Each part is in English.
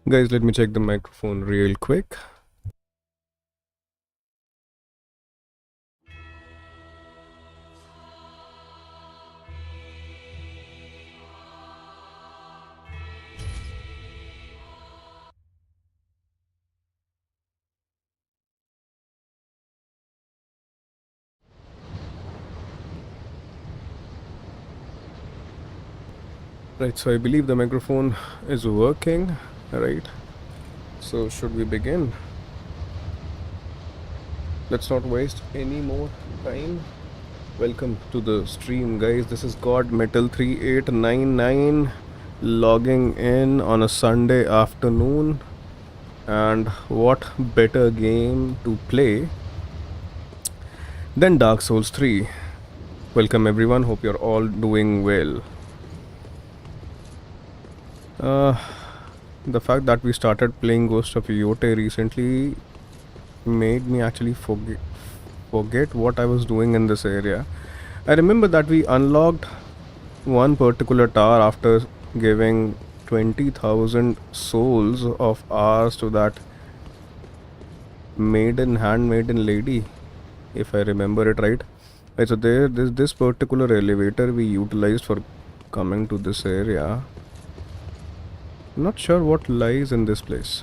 Guys, let me check the microphone real quick. Right, so I believe the microphone is working, right? So should we begin? Let's not waste any more time. Welcome to the stream, guys. This is GoDMetal3899 logging in on a Sunday afternoon. And what better game to play than Dark Souls 3? Welcome everyone, hope you're all doing well. The fact that we started playing Ghost of Yote recently made me actually forget what I was doing in this area. I remember that we unlocked one particular tower after giving 20,000 souls of ours to that handmaiden lady, if I remember it right. Right, so there's this particular elevator we utilized for coming to this area. I'm not sure what lies in this place.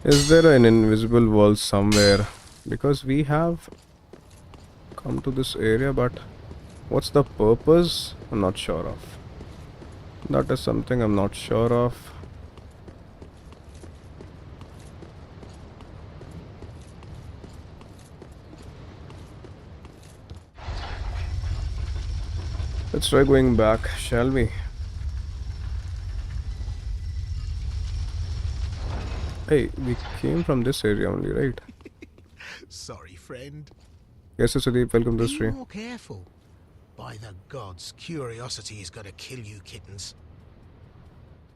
Is there an invisible wall somewhere? Because we have come to this area, but what's the purpose? I'm not sure of. That is something I'm not sure of. Let's try going back, shall we? Hey, we came from this area only, right? Sorry, friend. Yes, Sudeep, welcome to the Be stream. more careful. By the gods, curiosity is gonna kill you kittens.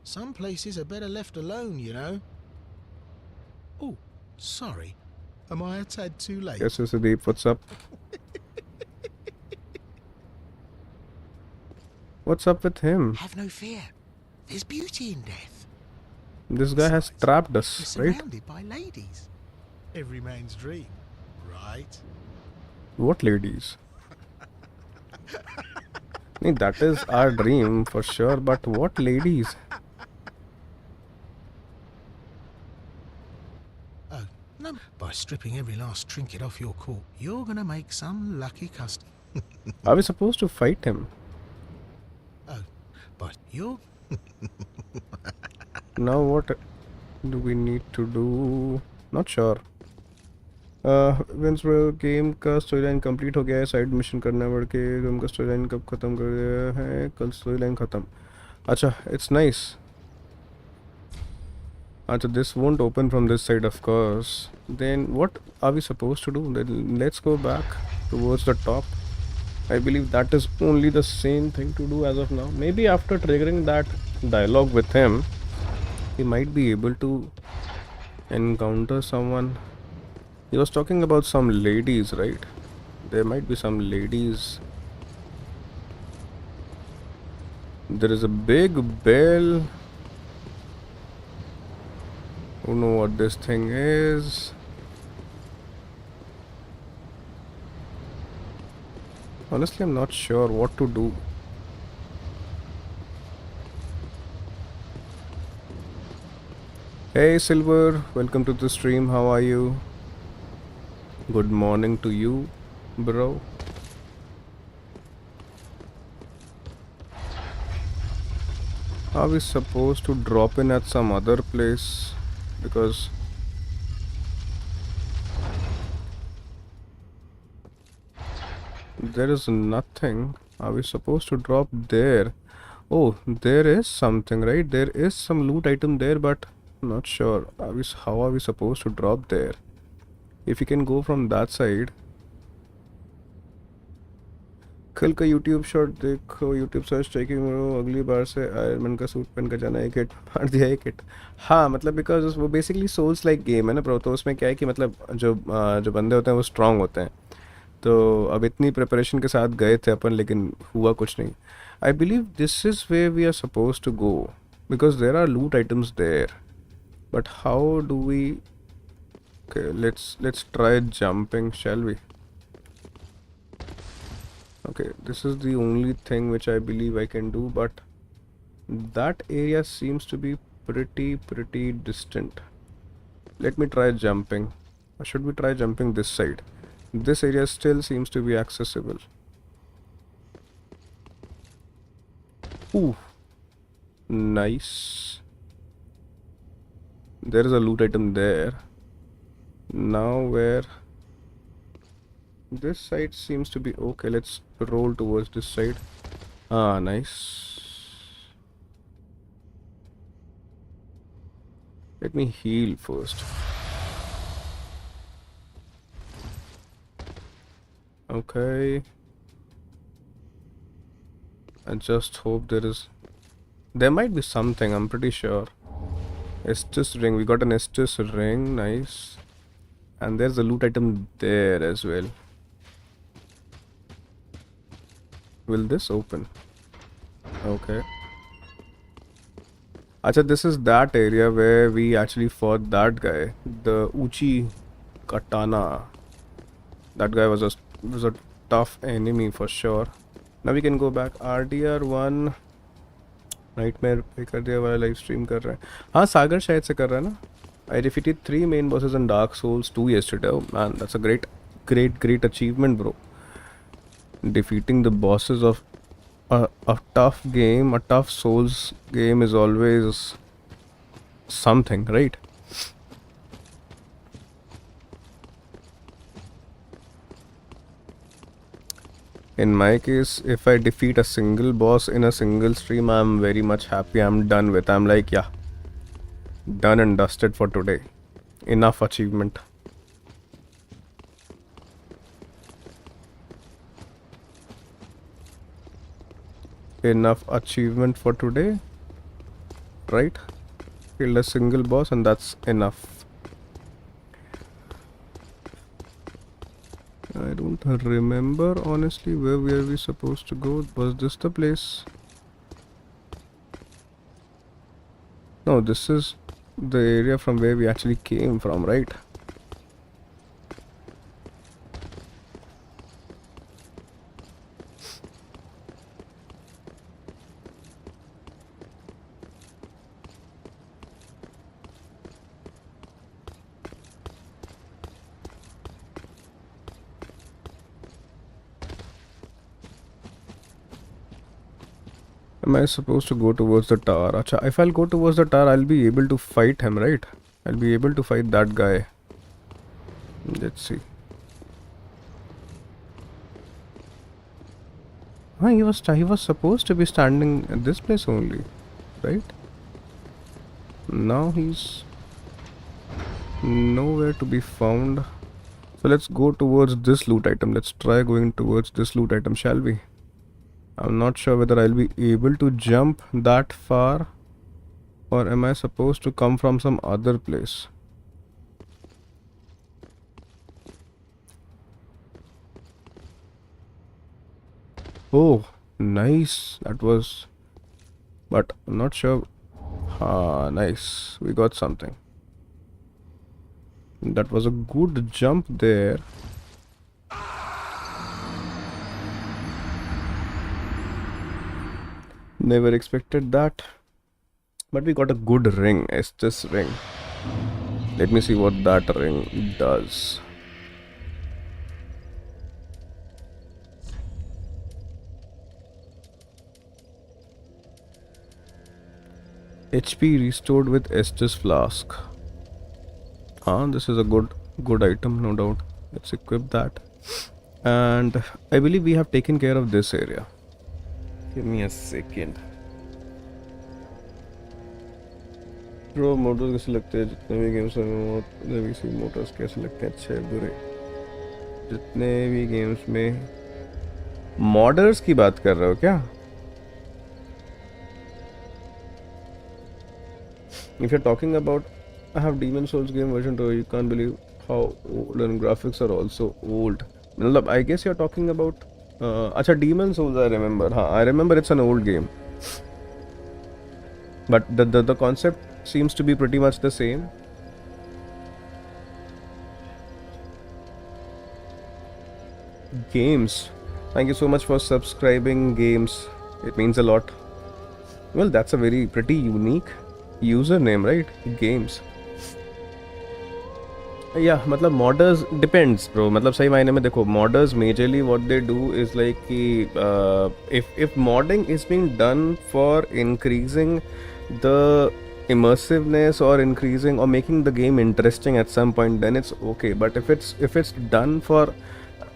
Some places are better left alone, you know. Oh, sorry. Am I a tad too late? Yes, Sudeep, what's up? What's up with him? Have no fear. There's beauty in death. This guy has Besides, trapped you're us, right? surrounded by ladies. Every man's dream, right? What ladies? Nee, that is our dream for sure, but what ladies? Oh, no. By stripping every last trinket off your court, you're gonna make some lucky customer. Are we supposed to fight him? Oh, but you're... Now what do we need to do? Not sure. Once वो game का story line complete हो गया है, side mission करना पड़ के game का story line कब ख़त्म कर दिया है? कल स्टोरी लाइन ख़त्म. अच्छा, it's nice. अच्छा, this won't open from this side, of course. Then what are we supposed to do? Then let's go back towards the top. I believe that is only the same thing to do as of now. Maybe after triggering that dialogue with him, he might be able to encounter someone. He was talking about some ladies, right? There might be some ladies. There is a big bell. I don't know what this thing is. Honestly, I'm not sure what to do. Hey Silver, welcome to the stream. How are you? Good morning to you, bro. Are we supposed to drop in at some other place? Because there is nothing. Are we supposed to drop there? Oh, there is something, right? There is some loot item there, but I'm not sure. How are we supposed to drop there? If we can go from that side. कल का YouTube shot देखो, YouTube search checking bro, अगली बार से iron man का suit पहन कर जाना, एक हिट मार दिया, एक हिट। हाँ मतलब बिकॉज वो बेसिकली सोल्स लाइक गेम है ना ब्रो, तो उसमें क्या है कि मतलब जो बंदे होते हैं वो स्ट्रांग होते हैं। तो अब इतनी प्रिपरेशन के साथ गए थे अपन, लेकिन हुआ कुछ नहीं। I believe this is way we are suppose to go, because there are loot items there, but how do we? Okay, let's try jumping, shall we? Okay, this is the only thing which I believe I can do, but that area seems to be pretty distant. Let me try jumping. Or should we try jumping this side? This area still seems to be accessible. Ooh, nice. There is a loot item there. Now where? This side seems to be okay. Let's roll towards this side. Ah, nice. Let me heal first. Okay. I just hope there might be something, I'm pretty sure. Estus ring. We got an Estus ring. Nice. And there's a loot item there as well. Will this open? Okay. Acha, this is that area where we actually fought that guy. The Uchi Katana. That guy was a tough enemy for sure. Now we can go back. RDR1 nightmare पे कर दिया वाला live stream कर रहा है। हाँ सागर शायद से कर रहा है ना। I defeated 3 main bosses in Dark Souls 2 yesterday. Oh man, that's a great achievement bro. Defeating the bosses of a tough game, a tough souls game is always something, right? In my case, if I defeat a single boss in a single stream, I'm very much happy. I'm done with. I'm like, yeah, done and dusted for today. Enough achievement. Enough achievement for today, right? Killed a single boss and that's enough. I don't remember honestly where were we supposed to go. Was this the place? No, this is the area from where we actually came from, right? Am I supposed to go towards the tower? Acha, if I'll go towards the tower, I'll be able to fight him, right? I'll be able to fight that guy. Let's see. He was supposed to be standing at this place only, right? Now he's nowhere to be found. So let's go towards this loot item. Let's try going towards this loot item, shall we? I'm not sure whether I'll be able to jump that far, or am I supposed to come from some other place? Oh, nice. That was... But I'm not sure. Ah, nice. We got something. That was a good jump there. Never expected that. But we got a good ring. Estes ring. Let me see what that ring does. HP restored with Estes flask. This is a good item, no doubt. Let's equip that. And I believe we have taken care of this area. Give me a second. Bro, motors कैसे लगते हैं? जितने भी games में Motors कैसे लगते हैं? अच्छे बुरे जितने भी गेम्स में मॉडर्स की बात कर रहे हो क्या? If you're talking about, I have Demon Souls game version 2, you can't believe how old and graphics are also old. मतलब I guess you're talking about अच्छा Demon Souls I remember. हाँ, I remember it's an old game. But the concept seems to be pretty much the same. Games. Thank you so much for subscribing, Games. It means a lot. Well, that's a very pretty unique username, right? Games. या मतलब मॉडर्स depends bro, मतलब सही मायने में देखो, modders majorly what they do is like कि if modding is being done for increasing the immersiveness or increasing or making the game interesting at some point, then it's okay. But if it's done for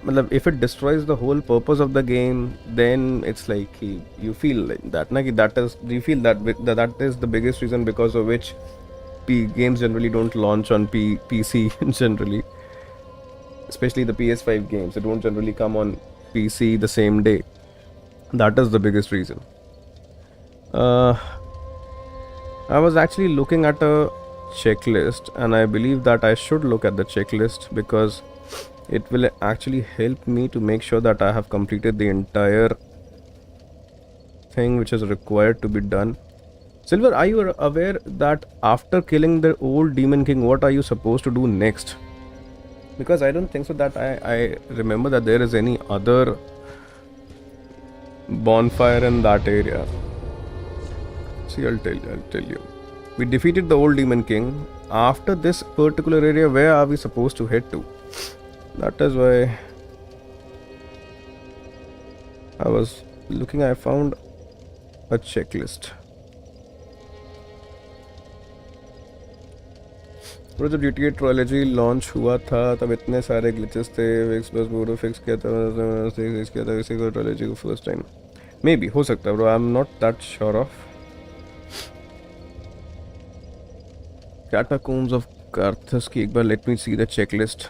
मतलब if it destroys the whole purpose of the game, then it's like you feel like that na, कि that is, you feel that is the biggest reason because of which games generally don't launch on PC generally, especially the PS5 games. They don't generally come on PC the same day. That is the biggest reason. I was actually looking at a checklist, and I believe that I should look at the checklist because it will actually help me to make sure that I have completed the entire thing which is required to be done. Silver, are you aware that after killing the old Demon King, what are you supposed to do next? Because I don't think so that I remember that there is any other bonfire in that area. See, I'll tell you. We defeated the old Demon King. After this particular area, where are we supposed to head to? That is why I was looking. I found a checklist. और जब GTA trilogy launch हुआ था तब इतने सारे glitches थे, fix बस बोरो fix किया था इसी को ट्रोलॉजी को फर्स्ट टाइम मे बी हो सकता है bro, I am not that sure of. Catacombs of Carthus की एक बार let me see the checklist.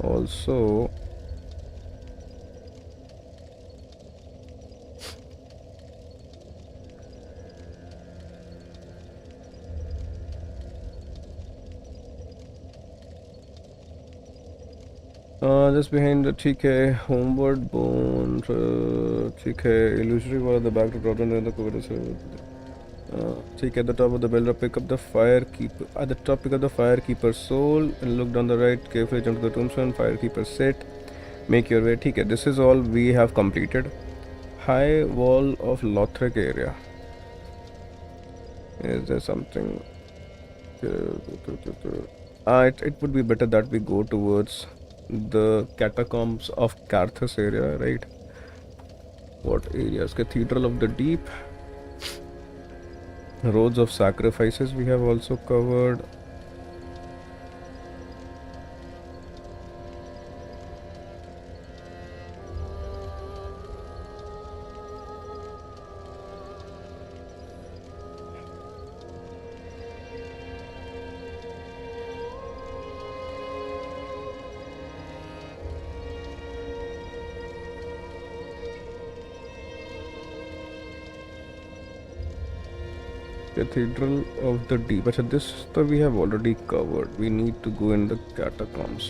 Also just behind, ठीक है, होमवर्ड बोन, ठीक है, इल्यूजरी वाला the back to drop down the cover से, ठीक है, the top of the bell pick up the fire keeper, at the top pick up the fire keeper soul and look down the right carefully jump to the tombstone, fire keeper set, make your way. ठीक है, this is all we have completed. High Wall of Lothric area, is there something? It would be better that we go towards the catacombs of Carthus area, right? What areas? Cathedral of the Deep, Roads of Sacrifices we have also covered. Cathedral of the Deep. Achha, this stuff we have already covered. We need to go in the catacombs.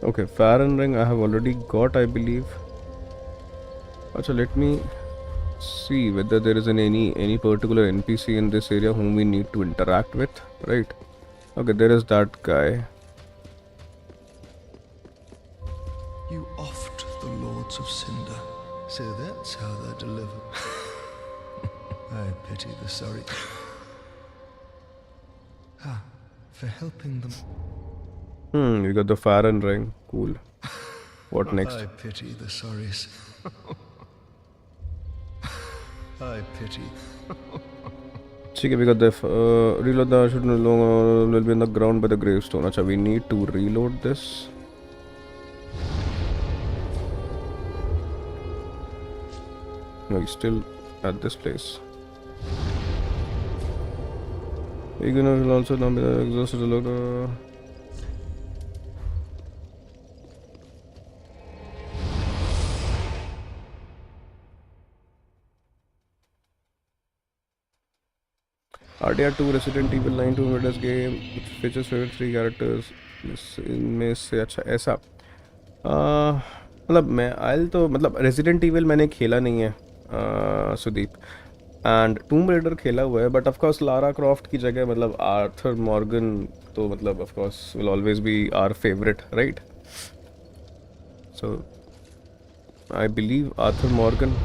Okay, Farron Ring I have already got, I believe. Achha, let me see whether there is any particular NPC in this area whom we need to interact with, right? Okay, there is that guy. You oft the lords of Cinder. So that's how they're delivered. I pity the sorry. For helping them. We got the Farron Ring. Cool. What next? I pity the sorries. I pity. Okay, we got the reload the should no longer will be in the ground by the gravestone. Achha, we need to reload this. No, he's still at this place. Ignore will also not be exhausted to look. RDR2 Resident Evil 9 2 minutes game which features favorite three characters इनमें से अच्छा ऐसा मतलब मैं oil तो मतलब resident evil मैंने खेला नहीं है सुदीप एंड टूम रेडर खेला हुआ है but of course Lara Croft की जगह मतलब आर्थर मॉर्गन तो मतलब of course will always be our favourite right so I believe Arthur Morgan.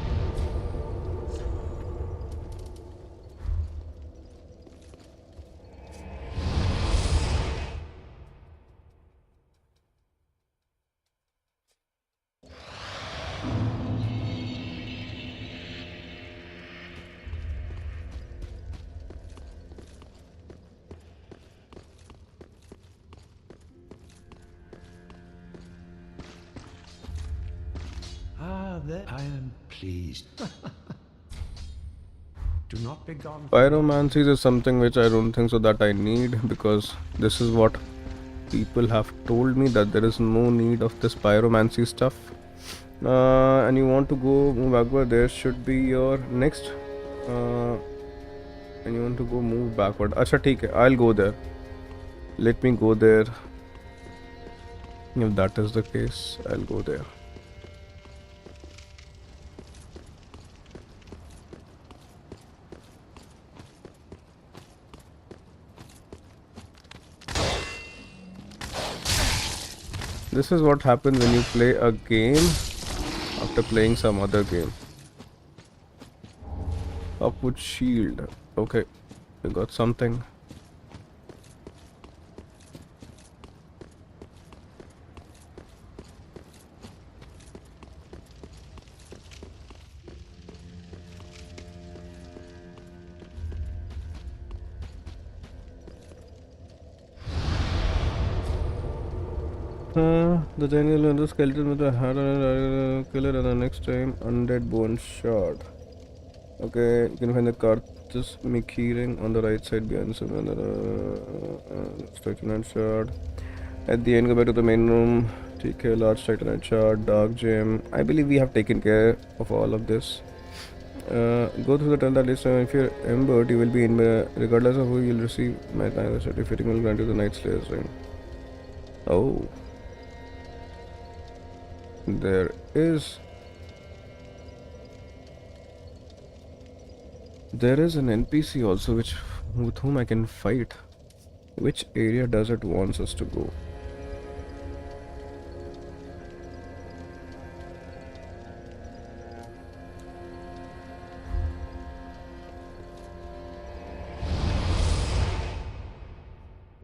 There I am pleased. Do not be gone. Pyromancy is something which I don't think so that I need because this is what people have told me that there is no need of this pyromancy stuff. And you want to go move backward, there should be your next. And you want to go move backward. Acha, theek hai, I'll go there. Let me go there. If that is the case, I'll go there. This is what happens when you play a game after playing some other game. Upward shield. Okay, we got something. The general and the skeleton with a head and killer and the next time undead bone shard. Okay, you can find the Karthus Mikiring on the right side behind some Titanite shard. At the end, go back to the main room. Take a large Titanite shard, dark gem. I believe we have taken care of all of this. Go through the tell that list. If you're embered, you will be in regardless of who you'll receive. My certificate will grant you the Night Slayer's ring. Oh. There is an NPC also with whom I can fight. Which area does it wants us to go?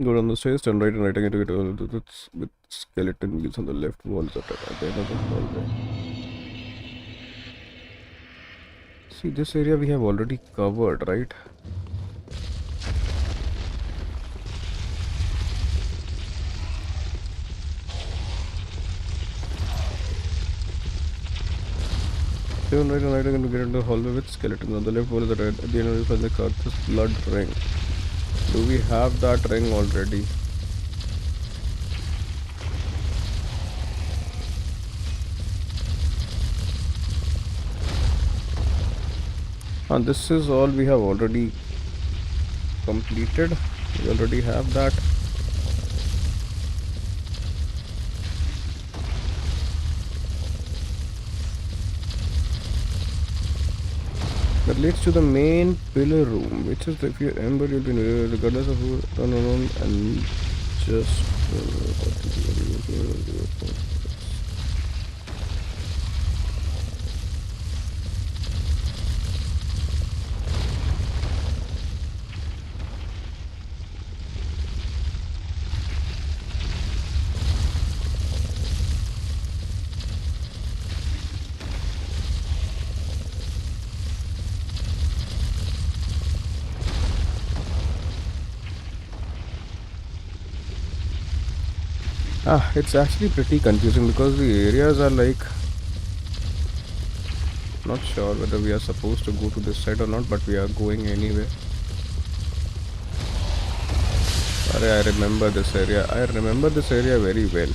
Go down the stairs, turn right and right again to get with skeleton wheels on the left walls at the end of the hallway. See, this area we have already covered, right? Turn right and right again to get into the hallway with skeletons on the left wall. At the end of the Karthus blood ring. Do we have that ring already? And this is all we have already completed. We already have that. That leads to the main pillar room, which is if you're ember, you'll be regardless of who turn around and just it's actually pretty confusing because the areas are like not sure whether we are supposed to go to this side or not, but we are going anyway. I remember this area. I remember this area very well.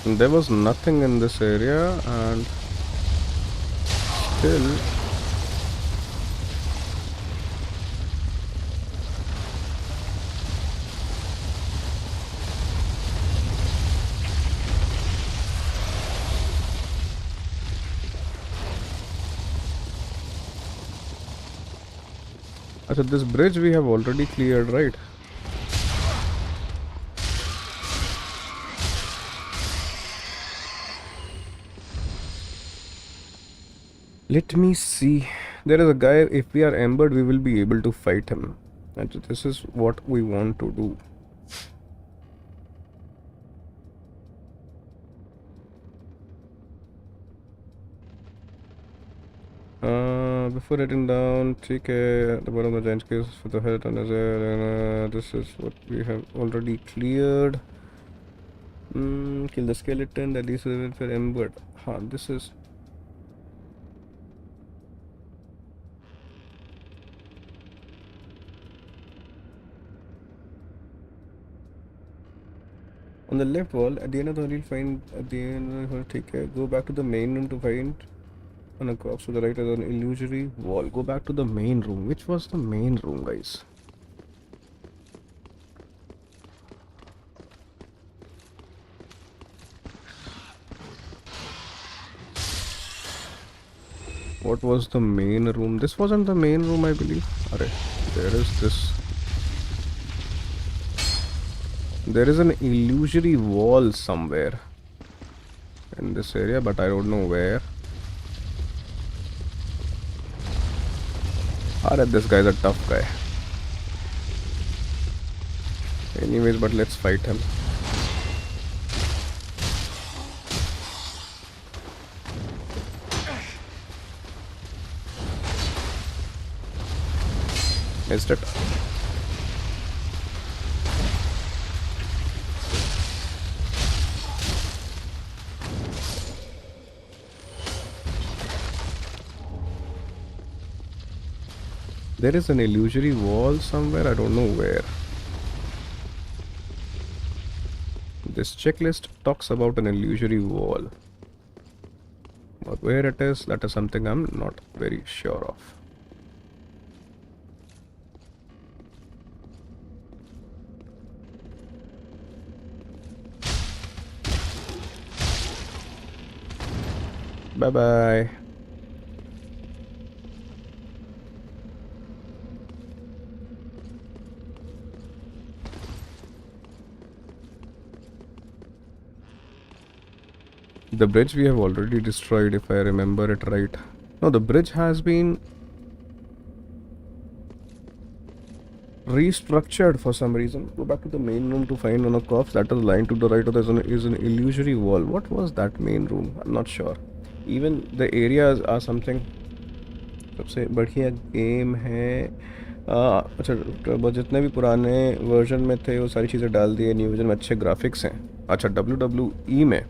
There was nothing in this area, and still so this bridge we have already cleared, right? Let me see. There is a guy, if we are embered, we will be able to fight him. And this is what we want to do. Before heading down, take the bottom of the giant case for the head on his head, and this is what we have already cleared. Kill the skeleton, that is for embered. This is. On the left wall, at the end of the hall, you'll find at the end of the hall, take care. Go back to the main room to find on a corpse to the right is an illusory wall. Go back to the main room. Which was the main room, guys? What was the main room? This wasn't the main room, I believe. Alright, there is this. There is an illusory wall somewhere in this area, but I don't know where. Alright, this guy's a tough guy. Anyways, but let's fight him. Missed it. There is an illusory wall somewhere, I don't know where. This checklist talks about an illusory wall. But where it is, that is something I'm not very sure of. Bye bye. The bridge we have already destroyed, if I remember it right. No, the bridge has been restructured for some reason. Go back to the main room to find one of corpse that is lying to the right of is an illusory wall. What was that main room? I'm not sure. Even the areas are something. सबसे बढ़िया game है अच्छा जितने भी पुराने version में थे वो सारी चीज़ें डाल दी है न्यू वर्जन में अच्छे ग्राफिक्स हैं अच्छा WWE में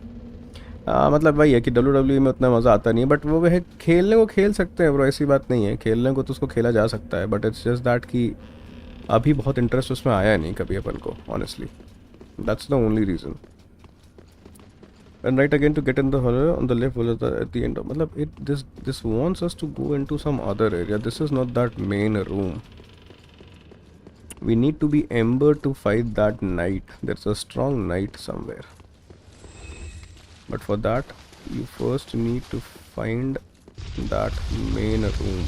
मतलब वही है कि WWE में उतना मज़ा आता नहीं है बट वो है खेलने को खेल सकते हैं ब्रो ऐसी बात नहीं है खेलने को तो उसको खेला जा सकता है बट इट्स जस्ट दैट कि अभी बहुत इंटरेस्ट उसमें आया नहीं कभी अपन को honestly that's the only reason and right again to get in the horror on the left at the end of matlab it this wants us to go into some other area. This is not that main room. We need to be ember to fight that knight. There's a strong knight somewhere, but for that you first need to find that main room.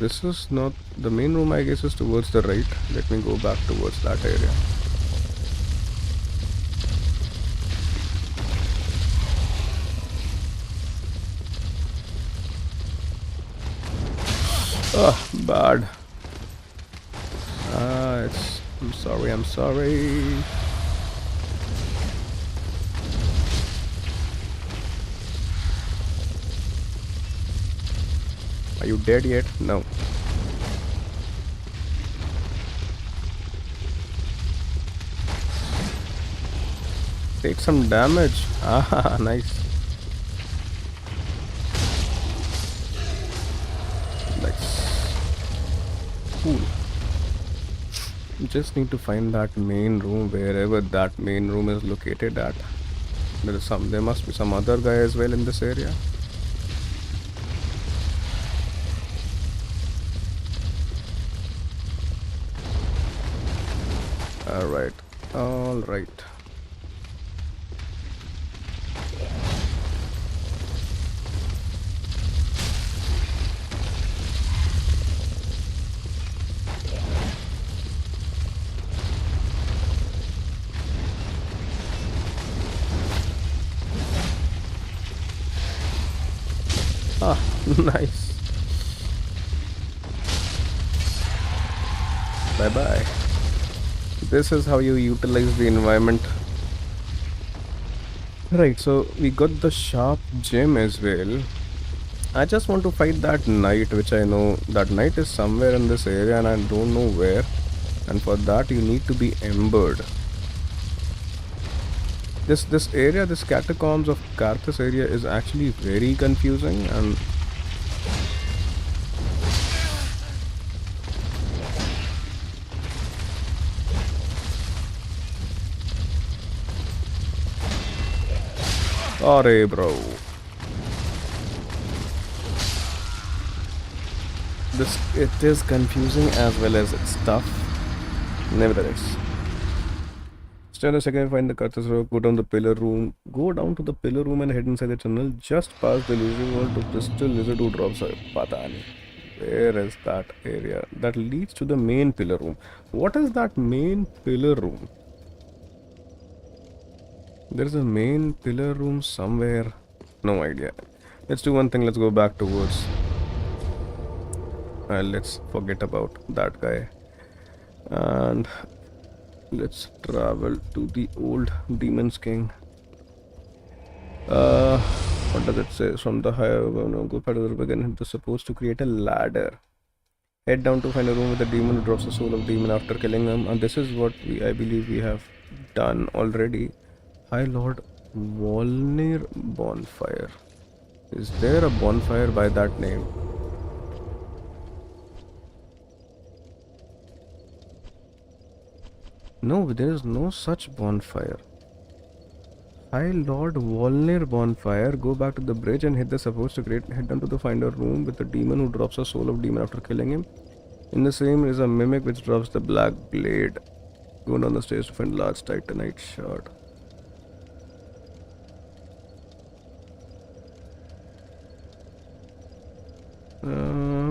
This is not the main room, I guess is towards the right. Let me go back towards that area. Bad. I'm sorry, I'm sorry. Are you dead yet? No. Take some damage. Ah, nice. Nice. Cool. Just need to find that main room, wherever that main room is located at. There must be some other guy as well in this area. Alright. Alright. Ah, nice. Bye bye. This is how you utilize the environment. Right, so we got the sharp gem as well. I just want to fight that knight, which I know that knight is somewhere in this area and I don't know where. And for that you need to be embered. This area, this catacombs of Karthus area is actually very confusing and Arey bro. It is confusing as well as it's tough. Nevertheless. Stand a second, find the Karthus rock, go down the pillar room. Go down to the pillar room and head inside the tunnel. Just past the illusion wall to crystal lizard who drops a patani. Where is that area? That leads to the main pillar room. What is that main pillar room? There's a main pillar room somewhere. No idea. Let's do one thing. Let's go back towards. Let's forget about that guy. And let's travel to the old Demon's King. What does it say? From the higher, go further begin. It is supposed to create a ladder. Head down to find a room with a demon who drops the soul of demon after killing him. And this is what I believe we have done already. High Lord Volnir Bonfire. Is there a bonfire by that name? No, there is no such bonfire. High Lord Volnir Bonfire. Go back to the bridge and hit the supposed to create. Head down to the finder room with the demon who drops a soul of demon after killing him. In the same is a mimic which drops the black blade. Go down the stairs to find large titanite shard.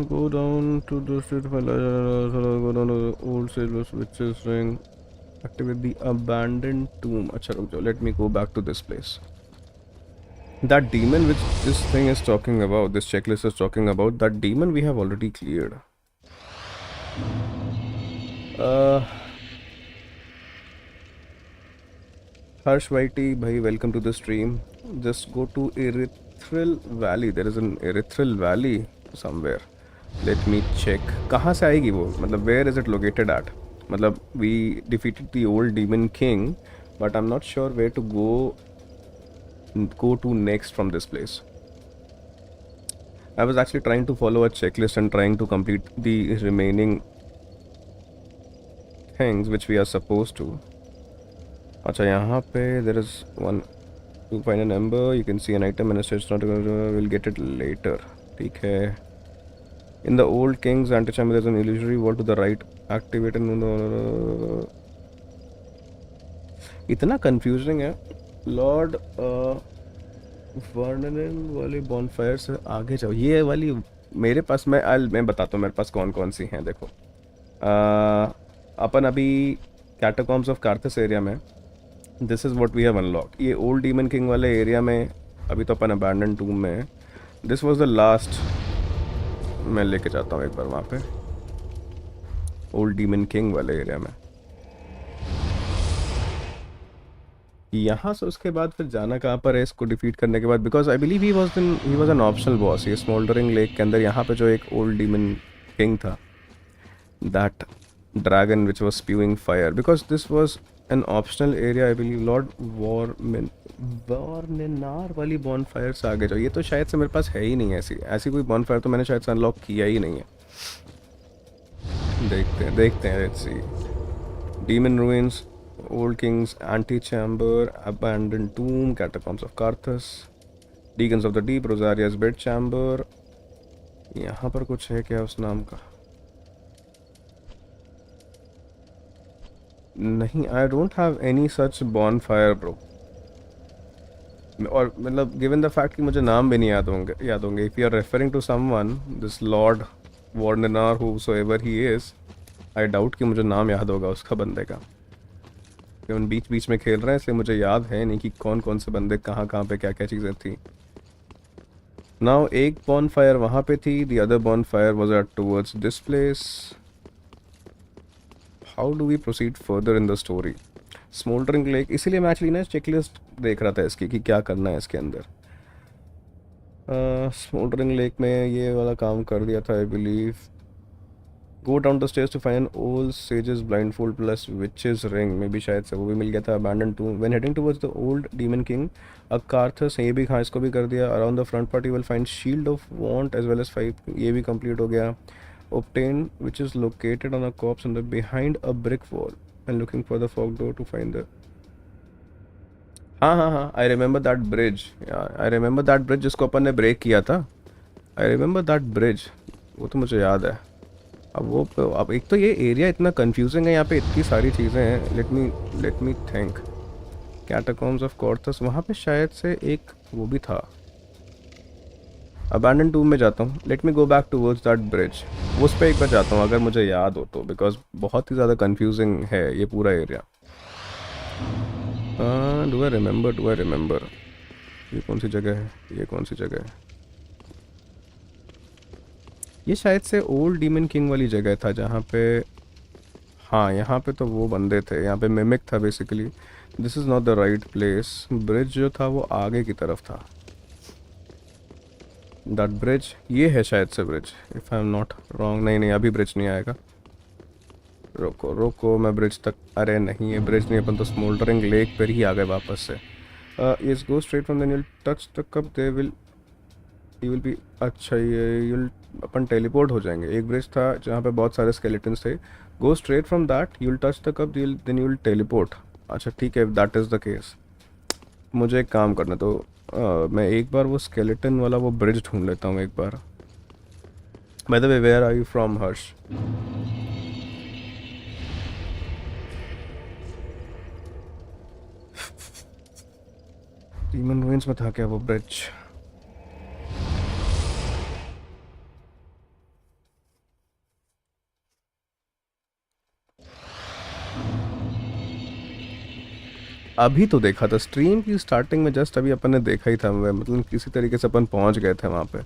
Go down to the street to find go down to the old silver witch's ring. Activate the abandoned tomb. Achha, let me go back to this place. That demon which this thing is talking about, this checklist is talking about, that demon we have already cleared. Harsh Whitey, bhai, welcome to the stream. Just go to Erythril Valley. There is an Erythril Valley somewhere. Let me check. कहाँ से आएगी वो? मतलब where is it located at? मतलब we defeated the old demon king, but I'm not sure where to go to next from this place. I was actually trying to follow a checklist and trying to complete the remaining things which we are supposed to. अच्छा यहाँ पे there is one to find an ember. You can see an item and it's not we'll get it later. ठीक है. In the old king's antechamber there is an illusory wall to the right. Activate and इतना confusing है. Lord वर्णन वाली bonfire से आगे जाओ. ये वाली मेरे पास मैं बताता हूँ मेरे पास कौन कौन सी हैं. देखो अपन अभी catacombs of Karthus area में this is what we have unlocked. ये old demon king वाले area में अभी तो अपन abandoned tomb में है. This was the last मैं लेके जाता हूँ एक बार वहाँ पे, ओल्ड डीमन किंग वाले एरिया में। यहाँ से उसके बाद फिर जाना कहाँ पर है इसको डिफीट करने के बाद, because I believe he was an optional boss ये स्मोल्डरिंग लेक के अंदर। यहाँ पे जो एक ओल्ड डीमन किंग था, that dragon which was spewing fire, because this was an optional area I believe. Lord Warninar वाली बॉन फायर से आगे जाओ। ये तो शायद से मेरे पास है ही नहीं, ऐसी कोई बॉन फायर तो मैंने शायद से अनलॉक किया ही नहीं है। देखते हैं let's see. Demon ruins, old Kings anti-chamber, abandoned tomb, catacombs of Carthus, Deacons of the Deep, Rosaria's bed chamber। यहाँ पर कुछ है क्या उस नाम का? नहीं, I don't have any such bonfire bro. और मतलब गिवन द फैक्ट कि मुझे नाम भी नहीं याद होंगे। If you are referring to someone, this lord Wardner whosoever he is, I doubt कि मुझे नाम याद होगा उसका बंदे का। हम बीच बीच में खेल रहे हैं इसलिए मुझे याद है नहीं कि कौन कौन से बंदे कहाँ कहाँ पे क्या क्या चीज़ें थी। नाउ एक बॉन फायर वहाँ पे थी, the other bonfire was at towards this place. How do we proceed further in the story? Smouldering Lake, इसीलिए मैं एक्चुअली ना चेकलिस्ट देख रहा था इसकी कि क्या करना है इसके अंदर। स्मोल्डरिंग लेक में ये वाला काम कर दिया था I believe. Go down the stairs to find old sages blindfold plus witches ring, में भी शायद से वो भी मिल गया था। Abandon too when heading towards the old demon king Akarthus, ये भी हाँ इसको भी कर दिया। Around the front part you will find shield of want as well as 5, ये भी कंप्लीट हो गया। obtain which is located on a corpse on the behind a brick wall and looking for the fog door to find the हाँ I remember that bridge, I remember that bridge जिसको अपन ने break किया था। I remember that bridge, वो तो मुझे याद है। अब एक तो ये एरिया इतना कंफ्यूजिंग है, यहाँ पे इतनी सारी चीज़ें हैं। Let me think. Catacombs of Carthus, वहाँ पे शायद से एक वो भी था। अबैंडन टूम में जाता हूँ। Let me go back towards that bridge, उस पर एक बार जाता हूँ अगर मुझे याद हो तो, बिकॉज बहुत ही ज़्यादा कंफ्यूजिंग है ये पूरा एरिया। डू आई रिमेंबर ये कौन सी जगह है, ये कौन सी जगह है? ये शायद से ओल्ड डीमन किंग वाली जगह था जहाँ पे, हाँ यहाँ पे तो वो बंदे थे, यहाँ पे मिमिक था basically. This is not the right place. Bridge जो था वो आगे की तरफ था। दैट ब्रिज, ये है शायद से bridge, if I am not wrong. नहीं अभी ब्रिज नहीं आएगा, रोको मैं ब्रिज तक, अरे नहीं ये ब्रिज नहीं, अपन तो स्मोल्डरिंग लेक पर ही आ गए वापस से। Yes go straight from then you will touch the cup, they will you will be, अच्छा ये यूल अपन टेलीपोर्ट हो जाएंगे। एक ब्रिज था जहाँ पे बहुत सारे स्केलेटन्स थे, go straight from that, you will touch the cup, then you will teleport. अच्छा ठीक है, दैट इज़ द केस। मुझे एक काम करना तो मैं एक बार वो स्केलेटन वाला वो ब्रिज ढूंढ लेता हूँ एक बार। By the way, where are you from Harsh? Demon ruins में था क्या वो ब्रिज? अभी तो देखा था स्ट्रीम की स्टार्टिंग में, जस्ट अभी अपन ने देखा ही था, मतलब किसी तरीके से अपन पहुंच गए थे वहां पे।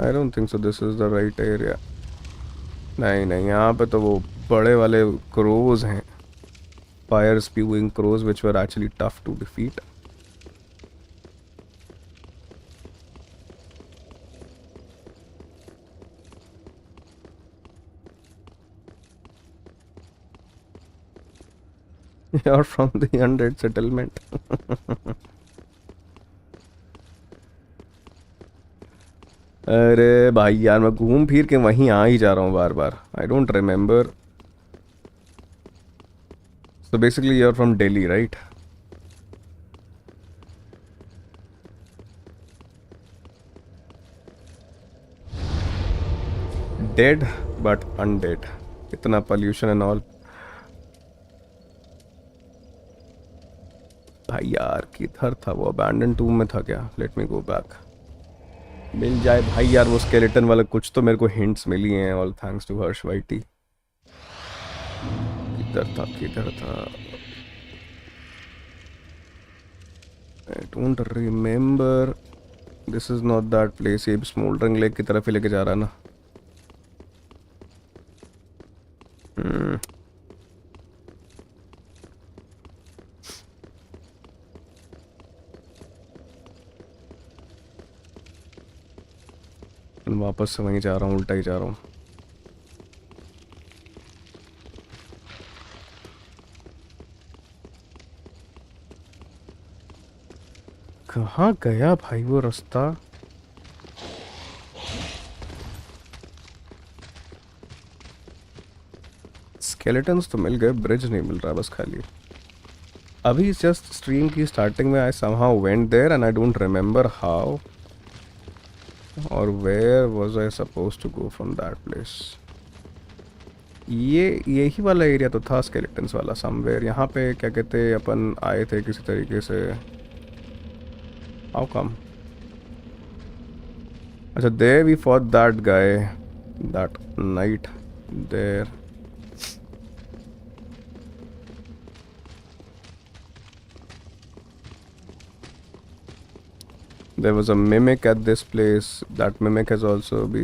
I don't think so this is the right area. नहीं यहाँ पे तो वो बड़े वाले क्रोज हैं, fire spewing crows which were actually tough to defeat. You're from the undead settlement. अरे भाई यार, मैं घूम फिर के वहीं आ ही जा रहा हूँ बार बार। I don't remember. So basically you are from Delhi right? Dead but undead, इतना पोल्यूशन एंड ऑल। भाई यार किधर था वो? अबैंडन टूम में था क्या? Let me go back. मिल जाए भाई यार वो स्केलेटन वाला, कुछ तो मेरे को हिंट्स मिली हैं, ऑल थैंक्स टू हर्ष वाइटी। किधर था आई don't remember. This is not that place. ये स्मोल्डरिंग लेक की तरफ ही लेके जा रहा है ना. वापस से वहीं जा रहा हूँ, उल्टा ही जा रहा हूँ. कहाँ गया भाई वो रास्ता? स्केलेटन्स तो मिल गए, ब्रिज नहीं मिल रहा बस खाली. अभी जस्ट स्ट्रीम की स्टार्टिंग में I somehow went there and I don't remember how और where was I suppose to go from that place. ये यही वाला एरिया तो था स्केलेटन्स वाला समवेयर. यहाँ पे क्या कहते अपन आए थे किसी तरीके से. How come? अच्छा, there we fought that guy that night there. There was a mimic at this place. That mimic has also be.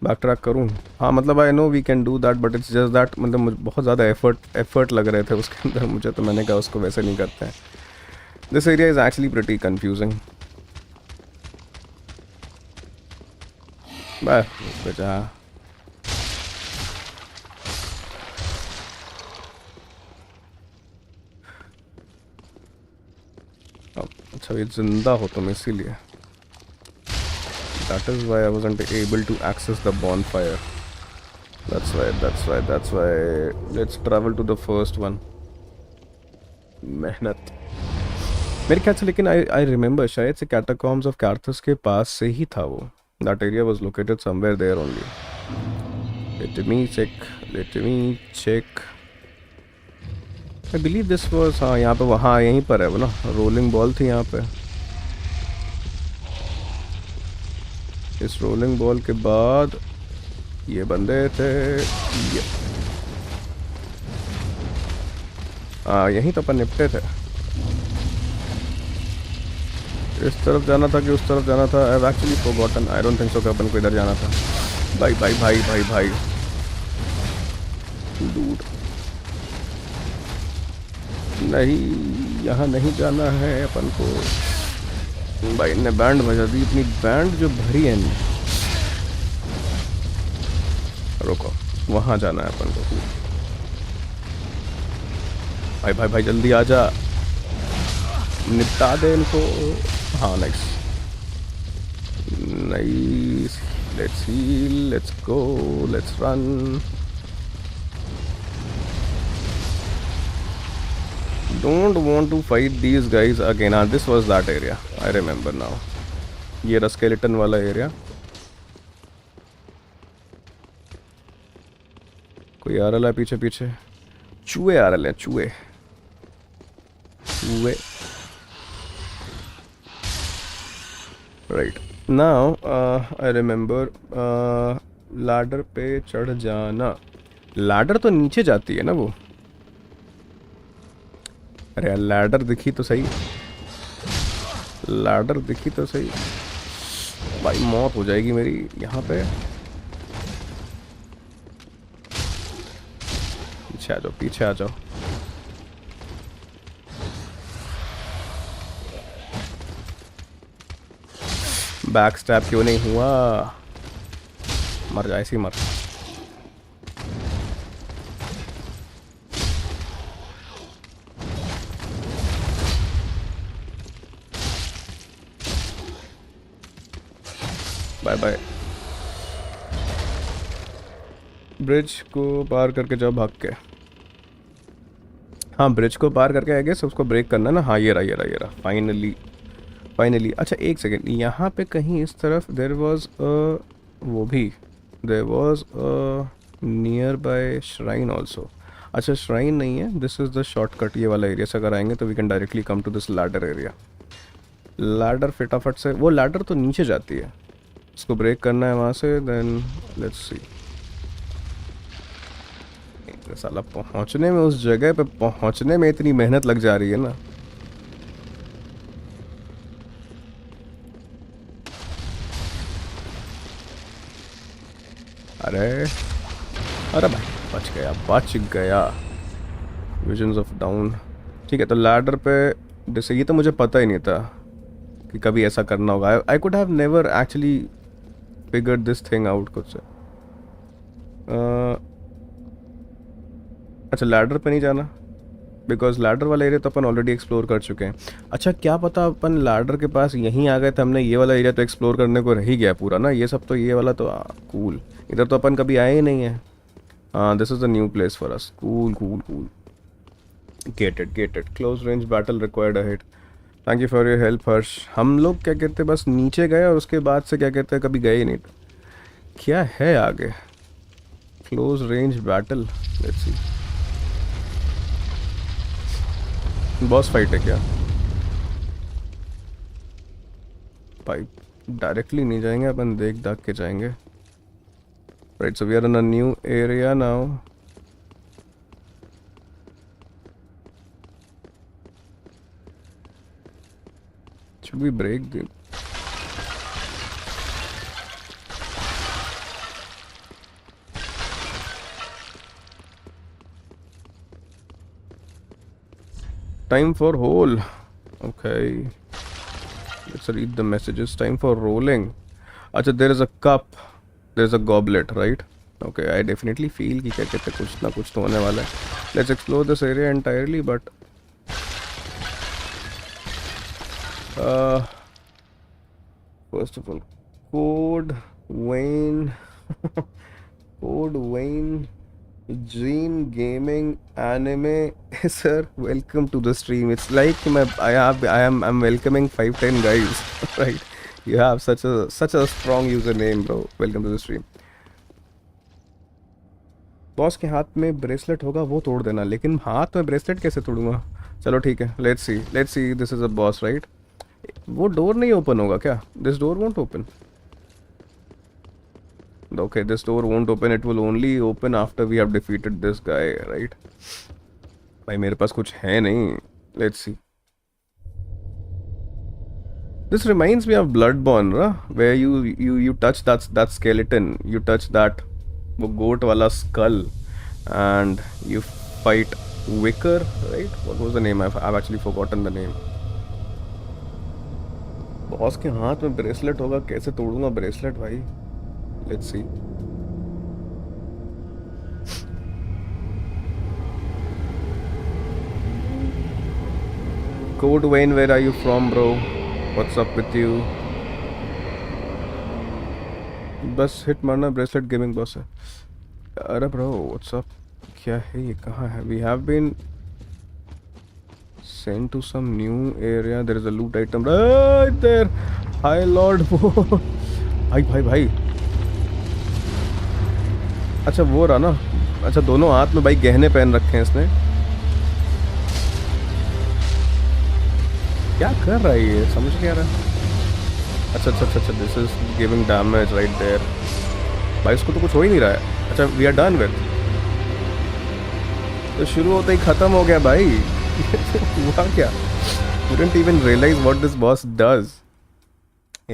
Backtrack करूँ? हाँ मतलब I know we can do that but it's just that मतलब बहुत ज़्यादा effort लग रहे थे उसके अंदर मुझे, तो मैंने कहा उसको वैसे नहीं करते हैं. This area is actually pretty confusing. बस बचा. अच्छा ये जिंदा हो तुम इसीलिए. That is why I wasn't able to access the bonfire. That's why. Let's travel to the first one. मेहनत मेरे ख्याल से, लेकिन I remember शायद से catacombs of Carthus के पास से ही था वो. That area was located somewhere there only. Let me check. I believe this was, हाँ यहाँ पे, वहाँ यहीं पर है वो ना. रोलिंग बॉल थी यहाँ पे. इस रोलिंग बॉल के बाद ये बंदे थे. ये यहीं तो अपन निपटे थे. इस तरफ जाना था कि उस तरफ जाना था? I have actually forgotten. I don't think सो कि अपन को इधर जाना था. भाई डूड नहीं, यहाँ नहीं जाना है अपन को. भाई ने बैंड बजा दी. इतनी बैंड जो भरी है इनने. रुको, वहाँ जाना है अपन को. भाई जल्दी आ जा, निपटा दे इनको. हाँ nice. Let's heal, let's go, let's run. Don't want to fight these guys again. This was that area. I remember now. ये रहा skeleton वाला एरिया. कोई आ रहा है पीछे पीछे. चूहे आ रहे हैं, चूहे. Right. Now I remember ladder पे चढ़ जाना. लैडर तो नीचे जाती है ना वो. अरे यार लैडर दिखी तो सही. भाई मौत हो जाएगी मेरी यहाँ पे. पीछे आ जाओ. बैक स्टैप क्यों नहीं हुआ? मर जाए, ऐसे ही मर. बाय. ब्रिज को पार करके जाओ भाग के. हाँ ब्रिज को पार करके आई गेस उसको ब्रेक करना ना. हाँ ये रहा. फाइनली. अच्छा एक सेकेंड, यहाँ पे कहीं इस तरफ there was a nearby shrine also. अच्छा श्राइन नहीं है. This is the shortcut. ये वाला एरिया से अगर आएंगे तो we can directly come to this ladder area. Ladder फटाफट से. वो लैडर तो नीचे जाती है, इसको ब्रेक करना है वहाँ से. Then let's see. साला पहुँचने में, उस जगह पे पहुँचने में इतनी मेहनत लग जा रही है ना. अरे अरे भाई, बच गया बच गया। Visions of down. ठीक है, तो लैडर पे जैसे ये तो मुझे पता ही नहीं था कि कभी ऐसा करना होगा। I could have never actually figure this thing out खुद से। अच्छा, लैडर पे नहीं जाना बिकॉज लैडर वाला एरिया तो अपन ऑलरेडी एक्सप्लोर कर चुके हैं। अच्छा, क्या पता अपन लैडर के पास यहीं आ गए थे, हमने ये वाला एरिया तो एक्सप्लोर करने को रह ही गया पूरा ना, ये सब तो ये वाला तो कूल। इधर तो अपन कभी आए ही नहीं है। हाँ, this is the new place for us. Cool cool cool. Get it. Close range battle required ahead. Thank you for your help Harsh. हम लोग क्या कहते हैं बस नीचे गए और उसके बाद से क्या कहते हैं कभी गए ही नहीं। क्या है आगे? Close range battle, let's see. Boss fight है क्या? भाई डायरेक्टली नहीं जाएंगे अपन, देख दाख के जाएंगे। Right, so we are in a new area now. Should we break the... Time for hole. Okay. Let's read the messages. Time for rolling. अच्छा, there is a cup. There is a goblet, right? Okay, I definitely feel कि क्या कहते हैं कुछ ना कुछ तो होने वाला है. Let's explore this area entirely, but first of all, Code Wayne, Code Wayne, Gene Gaming Anime. Sir, welcome to the stream. It's like I'm welcoming 5-10 guys, right? You have such a strong username, bro. Welcome to the stream. Boss के हाथ में bracelet होगा वो तोड़ देना, लेकिन हाथ में ब्रेसलेट कैसे तोड़ूंगा? चलो ठीक है, let's see this is a boss, right? वो डोर नहीं ओपन होगा क्या? This door won't open. Okay, this door won't open. It will only open after we have defeated this guy, right? भाई मेरे पास कुछ है नहीं. Let's see. This reminds me of Bloodborne, ना? Where you touch that skeleton, you touch that वो goat वाला skull, and you fight Wicker, right? What was the name? I've actually forgotten the name. Boss के हाथ में bracelet होगा, कैसे तोड़ूंगा bracelet भाई? Let's see. Code Wayne, where are you from, bro? What's up with you? बस hit मारना, bracelet gaming boss है. अरे ब्रो, व्हाट्स अप? क्या है ये? कहाँ है? We have been sent to some new area. There is a loot item right there. Hi Lord. भाई भाई भाई. अच्छा वो रहा ना. अच्छा, दोनों हाथ में भाई गहने पहन रखे हैं इसने. क्या कर रहा है ये? समझ नहीं आ रहा. अच्छा, this is giving damage right there. भाई इसको तो कुछ हो ही नहीं रहा है. अच्छा, वी आर डन विद. तो शुरू होते ही ख़त्म हो गया भाई. हुआ क्या? Couldn't even realize what this boss does.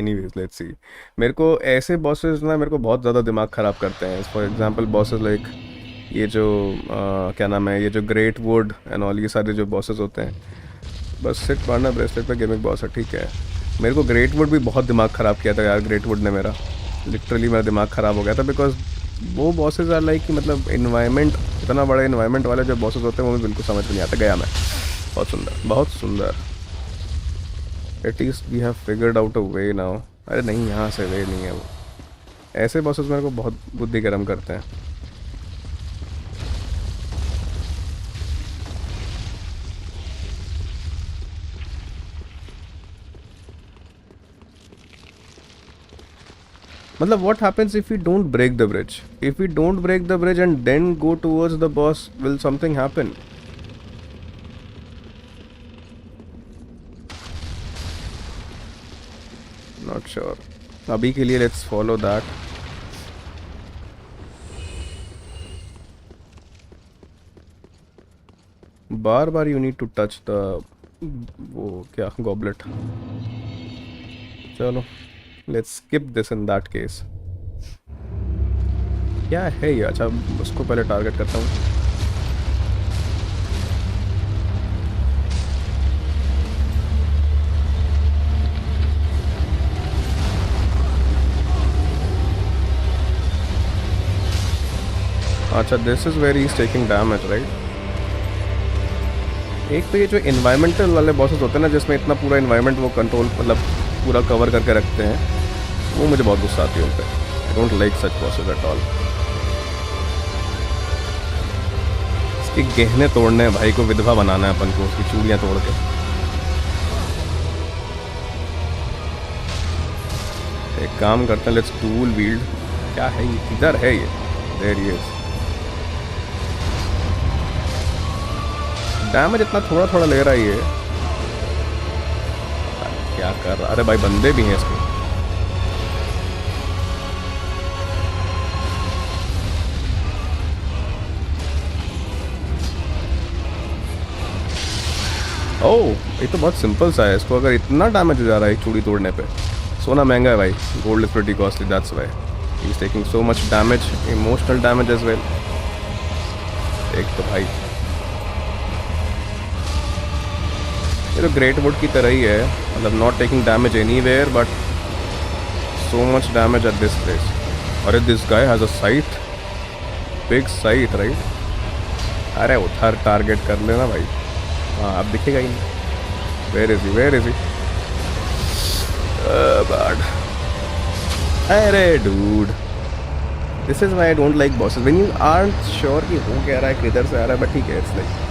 Anyways, let's see. मेरे को ऐसे बॉसेस ना मेरे को बहुत ज़्यादा दिमाग ख़राब करते हैं. फॉर एग्जांपल बॉसेस लाइक ये जो क्या नाम है, ये जो ग्रेट वुड एंड ऑल, ये सारे जो बॉसेस होते हैं. बस सिट मारना ब्रेसलेट पे गेमिंग बॉस है, ठीक है. मेरे को ग्रेट वुड भी बहुत दिमाग ख़राब किया था यार. ग्रेट वुड ने मेरा लिटरली मेरा दिमाग ख़राब हो गया था. बिकॉज वो बॉसेस आर लाइक कि मतलब इन्वायरमेंट, इतना बड़ा इन्वायरमेंट वाले जो बॉसेस होते हैं वो भी बिल्कुल समझ में नहीं आता. गया मैं. बहुत सुंदर, बहुत सुंदर. At least we have figured out a way now. अरे नहीं, यहाँ से वे नहीं है वो. ऐसे बॉसेस मेरे को बहुत बुद्धि गर्म करते हैं. मतलब what happens if we don't break the bridge? If we don't break the bridge and then go towards the boss, will something happen? Not sure. अभी के लिए let's follow that. Bar bar you need to touch the वो क्या goblet. चलो, let's skip this in that case. क्या है ये? अच्छा, उसको पहले टारगेट करता हूँ। अच्छा, this is very is taking damage right. एक तो ये जो इन्वायरमेंटल वाले बॉसेस होते हैं ना, जिसमें इतना पूरा इन्वायरमेंट वो कंट्रोल मतलब पूरा कवर करके रखते हैं, वो मुझे बहुत गुस्सा आती है उन पर। आई don't like such bosses at all. इसके गहने तोड़ने हैं भाई को, विधवा बनाना है अपन को, उसकी चूड़ियाँ तोड़ के। एक काम करते हैं, लेट्स टूल वील्ड। क्या है ये? किधर है ये? There he is. डैमेज इतना थोड़ा थोड़ा ले रहा है ये। क्या कर रहा? अरे भाई बंदे भी हैं इसके। ओह, ये तो बहुत सिंपल सा है। इसको अगर इतना डैमेज हो जा रहा है एक चूड़ी तोड़ने पे, सोना महंगा है भाई। Gold is pretty costly, that's why he is taking so much damage, emotional damage as well. एक तो भाई ये तो ग्रेट वुड की तरह ही है, मतलब not taking damage anywhere but so much damage at this place. अरे this guy has a sight, big sight right. अरे उधर टारगेट कर लेना भाई। हाँ, अब दिखेगा ही नहीं। Where is he, where is he? Bad. अरे dude, this is why I don't like bosses, when you aren't sure कि हो क्या रहा है, किधर से आ रहा है। बट ठीक है, इट्स लाइक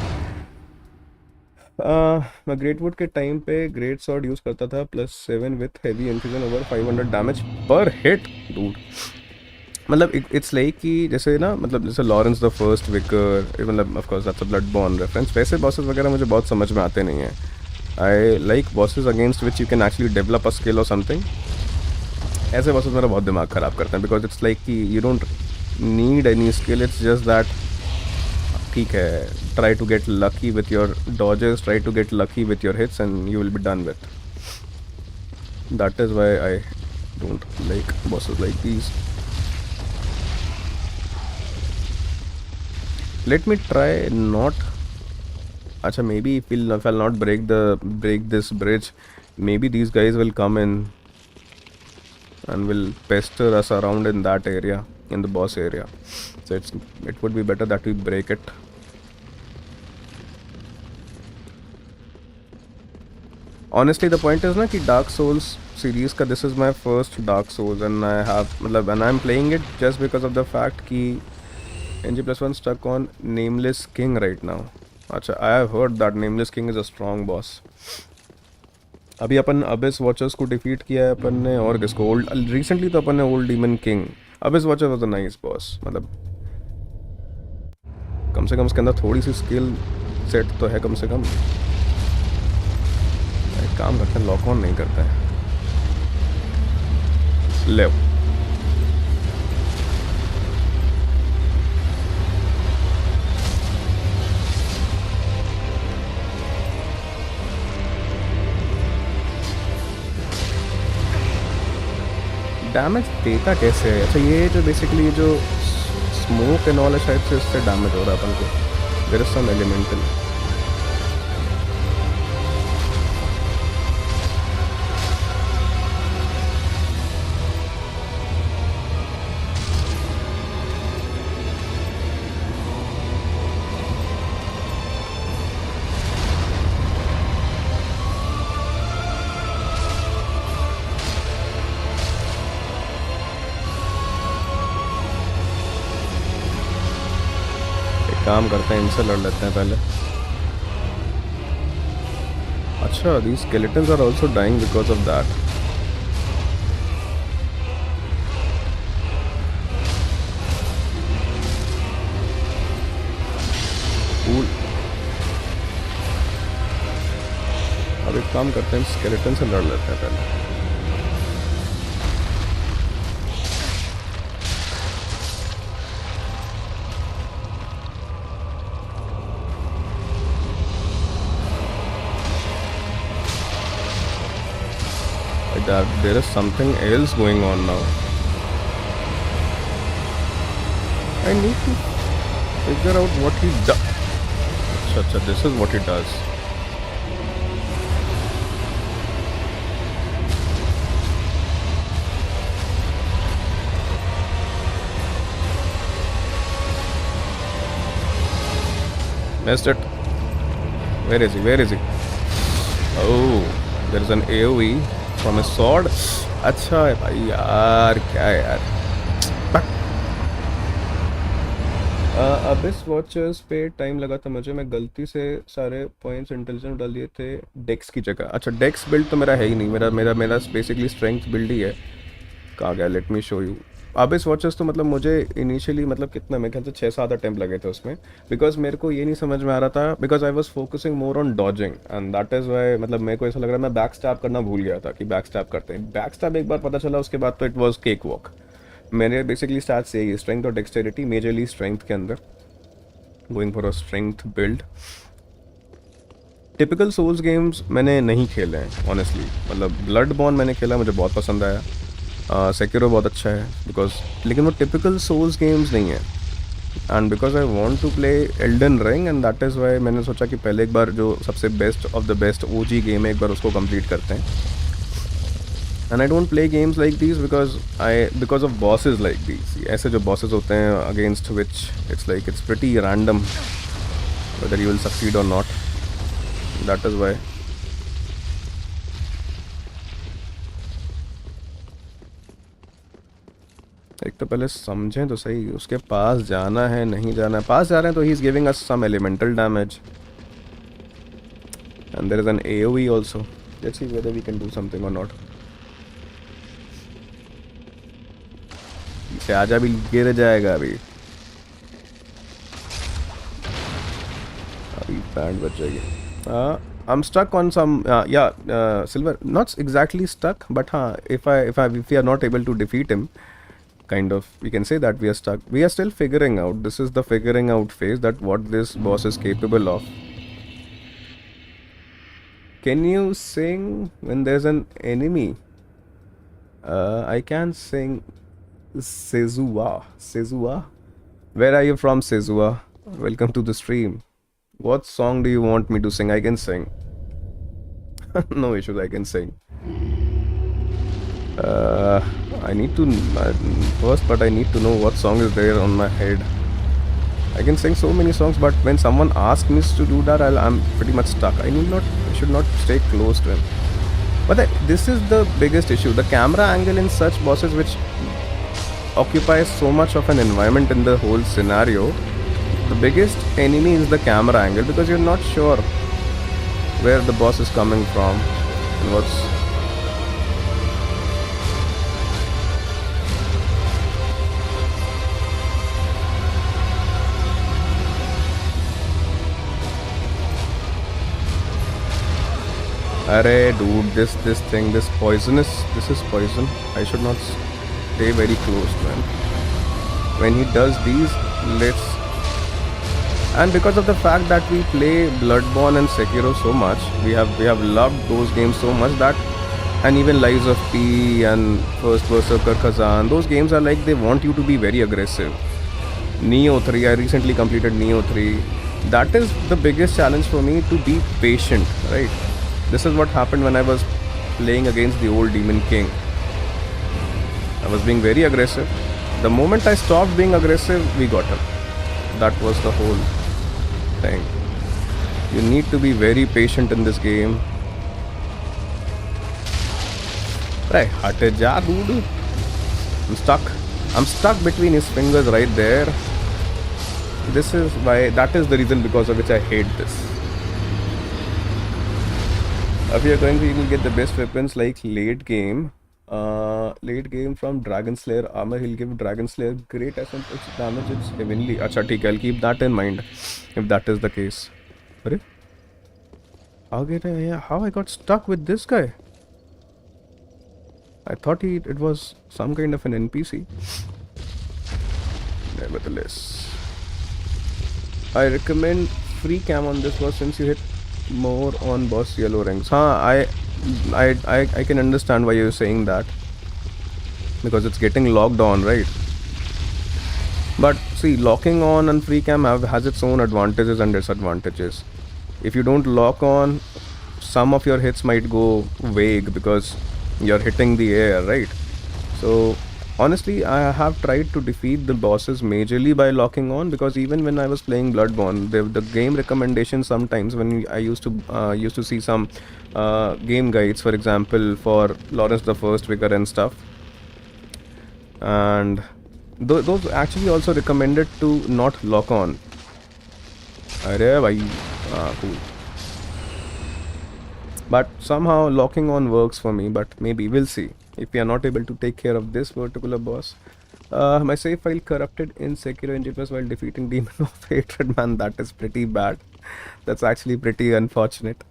मैं ग्रेट वुड के टाइम पे ग्रेट सॉर्ड यूज़ करता था +7 with heavy infusion over 500 damage पर हिट डूड। मतलब इट्स लाइक कि जैसे ना, मतलब जैसे लॉरेंस द फर्स्ट विकर, मतलब of course that's a blood born reference. वैसे बॉसेस वगैरह मुझे बहुत समझ में आते नहीं हैं। I like bosses against which you can actually develop a skill और समथिंग। ऐसे बॉसेस मेरा बहुत दिमाग ख़राब करते हैं, बिकॉज इट्स लाइक कि you don't need any skill, it's just that ठीक है, try to get lucky with your dodges, try to get lucky with your hits and you will be done with. That is why I don't like bosses like these. Let me try not. Acha, maybe if I'll not break this bridge, maybe these guys will come in and will pester us around in that area, in the boss area. So it would be better that we break it. Honestly, the point is ना कि Dark Souls series का this is my first Dark Souls and I have मतलब and I'm playing it just because of the fact कि NG+1 stuck on Nameless King right now. अच्छा, I have heard that Nameless King is a strong boss. अभी अपन Abyss Watchers को defeat किया है अपन ने, और किसको old recently तो अपन ने Old Demon King. Abyss Watcher was a nice boss, मतलब कम से कम उसके अंदर थोड़ी सी स्किल सेट तो है कम से कम। एक काम करते हैं, लॉक ऑन नहीं करता है। ले डैमेज देता कैसे है? अच्छा, ये जो बेसिकली जो स्मोक एंड ऑल है, शायद से इससे डैमेज हो रहा है अपन को। There is some elemental. काम करते हैं, इनसे लड़ लेते हैं पहले। अच्छा, these skeletons are also dying because of that. Cool. अब एक काम करते हैं, स्केलेटन से लड़ लेते हैं पहले। There is something else going on now. I need to figure out what he does. Acha, this is what he does. Missed it. Where is he? Where is he? Oh, there is an AoE from his sword. अच्छा है भाई यार, क्या है यार. Abish watchers पे time लगा था मुझे. मैं गलती से सारे पॉइंट्स इंटेलिजेंट डाल दिए थे डेक्स की जगह. अच्छा, डेक्स बिल्ड तो मेरा है ही नहीं. मेरा बेसिकली स्ट्रेंथ बिल्ड ही है. कहाँ गया? Let me show you. Abish watchers तो मतलब मुझे इनिशियली मतलब कितना, मेरे ख्याल से 6-7 अटैम्प्ट लगे थे उसमें. बिकॉज मेरे को ये नहीं समझ में आ रहा था, because I was focusing more on dodging and that is Y. मतलब मेरे को ऐसा लग रहा है मैं बैक स्टैप करना भूल गया था कि बैक स्टैप करते हैं. बैक स्टैप एक बार पता चला, उसके बाद तो इट वॉज केक वॉक. मेरे बेसिकली स्टैट्स यही है, स्ट्रेंथ और डेक्सटेरिटी, मेजरली स्ट्रेंथ के अंदर going for a strength build. Typical souls games मैंने नहीं खेले हैं ऑनेस्टली. मतलब ब्लड बॉर्न मैंने खेला, मुझे बहुत पसंद आया. सेक्यूरो बहुत अच्छा है बिकॉज, लेकिन वो टिपिकल सोल्स गेम्स नहीं है. And because I want to play Elden Ring and that is why मैंने सोचा कि पहले एक बार जो सबसे best of the best OG game है, एक बार उसको कंप्लीट करते हैं. And I don't play games like these because of bosses like these. ऐसे जो बॉसेज होते हैं against which it's pretty random whether you will succeed और नॉट. That is why. एक तो पहले समझें तो सही, उसके पास जाना है नहीं जाना है. पास जा रहे हैं तो he is giving us some elemental damage and there is an AoE also. Let's see whether we can do something और नॉट. इसे आजा भी गिर जाएगा अभी बैंड बच जाएगी. I'm stuck on some Silver, not exactly stuck, but if we are not able to defeat him, kind of, we can say that we are stuck. We are still figuring out. This is the figuring out phase, that what this boss is capable of. Can you sing when there's an enemy? I can sing Sezua. Where are you from, Sezua? Welcome to the stream. What song do you want me to sing? I can sing. No issues, I can sing. I need to first, but I need to know what song is there on my head. I can sing so many songs, but when someone asks me to do that, I'm pretty much stuck. I should not stay close to him. But this is the biggest issue. The camera angle in such bosses, which occupies so much of an environment in the whole scenario. The biggest enemy is the camera angle, because you're not sure where the boss is coming from and what's. Arey dude, this thing, this is poison. I should not stay very close, man. When he does these, and because of the fact that we play Bloodborne and Sekiro so much, we have loved those games so much that, and even Lies of P and First Berserker Kazan, those games are like they want you to be very aggressive. Neo 3, I recently completed Neo 3. That is the biggest challenge for me, to be patient, right? This is what happened when I was playing against the old Demon King. I was being very aggressive. The moment I stopped being aggressive, we got him. That was the whole thing. You need to be very patient in this game. Right, hate ja, dude. I'm stuck between his fingers right there. That is the reason because of which I hate this. If you are going to even get the best weapons like late game from Dragon Slayer armor, he'll give Dragon Slayer great essence damage. It's heavenly. Acha, theek hai, I'll keep that in mind if that is the case. How I got stuck with this guy? I thought it was some kind of an NPC. Nevertheless, I recommend free cam on this boss since you hit more on boss yellow ranks. I can understand why you're saying that, because it's getting locked on, right? But see, see, locking on and free cam has its own advantages and disadvantages. If you don't lock on, some of your hits might go vague because you're hitting the air, right? So honestly, I have tried to defeat the bosses majorly by locking on, because even when I was playing Bloodborne, the game recommendations sometimes when I used to see some game guides, for example, for Lawrence the First Vicar and stuff, and those actually also recommended to not lock on. Arey bhai, cool. But somehow locking on works for me, but maybe we'll see if we are not able to take care of this particular boss. My save file corrupted in Sekiro Engine while defeating Demon of Hatred. Man, that is pretty bad. That's actually pretty unfortunate.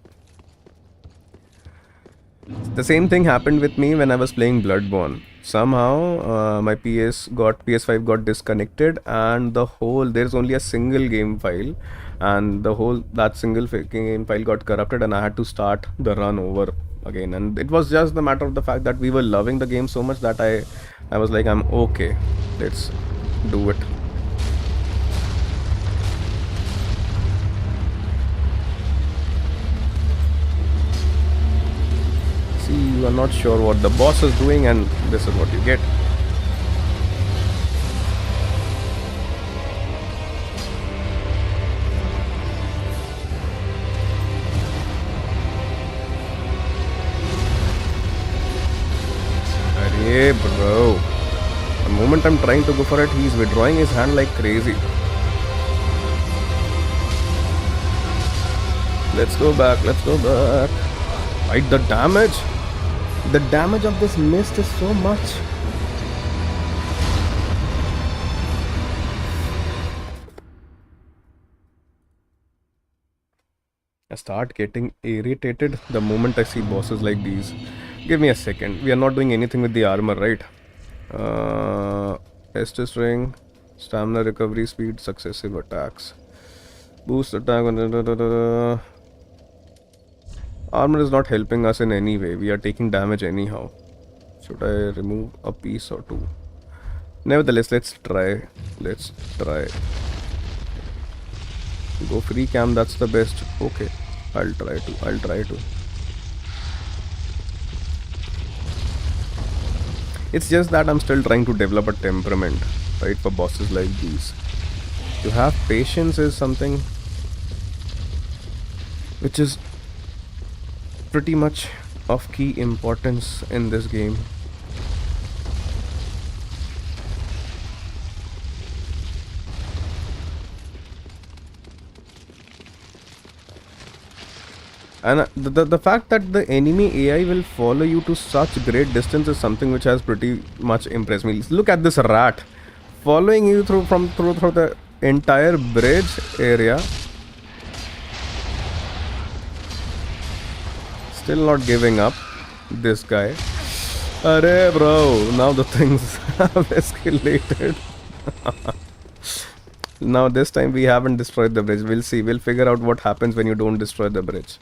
The same thing happened with me when I was playing Bloodborne. Somehow my PS5 got disconnected, and there's only a single game file, and that single game file got corrupted, and I had to start the run over again. And it was just the matter of the fact that we were loving the game so much that I was like, I'm okay, let's do it. See, you are not sure what the boss is doing, and this is what you get. Arey bro, the moment I'm trying to go for it, he's withdrawing his hand like crazy. Let's go back. Right, the damage of this mist is so much. I start getting irritated the moment I see bosses like these. Give me a second. We are not doing anything with the armor, right? Estus ring, stamina recovery speed, successive attacks, boost attack. Armor is not helping us in any way. We are taking damage anyhow. Should I remove a piece or two? Nevertheless, let's try. Go free cam, that's the best. Okay, I'll try to. It's just that I'm still trying to develop a temperament, right, for bosses like these. To have patience is something which is pretty much of key importance in this game. And the fact that the enemy AI will follow you to such great distance is something which has pretty much impressed me. Look at this rat following you through the entire bridge area. Still not giving up, this guy. Arey bro, now the things have escalated. Now this time we haven't destroyed the bridge. We'll see. We'll figure out what happens when you don't destroy the bridge.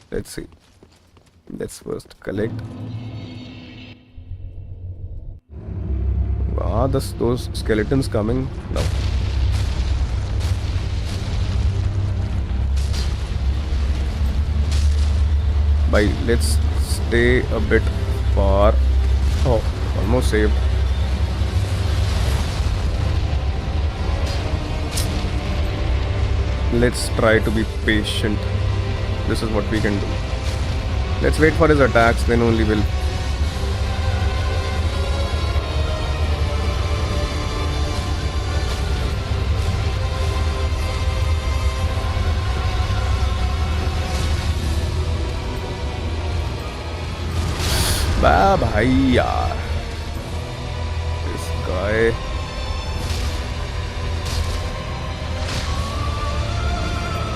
Let's see. Let's first collect. Ah, those skeletons coming. No. Bye. Let's stay a bit far. Oh, almost saved. Let's try to be patient. This is what we can do. Let's wait for his attacks, then only we'll... Bye bhai yaar. This guy...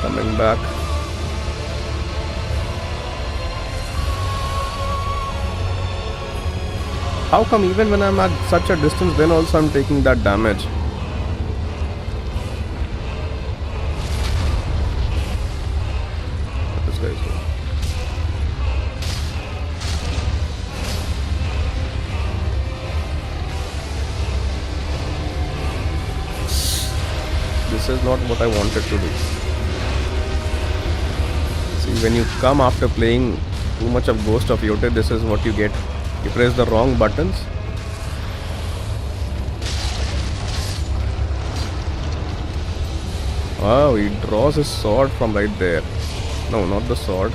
coming back. How come even when I'm at such a distance, then also I'm taking that damage? This guy is good. is not what I wanted to do. See, when you come after playing too much of Ghost of Yote, this is what you get. You press the wrong buttons. Wow, he draws his sword from right there. No, not the sword.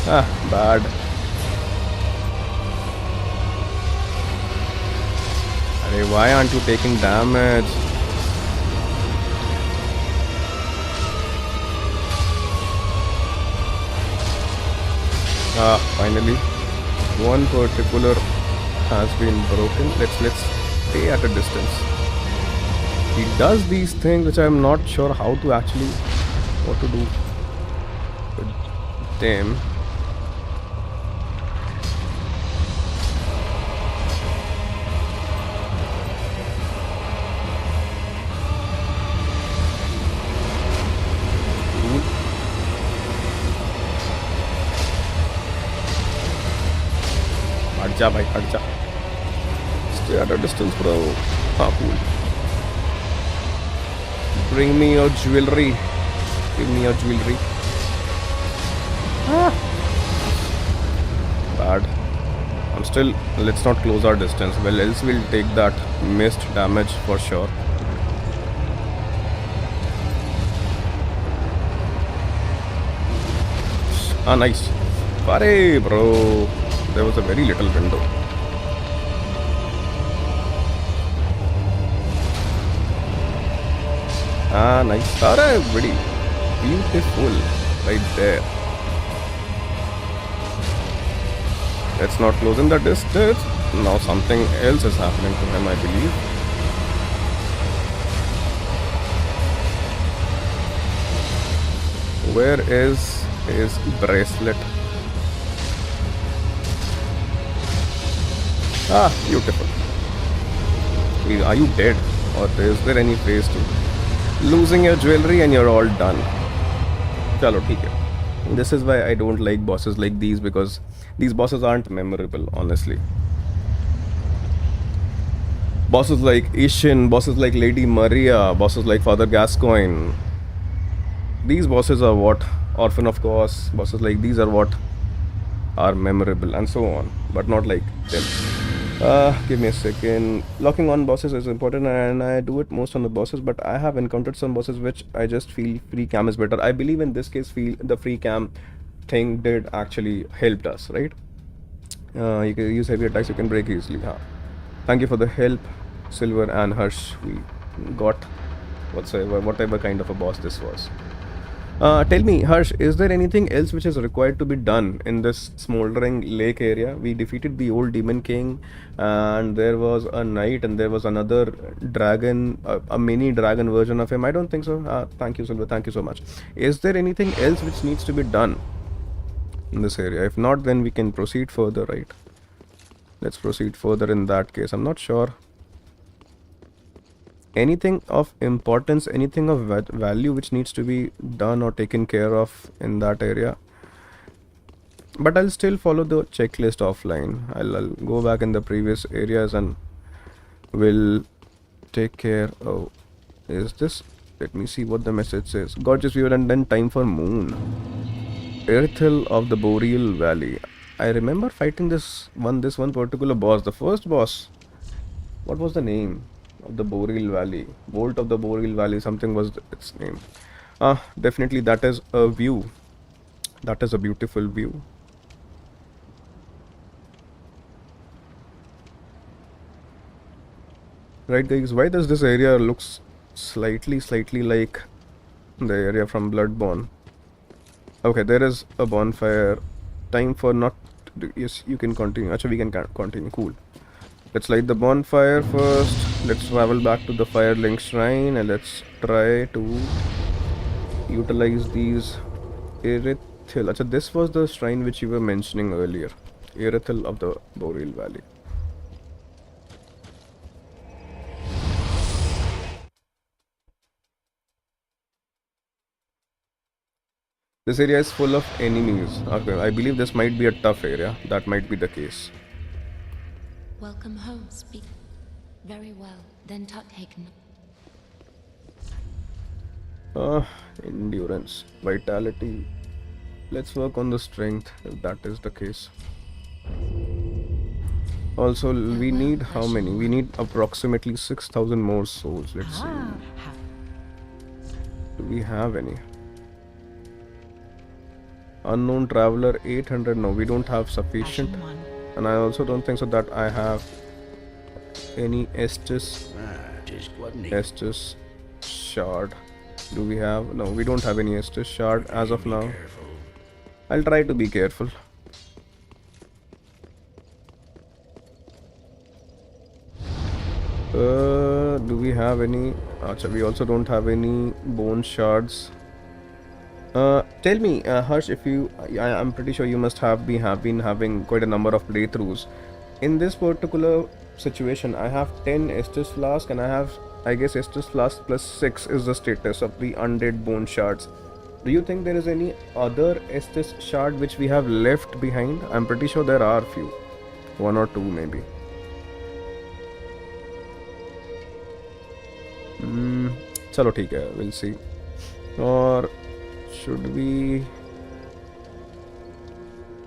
Ah, bad. Hey, why aren't you taking damage? Ah, finally, one particular has been broken. Let's stay at a distance. He does these things which I'm not sure how to actually what to do with them. हट जा भाई हट जा stay at a distance bro हाँ cool bring me your jewelry give me your jewelry ah. Bad I'm still let's not close our distance well else we'll take that missed damage for sure ah nice Pare bro there was a very little window. Ah, nice. Alright, pretty beautiful right there. Let's not close in the distance. Now something else is happening to him, I believe. Where is his bracelet? Ah, beautiful. Are you dead? Or is there any phase to losing your jewelry and you're all done? Chalo, theek hai. This is why I don't like bosses like these because these bosses aren't memorable, honestly. Bosses like Ishin, bosses like Lady Maria, bosses like Father Gascoigne. These bosses are what, Orphan of course, bosses like these are what are memorable and so on, but not like them. Give me a second. Locking on bosses is important and I do it most on the bosses, but I have encountered some bosses which I just feel free cam is better. I believe in this case the free cam thing did actually helped us, right? You can use heavy attacks, you can break easily. Thank you for the help, Silver and Harsh. We got whatever kind of a boss this was. Tell me, Harsh, is there anything else which is required to be done in this smoldering lake area? We defeated the old demon king, and there was a knight, and there was another dragon, a mini dragon version of him. I don't think so. Thank you, Silver. Thank you so much. Is there anything else which needs to be done in this area? If not, then we can proceed further, right? Let's proceed further in that case. I'm not sure. Anything of importance, anything of value which needs to be done or taken care of in that area, but I'll still follow the checklist offline. I'll go back in the previous areas and will take care. Oh, is this? Let me see what the message says. Gorgeous view and then time for moon. Earthhill of the Boreal Valley. I remember fighting this one particular boss, the first boss. What was the name of the Boreal Valley? Bolt of the Boreal Valley, something was its name. Definitely that is a view. That is a beautiful view. Right guys, why does this area looks slightly like the area from Bloodborne? Okay, there is a bonfire. Time for not... Yes, you can continue. Actually, we can continue. Cool. Let's light the bonfire first. Let's travel back to the Firelink Shrine and let's try to utilize these Earthhill. Achha, this was the shrine which you were mentioning earlier. Earthhill of the Boreal Valley. This area is full of enemies. Okay, I believe this might be a tough area. That might be the case. Welcome home, speak. Very well, then taken. Endurance, vitality. Let's work on the strength if that is the case. Also, we need how many? We need approximately 6,000 more souls. Let's see. Do we have any? Unknown traveler 800. No, we don't have sufficient. And I also don't think so that I have any Estus shard. Do we have? No, we don't have any Estus shard as of now. I'll try to be careful. Do we have any? Achha, we also don't have any bone shards. Tell me, Harsh, if you, I'm pretty sure you must have been having quite a number of playthroughs. In this particular situation, I have 10 Estus flask, and I have, I guess, Estus flask plus 6 is the status of the undead bone shards. Do you think there is any other Estus shard which we have left behind? I'm pretty sure there are few, one or two maybe. चलो ठीक है, we'll see. Or should we?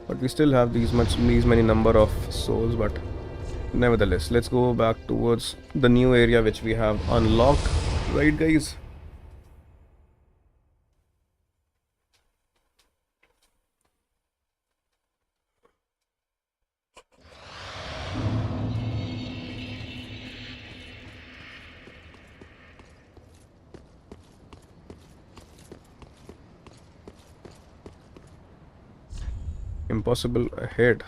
But we still have these many number of souls. But nevertheless, let's go back towards the new area which we have unlocked, right, guys? Impossible ahead.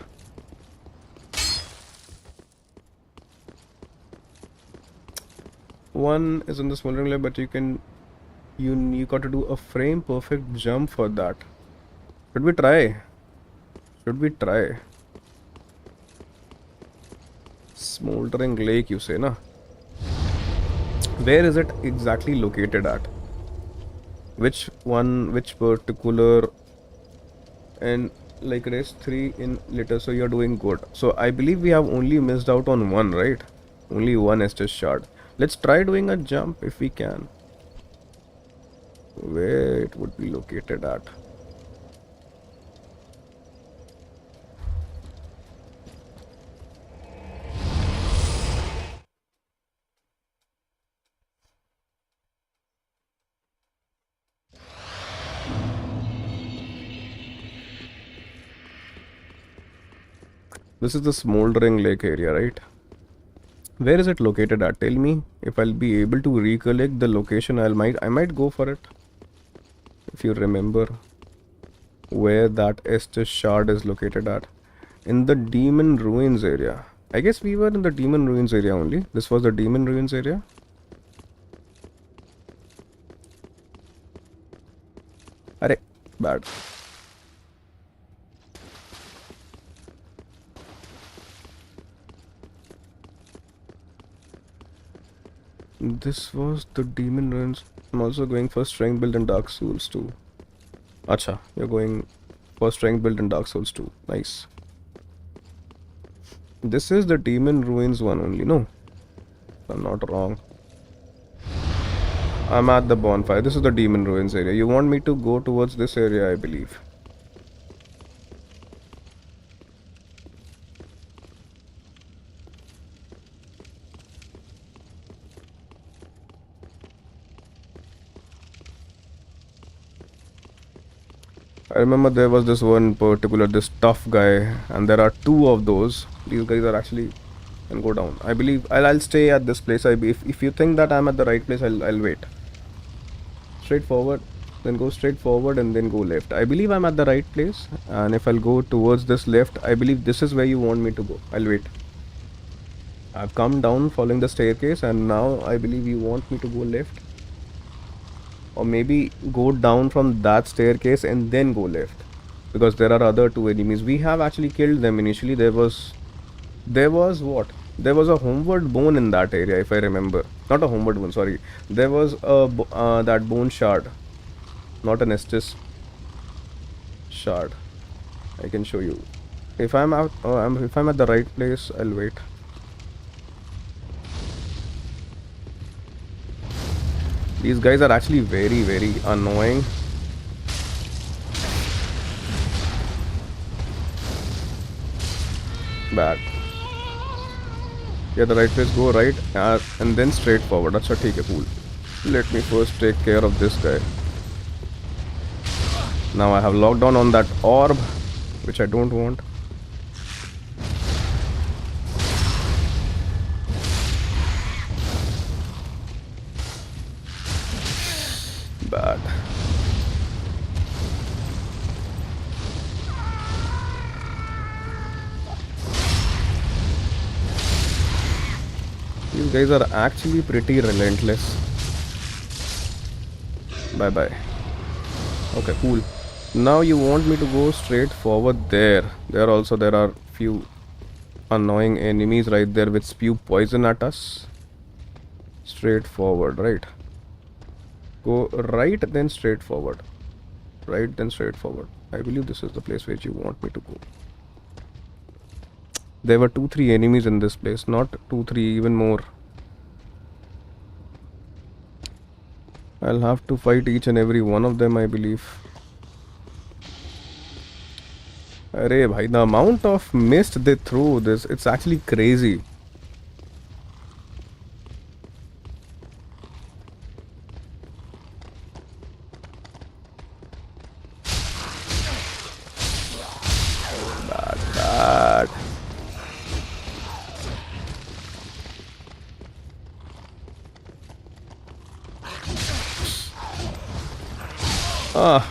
One is in the smoldering layer, but you got to do a frame perfect jump for that. Should we try? Smoldering lake, you say, na? Where is it exactly located at? Which particular? And like race 3 in later, so you're doing good. So I believe we have only missed out on one, right? Only one Estus shard. Let's try doing a jump if we can. Where it would be located at? This is the smoldering lake area, right? Where is it located at? Tell me. If I'll be able to recollect the location, I might go for it. If you remember where that Estus shard is located at. In the demon ruins area. I guess we were in the demon ruins area only. This was the demon ruins area. Arre, bad. This was the demon ruins. I'm also going for strength build and Dark Souls 2. Acha, you're going for strength build and Dark Souls 2. Nice. This is the demon ruins one only, no? If I'm not wrong. I'm at the bonfire. This is the demon ruins area. You want me to go towards this area, I believe. I remember there was this one particular, this tough guy, and there are two of those. These guys are actually can go down. I believe I'll stay at this place. If you think that I'm at the right place, I'll wait. Straight forward, then go straight forward and then go left. I believe I'm at the right place, and if I'll go towards this left, I believe this is where you want me to go. I'll wait. I've come down following the staircase, and now I believe you want me to go left. Or maybe go down from that staircase and then go left, because there are other two enemies. We have actually killed them initially. There was what? There was a homeward bone in that area, if I remember. Not a homeward bone, sorry. There was a that bone shard, not an Estus shard. I can show you. If I'm at the right place, I'll wait. These guys are actually very, very annoying. Bad. Yeah, the right place, go right and then straight forward. Acha, theek hai, cool. Let me first take care of this guy. Now I have locked on that orb, which I don't want. Bad. These guys are actually pretty relentless. Bye bye. Okay, cool. Now you want me to go straight forward there. There are few annoying enemies right there which spew poison at us. Straight forward, right? Go right, then straight forward. Right, then straight forward. I believe this is the place where you want me to go. There were 2-3 enemies in this place, not 2-3, even more. I'll have to fight each and every one of them, I believe. Arey bhai, the amount of mist they threw this, it's actually crazy. Bad.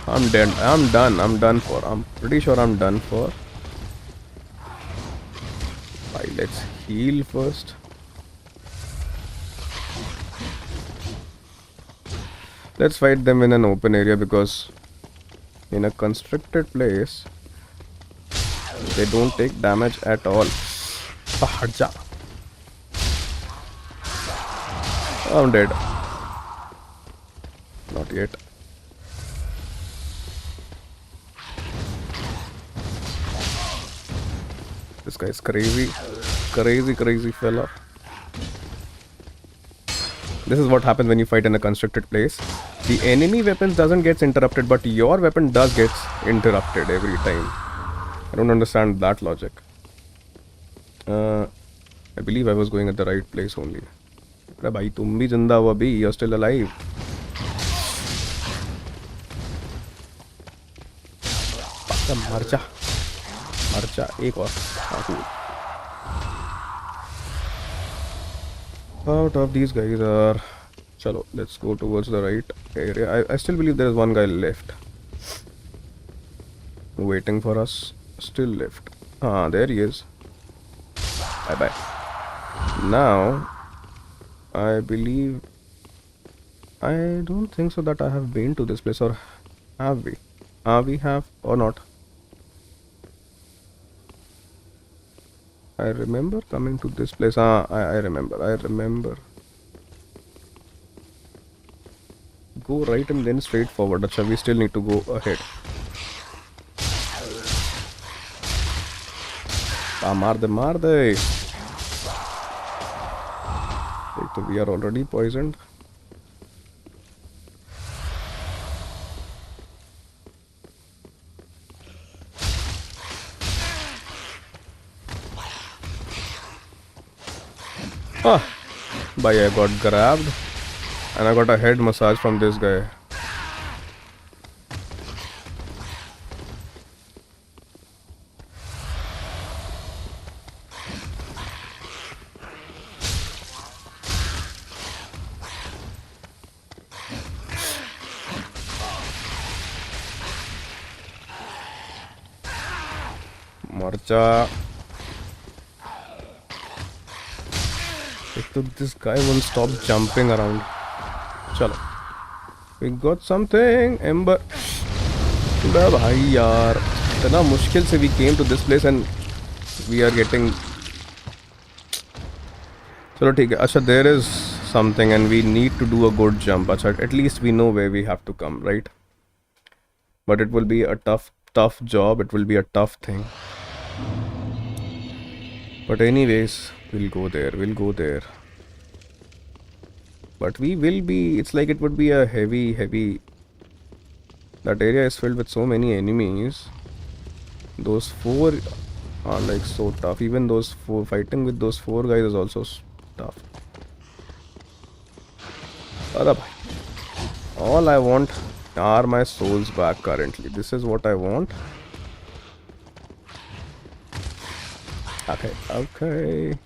I'm dead. I'm done. I'm done for. I'm pretty sure I'm done for. Right, let's heal first. Let's fight them in an open area because in a constricted place they don't take damage at all. I'm dead. Not yet. This guy is crazy. Crazy fella. This is what happens when you fight in a constricted place. The enemy weapon doesn't get interrupted, but your weapon does get interrupted every time. I don't understand that logic. I believe I was going at the right place only. But bhai, tum bhi zinda hua bhi. You're still alive. Marcha. Ek aur. Cool. Out of these guys are... Chalo, let's go towards the right area. I still believe there is one guy left. Waiting for us. Still left. There he is. Bye bye. Now, I believe... I don't think so that I have been to this place, or have we? We have or not? I remember coming to this place. I remember. Go right and then straight forward. Acha, we still need to go ahead. Maar de. We are already poisoned. Bhai, I got grabbed and I got a head massage from this guy. Marcha. This guy won't stop jumping around. Chalo. We got something. Ember. Bhai yaar. Itna mushkil se we came to this place and we are getting... Chalo theek hai. Acha, there is something and we need to do a good jump. Acha, at least we know where we have to come, right? But it will be a tough job. It will be a tough thing. But anyways, we'll go there. But we will be, it's like it would be a heavy. That area is filled with so many enemies. Those 4 are like so tough. Even those 4, fighting with those 4 guys is also tough. Arre bhai. All I want are my souls back currently. This is what I want. Okay.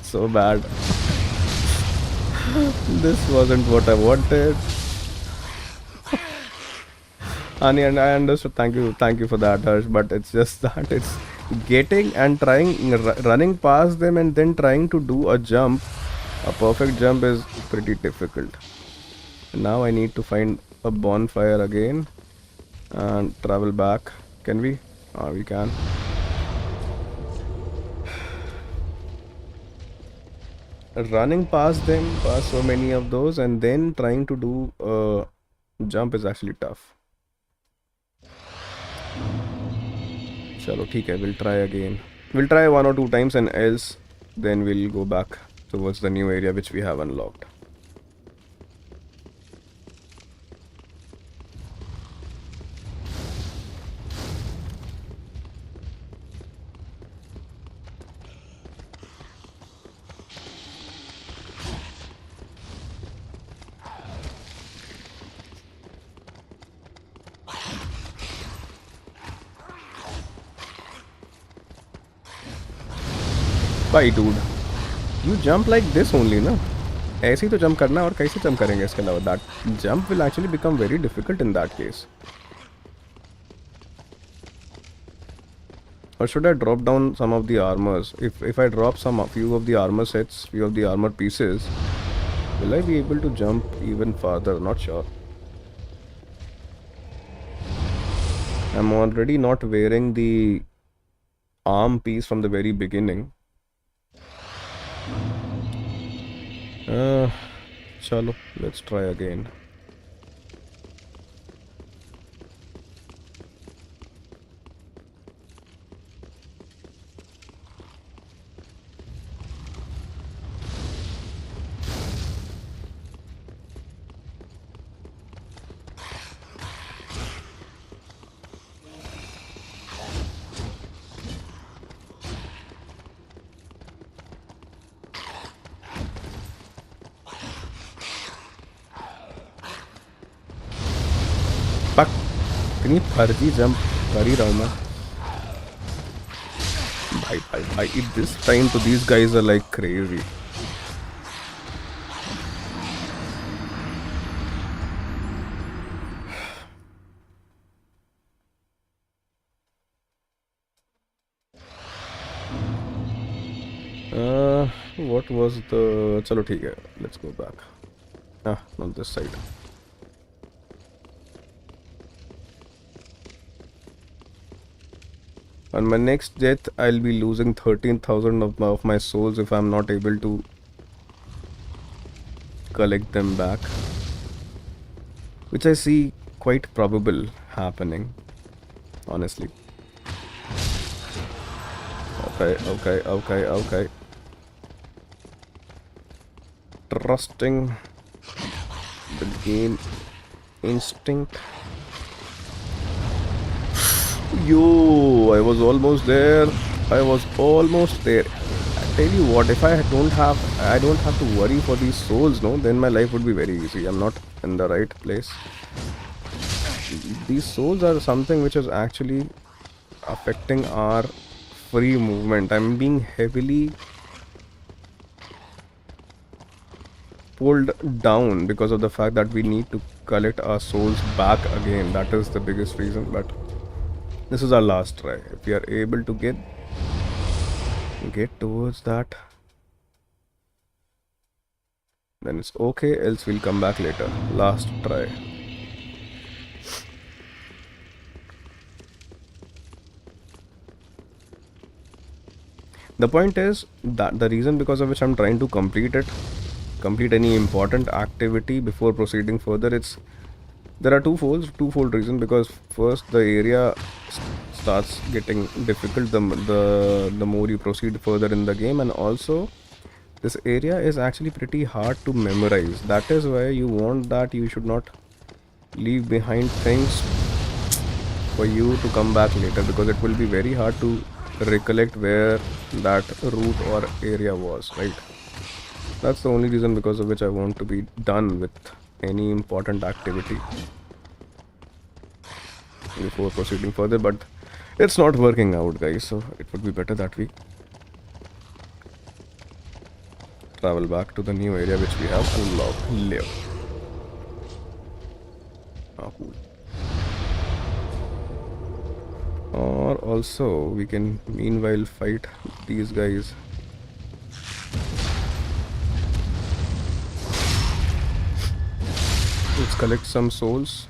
So bad. This wasn't what I wanted. Honey, and I understood. Thank you for that, Harsh. But it's just that it's getting and running past them and then trying to do a jump. A perfect jump is pretty difficult. Now I need to find a bonfire again and travel back. Can we? We can. Running past them, past so many of those, and then trying to do a jump is actually tough. Chalo, theek hai, we'll try again. We'll try 1 or 2 times and else then we'll go back towards the new area which we have unlocked. Why dude? You jump like this only, na? ऐसे ही तो jump करना और कैसे jump करेंगे इसके अलावा? That jump will actually become very difficult in that case. Or should I drop down some of the armors? If I drop few of the armor sets, few of the armor pieces, will I be able to jump even farther? Not sure. I'm already not wearing the arm piece from the very beginning. Chalo, let's try again. इतनी फर्जी jump कर ही रहा हूँ मैं भाई this time to these guys are like crazy. What was the चलो ठीक है, let's go back. Not this side. On my next death, I'll be losing 13,000 of my souls if I'm not able to collect them back. Which I see quite probable happening, honestly. Okay. Trusting the game instinct. Yo, I was almost there. I tell you what, if I don't have to worry for these souls, no, then my life would be very easy. I'm not in the right place. These souls are something which is actually affecting our free movement. I'm being heavily pulled down because of the fact that we need to collect our souls back again. That is the biggest reason. But this is our last try. If we are able to get towards that, then it's okay, else we'll come back later. Last try. The point is that the reason because of which I'm trying to complete any important activity before proceeding further, there are twofold reason. Because first, the area starts getting difficult the more you proceed further in the game. And also this area is actually pretty hard to memorize. That is why you want that you should not leave behind things for you to come back later, because it will be very hard to recollect where that route or area was, right? That's the only reason because of which I want to be done with any important activity before proceeding further, but it's not working out, guys, so it would be better that we travel back to the new area which we have unlocked. Live. Cool. Or also we can meanwhile fight these guys. Let's collect some souls.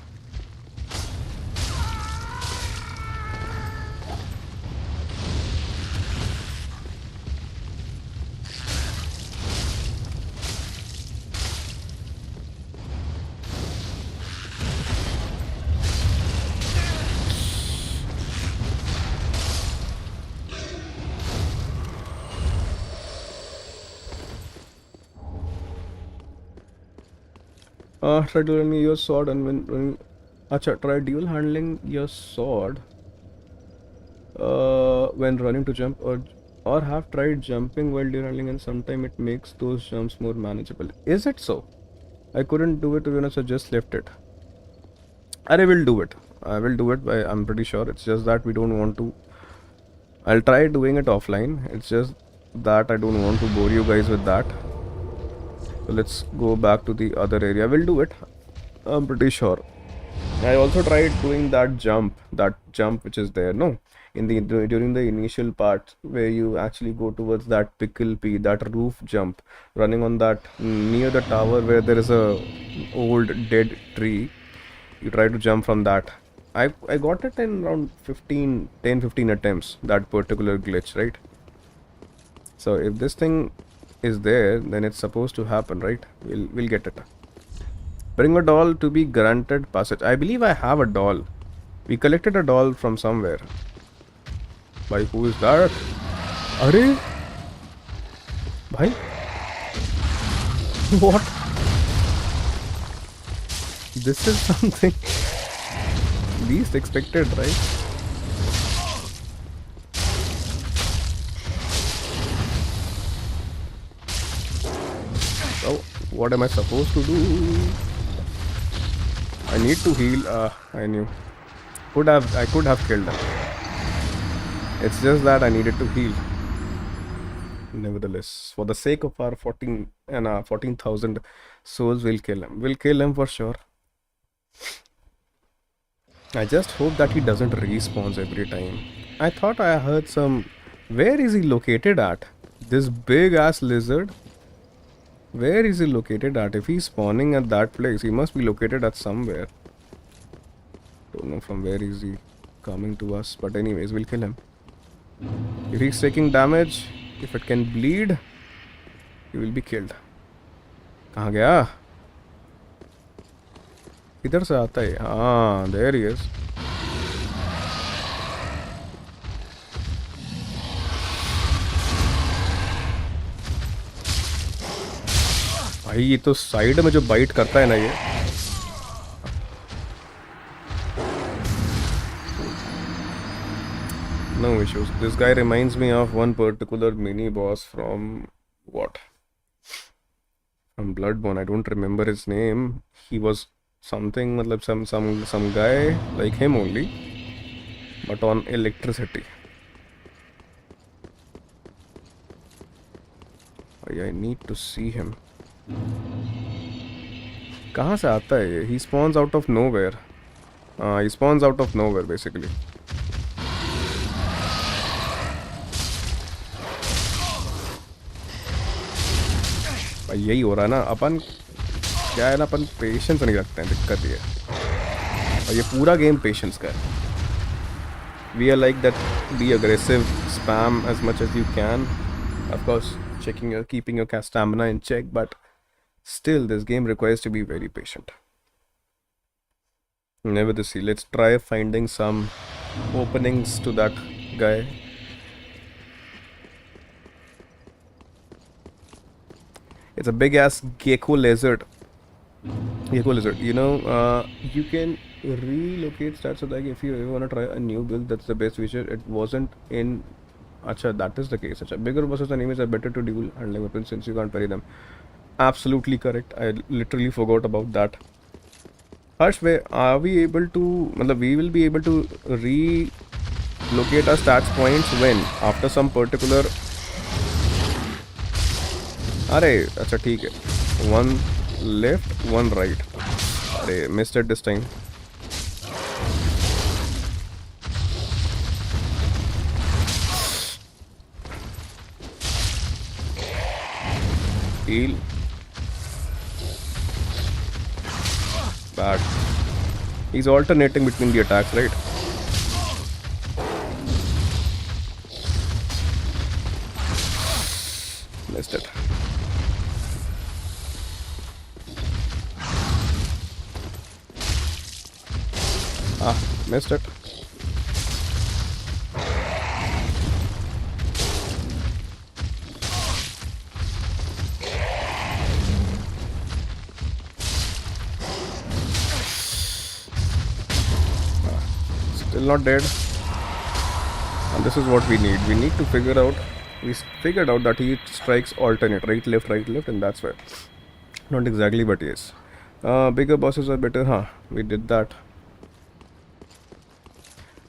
Try dual handling your sword, and when try dual handling your sword when running to jump, or have tried jumping while dual handling, and sometimes it makes those jumps more manageable. Is it so? I couldn't do it, to be honest, I just left it. I will do it. I will do it. I'm pretty sure. It's just that we don't want to. I'll try doing it offline. It's just that I don't want to bore you guys with that. So let's go back to the other area. We'll do it. I'm pretty sure. I also tried doing that jump which is there, no? During the initial part where you actually go towards that pickle pea, that roof jump, running on that near the tower where there is a old dead tree. You try to jump from that. I got it in around 15 attempts, that particular glitch, right? So if this thing is there, then it's supposed to happen, right? We'll get it. Bring a doll to be granted passage. I believe I have a doll. We collected a doll from somewhere. Bhai, who is that? Arey? Bhai? What? This is something least expected, right? So, what am I supposed to do? I need to heal. I knew. I could have killed him. It's just that I needed to heal. Nevertheless, for the sake of our 14,000 souls, we'll kill him. We'll kill him for sure. I just hope that he doesn't respawn every time. I thought I heard some... Where is he located at? This big ass lizard? Where is he located at? If he's spawning at that place, he must be located at somewhere. Don't know from where is he coming to us, but anyways, we'll kill him. If he's taking damage, if it can bleed, he will be killed. कहाँ गया? इधर से आता है. हाँ, there he is. भाई ये तो साइड में जो बाइट करता है ना ये. No issues. This guy reminds me of one particular mini boss from what? From Bloodborne. I don't remember his name. He was something, matlab some guy like him only, but on electricity. I need to see him. कहाँ से आता है ये? He spawns out of nowhere. He spawns out of nowhere basically. यही हो रहा है ना, अपन क्या है ना, अपन पेशेंस नहीं रखते हैं, दिक्कत ये है. और ये पूरा गेम पेशेंस का है. We are like that, be aggressive, spam as much as you can, of course keeping your stamina in check, but still this game requires to be very patient. Nevertheless, let's try finding some openings to that guy. It's a big ass gecko lizard. Gecko lizard. You can relocate stats. So like if you ever wanna try a new build, that's the best feature. It wasn't in. Acha, that is the case. Acha, bigger bosses and enemies are better to duel handling weapons since you can't parry them. Absolutely correct. I literally forgot about that. Harsh, are we able to? We will be able to relocate our stats points when after some particular. अरे अच्छा ठीक है, one left one right. अरे missed it this time. Heal. Bad. He's alternating between the attacks, right? Missed it. Missed it. Still not dead. And this is what we need. We need to figure out. We figured out that he strikes alternate, right, left, and that's why. Not exactly, but yes. Bigger bosses are better, huh? We did that.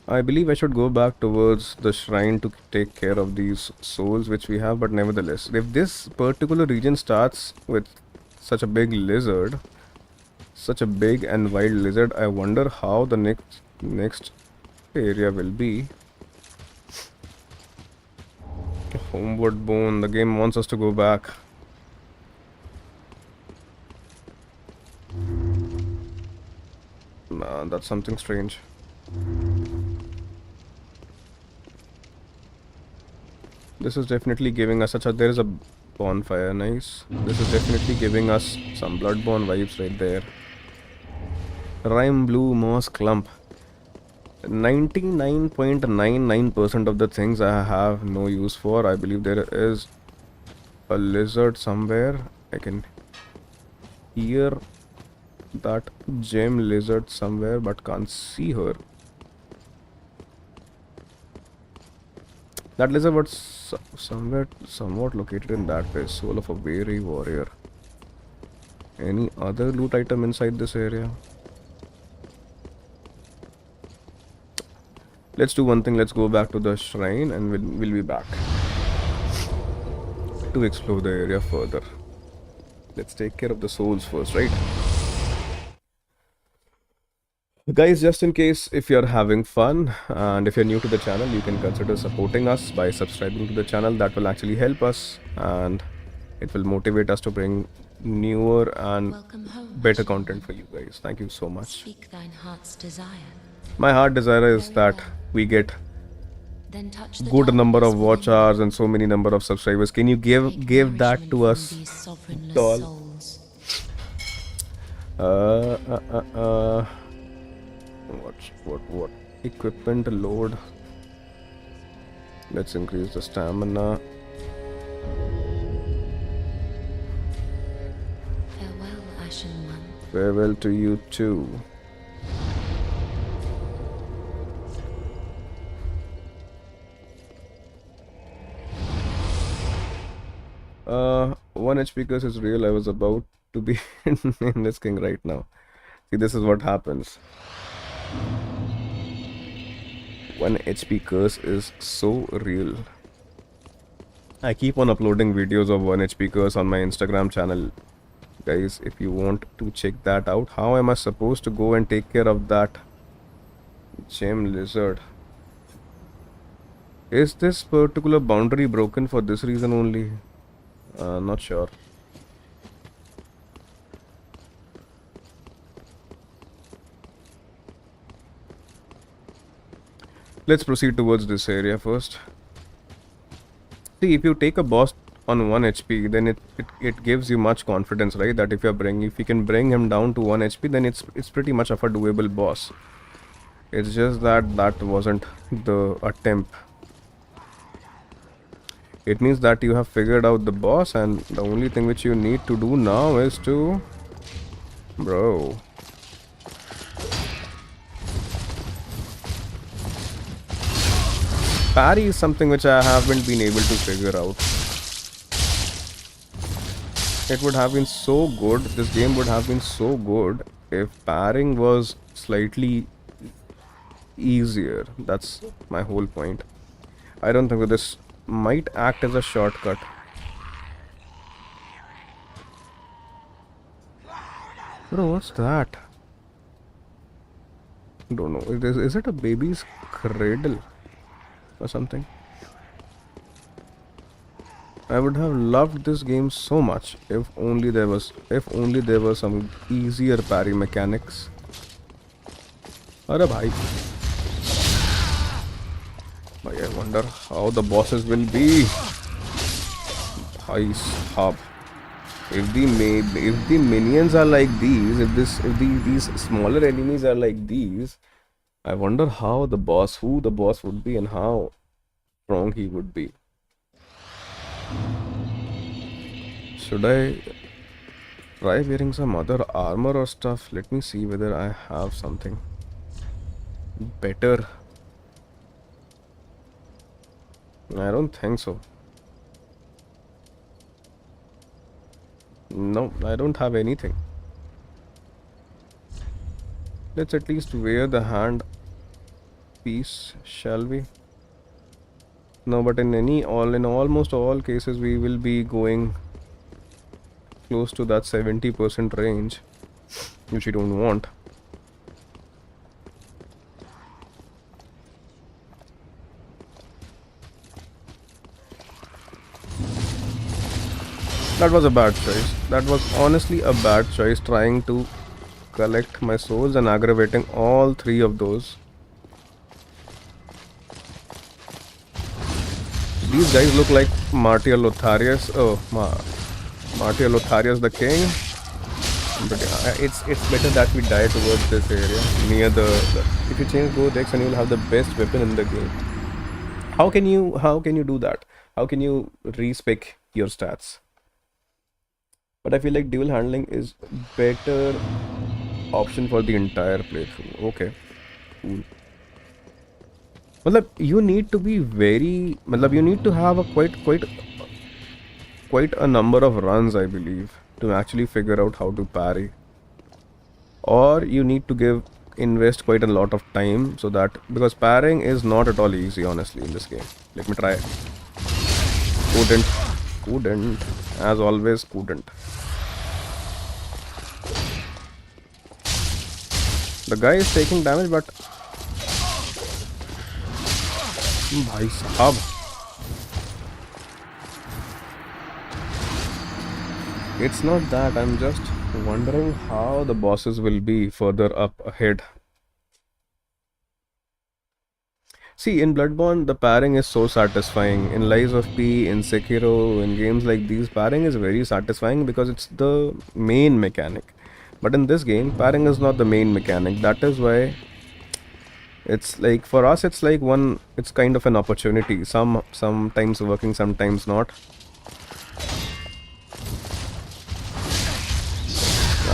I believe I should go back towards the shrine to take care of these souls which we have, but nevertheless, if this particular region starts with such a big lizard, such a big and wild lizard, I wonder how the next area will be. Homeward Bone, the game wants us to go back. Nah, that's something strange. This is definitely giving us there is a bonfire, nice. This is definitely giving us some Bloodborne vibes right there. Rime Blue Moss Clump. 99.99% of the things I have no use for. I believe there is a lizard somewhere. I can hear that gem lizard somewhere but can't see her. That lizard was somewhat located in that place. Soul of a weary warrior. Any other loot item inside this area? Let's do one thing. Let's go back to the shrine and we'll be back to explore the area further. Let's take care of the souls first, right? Guys, just in case if you're having fun and if you're new to the channel, you can consider supporting us by subscribing to the channel. That will actually help us and it will motivate us to bring newer and better content for you guys. Thank you so much. Speak thine heart's desire. My heart desire is that we get good number of watch hours and so many number of subscribers. Can you give that to us, doll? What equipment load? Let's increase the stamina. Farewell, Ashen One. Farewell to you too. One HP curse is real. I was about to be in this king right now. See, this is what happens. 1 HP curse is so real. I keep on uploading videos of 1 HP curse on my Instagram channel. Guys, if you want to check that out, how am I supposed to go and take care of that gem lizard? Is this particular boundary broken for this reason only? Not sure. Let's proceed towards this area first. See, if you take a boss on 1 HP, then it gives you much confidence, right? That if you can bring him down to 1 HP, then it's pretty much of a doable boss. It's just that that wasn't the attempt. It means that you have figured out the boss, and the only thing which you need to do now is to... Bro. Parry is something which I haven't been able to figure out. It would have been so good, this game would have been so good if parrying was slightly easier. That's my whole point. I don't think that this might act as a shortcut. Bro, what's that? Don't know. Is it a baby's cradle or something? I would have loved this game so much if only there were some easier parry mechanics. Arey bhai. I wonder how the bosses will be. Bhai sahab. If the minions are like these, these smaller enemies are like these, I wonder who the boss would be and how strong he would be. Should I try wearing some other armor or stuff? Let me see whether I have something better. I don't think so. No, I don't have anything. Let's at least wear the hand piece, shall we? No, but in almost all cases we will be going close to that 70% range, which we don't want. That was a bad choice. That was honestly a bad choice, trying to collect my souls and aggravating all three of those. These guys look like Martial Lotharius. Oh, Martial Lotharius the king. But it's better that we die towards this area near the if you change GoDex, and you'll have the best weapon in the game. How can you do that? How can you respec your stats? But I feel like dual handling is better option for the entire playthrough. Okay, cool. Matlab, you need to be very... Matlab, you need to have a quite a number of runs, I believe, to actually figure out how to parry. Or you need to invest quite a lot of time, so that... Because parrying is not at all easy, honestly, in this game. Let me try. Couldn't. As always, couldn't. The guy is taking damage, but... Bhai sahab. It's not that, I'm just wondering how the bosses will be further up ahead. See, in Bloodborne, the parrying is so satisfying. In Lies of P, in Sekiro, in games like these, parrying is very satisfying because it's the main mechanic. But in this game, parrying is not the main mechanic. That is why it's like, for us, it's like it's kind of an opportunity. Sometimes working, sometimes not.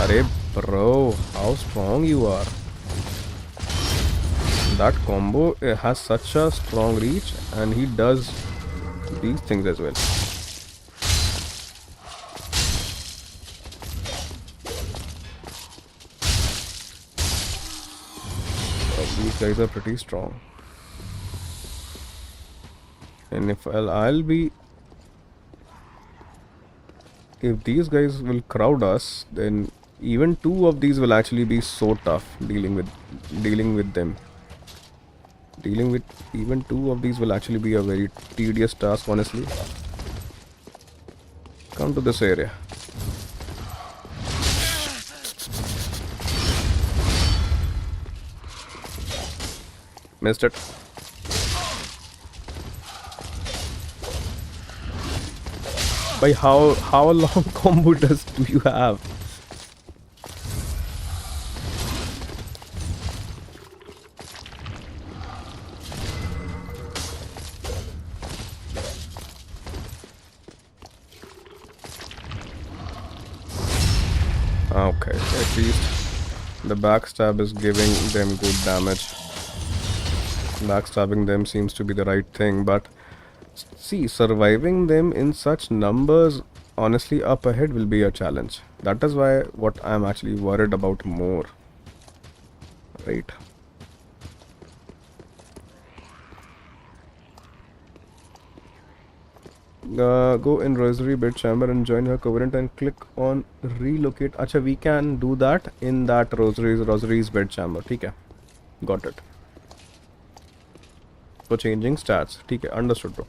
Arey bro, how strong you are. That combo has such a strong reach, and he does these things as well. These guys are pretty strong. And if if these guys will crowd us, then even two of these will actually be so tough dealing with them. Dealing with even two of these will actually be a very tedious task, honestly. Come to this area. Missed it. By how long combo do you have? Okay, at least the backstab is giving them good damage. Backstabbing them seems to be the right thing, but see, surviving them in such numbers, honestly, up ahead will be a challenge. That is why what I'm actually worried about more. Right. Go in Rosary bed chamber and join her covenant and click on relocate. Acha, we can do that in that Rosary's bed chamber. ठीक है, got it. For changing stats. ठीक है, understood bro.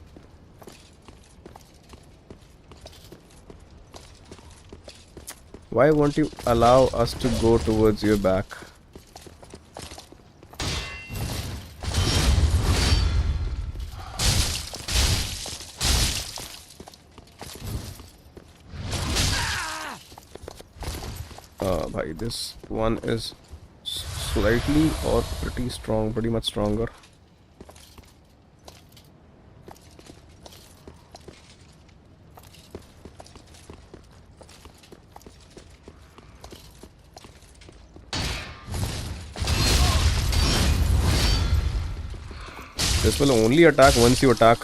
Why won't you allow us to go towards your back? Bhai, this one is slightly or pretty strong, pretty much stronger. This will only attack once you attack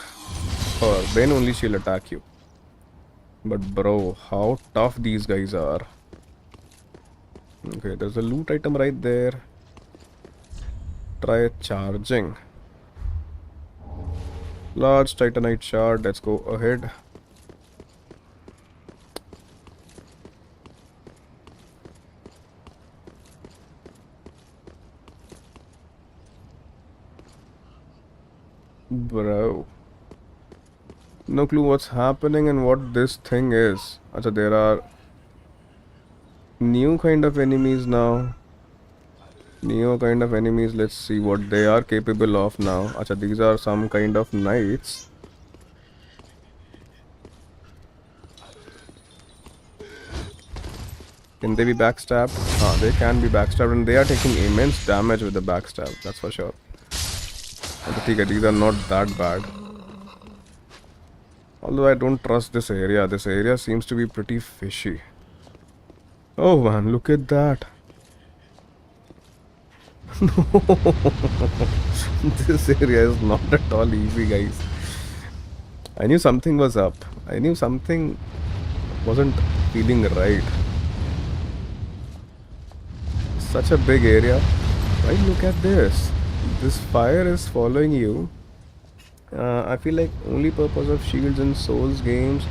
her, then only she'll attack you. But bro, how tough these guys are. Okay, there's a loot item right there. Try charging. Large titanite shard, let's go ahead. Bro, no clue what's happening and what this thing is. Acha, there are new kind of enemies now. New kind of enemies. Let's see what they are capable of now. Acha, these are some kind of knights. Can they be backstabbed? They can be backstabbed, and they are taking immense damage with the backstab. That's for sure. Okay, these are not that bad. Although I don't trust this area. This area seems to be pretty fishy. Oh man, look at that. No, this area is not at all easy, guys. I knew something was up. I knew something wasn't feeling right. Such a big area. Right, look at this. This fire is following you. I feel like only purpose of shields in Souls games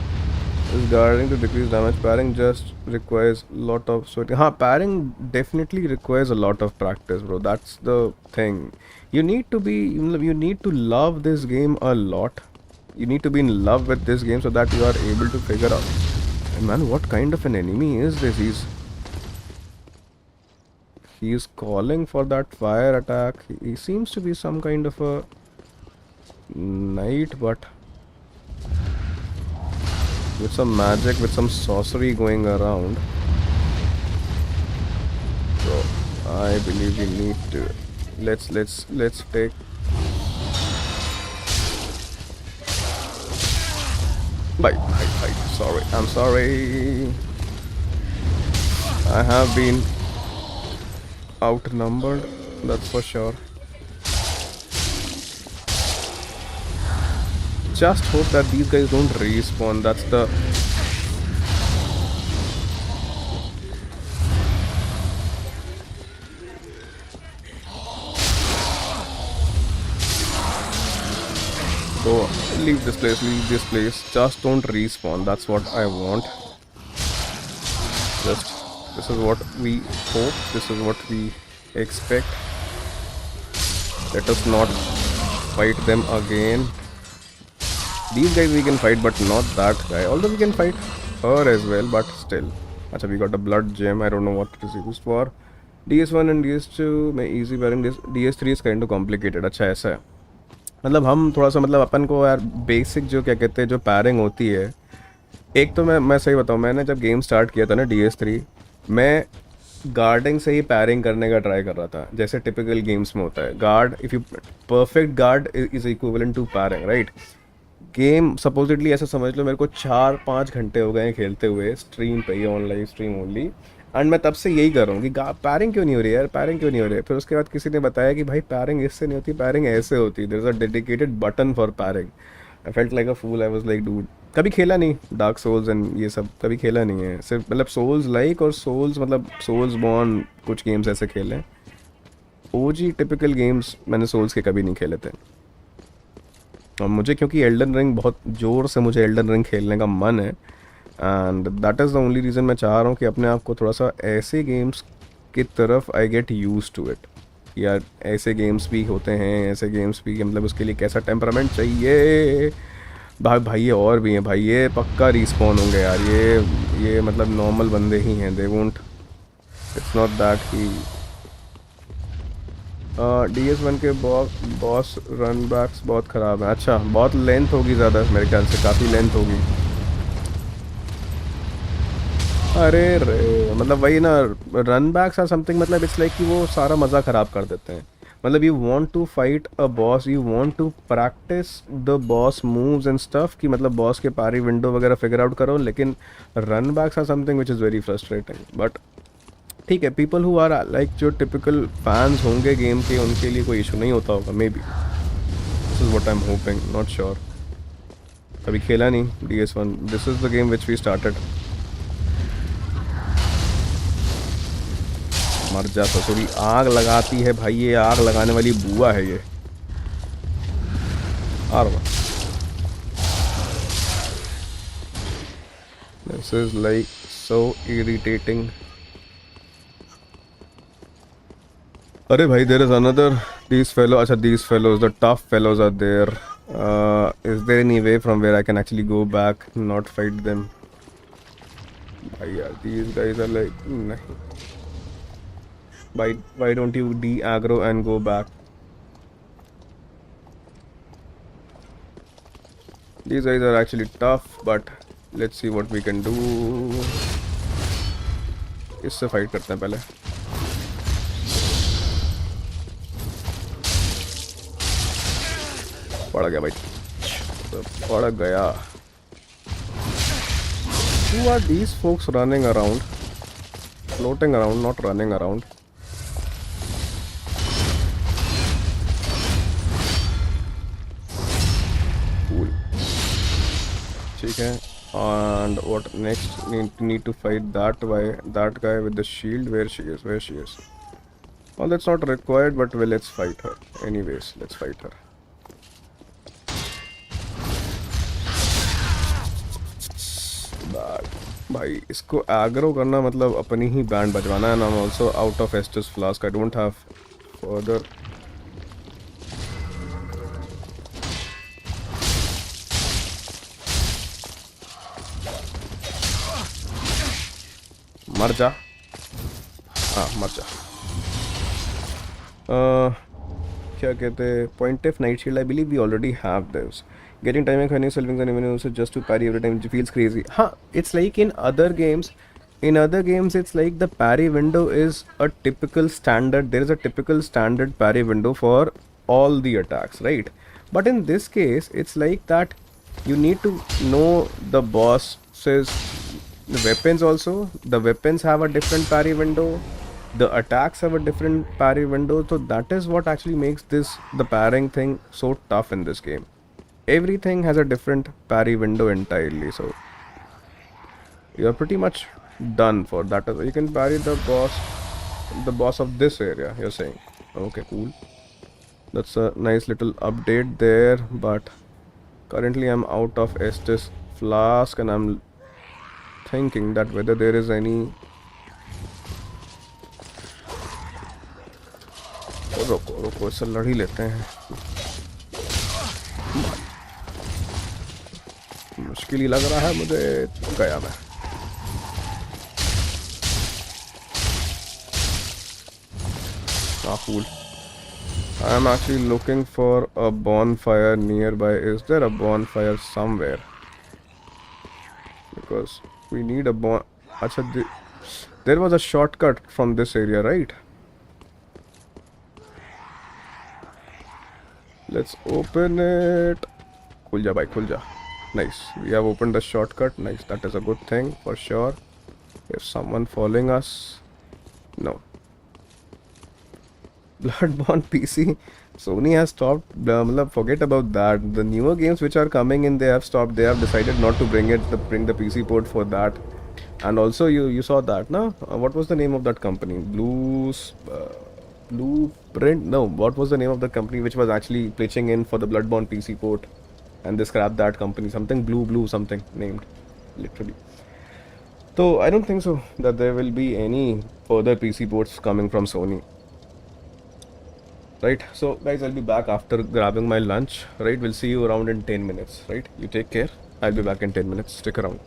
is guarding to decrease damage. Parrying just requires lot of sweating. Parrying definitely requires a lot of practice, bro. That's the thing. You need to love this game a lot. You need to be in love with this game so that you are able to figure out. And man, what kind of an enemy is this? He's calling for that fire attack. He seems to be some kind of a knight, but with some magic, with some sorcery going around. So I believe we need to let's take bye. Sorry, I'm sorry. I have been outnumbered, that's for sure. Just hope that these guys don't respawn. That's the go. Leave this place. Just don't respawn. That's what I want. This is what we hope. This is what we expect. Let us not fight them again. These guys we can fight, but not that guy. Although we can fight her as well, but still. Acha, we got a blood gem. I don't know what it is used for. DS1 and DS2 में easy pairing. DS3 is kind of complicated. अच्छा ऐसा है. मतलब हम थोड़ा सा मतलब अपन को यार बेसिक जो क्या कहते हैं जो पैरिंग होती है. एक तो मैं सही बताऊँ, मैंने जब गेम स्टार्ट किया था ना DS3, मैं गार्डिंग से ही पैरिंग करने का ट्राई कर रहा था, जैसे टिपिकल गेम्स में होता है. Guard, if you perfect guard is equivalent to parrying, right. Game supposedly ऐसा समझ लो मेरे को 4-5 घंटे हो गए हैं खेलते हुए, स्ट्रीम पे ही, ऑनलाइन स्ट्रीम ओनली, एंड मैं तब से यही कर रहा हूँ कि पैरिंग क्यों नहीं हो रही यार, पैरिंग क्यों नहीं हो रही है। फिर उसके बाद किसी ने बताया कि भाई पैरिंग इससे नहीं होती, पैरिंग ऐसे होती है, there is a dedicated button for parrying. I felt like a fool, I was like dude, कभी खेला नहीं डार्क सोल्स एंड ये सब कभी खेला नहीं है, सिर्फ मतलब सोल्स लाइक और सोल्स मतलब सोल्स बॉर्न कुछ गेम्स ऐसे खेले हैं। ओजी टिपिकल गेम्स मैंने सोल्स के कभी नहीं खेले थे। और मुझे क्योंकि एल्डन रिंग बहुत ज़ोर से मुझे एल्डन रिंग खेलने का मन है, and that is the only reason मैं चाह रहा हूँ कि अपने आप को थोड़ा सा ऐसे गेम्स की तरफ I get use to it. यार ऐसे गेम्स भी होते हैं, ऐसे गेम्स भी मतलब उसके लिए कैसा टेम्परामेंट चाहिए भाई। भाई ये और भी हैं भाई, ये पक्का रिस्पॉन होंगे यार, ये मतलब नॉर्मल बंदे ही हैं, they won't, it's not that कि DS1 के बॉस रन बैक्स बहुत ख़राब है। अच्छा बहुत लेंथ होगी ज़्यादा, मेरे ख्याल से काफ़ी लेंथ होगी। अरे रे मतलब वही ना, रन बैक्स आर समथिंग, मतलब इट्स लाइक कि वो सारा मज़ा ख़राब कर देते हैं। मतलब you want to fight a boss, you want to practice the boss moves and stuff, कि मतलब बॉस के पारी विंडो वगैरह फिगर आउट करो, लेकिन run backs are something which is very frustrating. But ठीक है, पीपल हु आर लाइक जो टिपिकल फैंस होंगे गेम के, उनके लिए कोई इशू नहीं होता होगा maybe, this is what I am hoping, not sure. कभी खेला नहीं DS1, this is the game which we started. मर जा ससुरी, आग लगाती है भाई, ये आग लगाने वाली बुआ है ये। और this is like so irritating. अरे भाई there is another, these fellow, अच्छा these fellows the tough fellows are there. Is there any way from where I can actually go back not fight them? भाई यार these guys are like, नहीं, why don't you de-aggro and go back? These guys are actually tough, but let's see what we can do. इससे fight करते हैं पहले। पड़ गया भाई, पड़ गया। Who are these folks running around? Floating around, not running around. Cool. ठीक है, and what next? Need to fight that guy with the shield. Where she is? Well, that's not required, but well, let's fight her. Anyways, let's fight her. भाई इसको agro करना मतलब अपनी ही band बजवाना है ना। I'm also out of Estus flask. I don't have further. मर जा, हाँ मर जा। क्या कहते हैं, पॉइंटिव knight shield, I believe we already have this. Getting timing हनी सेल्विंग an enemy also just to parry every time feels crazy. हाँ, it's like in other games it's like the parry window is a typical standard, there is a typical standard parry window for all the attacks, right? But in this case it's like that you need to know the boss's weapons also. The weapons have a different parry window, the attacks have a different parry window, so that is what actually makes the parrying thing so tough in this game. Everything has a different parry window entirely, so you're pretty much done for that. You can parry the boss of this area, you're saying. Okay, cool, that's a nice little update there. But currently I'm out of Estus flask and I'm thinking that whether there is any, रुको इससे लड़ ही लेते हैं। मुश्किल ही लग रहा है मुझे, गया मैं। Cool. I am actually looking for a bonfire nearby. Is there a bonfire somewhere? Because we need a Acha, there was a shortcut from this area, right? Let's open it. Khul ja bhai, khul ja. Nice. We have opened the shortcut. Nice. That is a good thing for sure. Is someone following us? No. Bloodborne PC. Sony has stopped. Forget about that. The newer games which are coming in, they have stopped. They have decided not to bring the PC port for that. And also, you saw that, no? What was the name of that company? Blueprint. No, what was the name of the company which was actually pitching in for the Bloodborne PC port, and they scrapped that company. Something blue something named, literally. So I don't think so that there will be any further PC ports coming from Sony. Right, so guys, I'll be back after grabbing my lunch. Right, we'll see you around in 10 minutes. Right, you take care. I'll be back in 10 minutes. Stick around.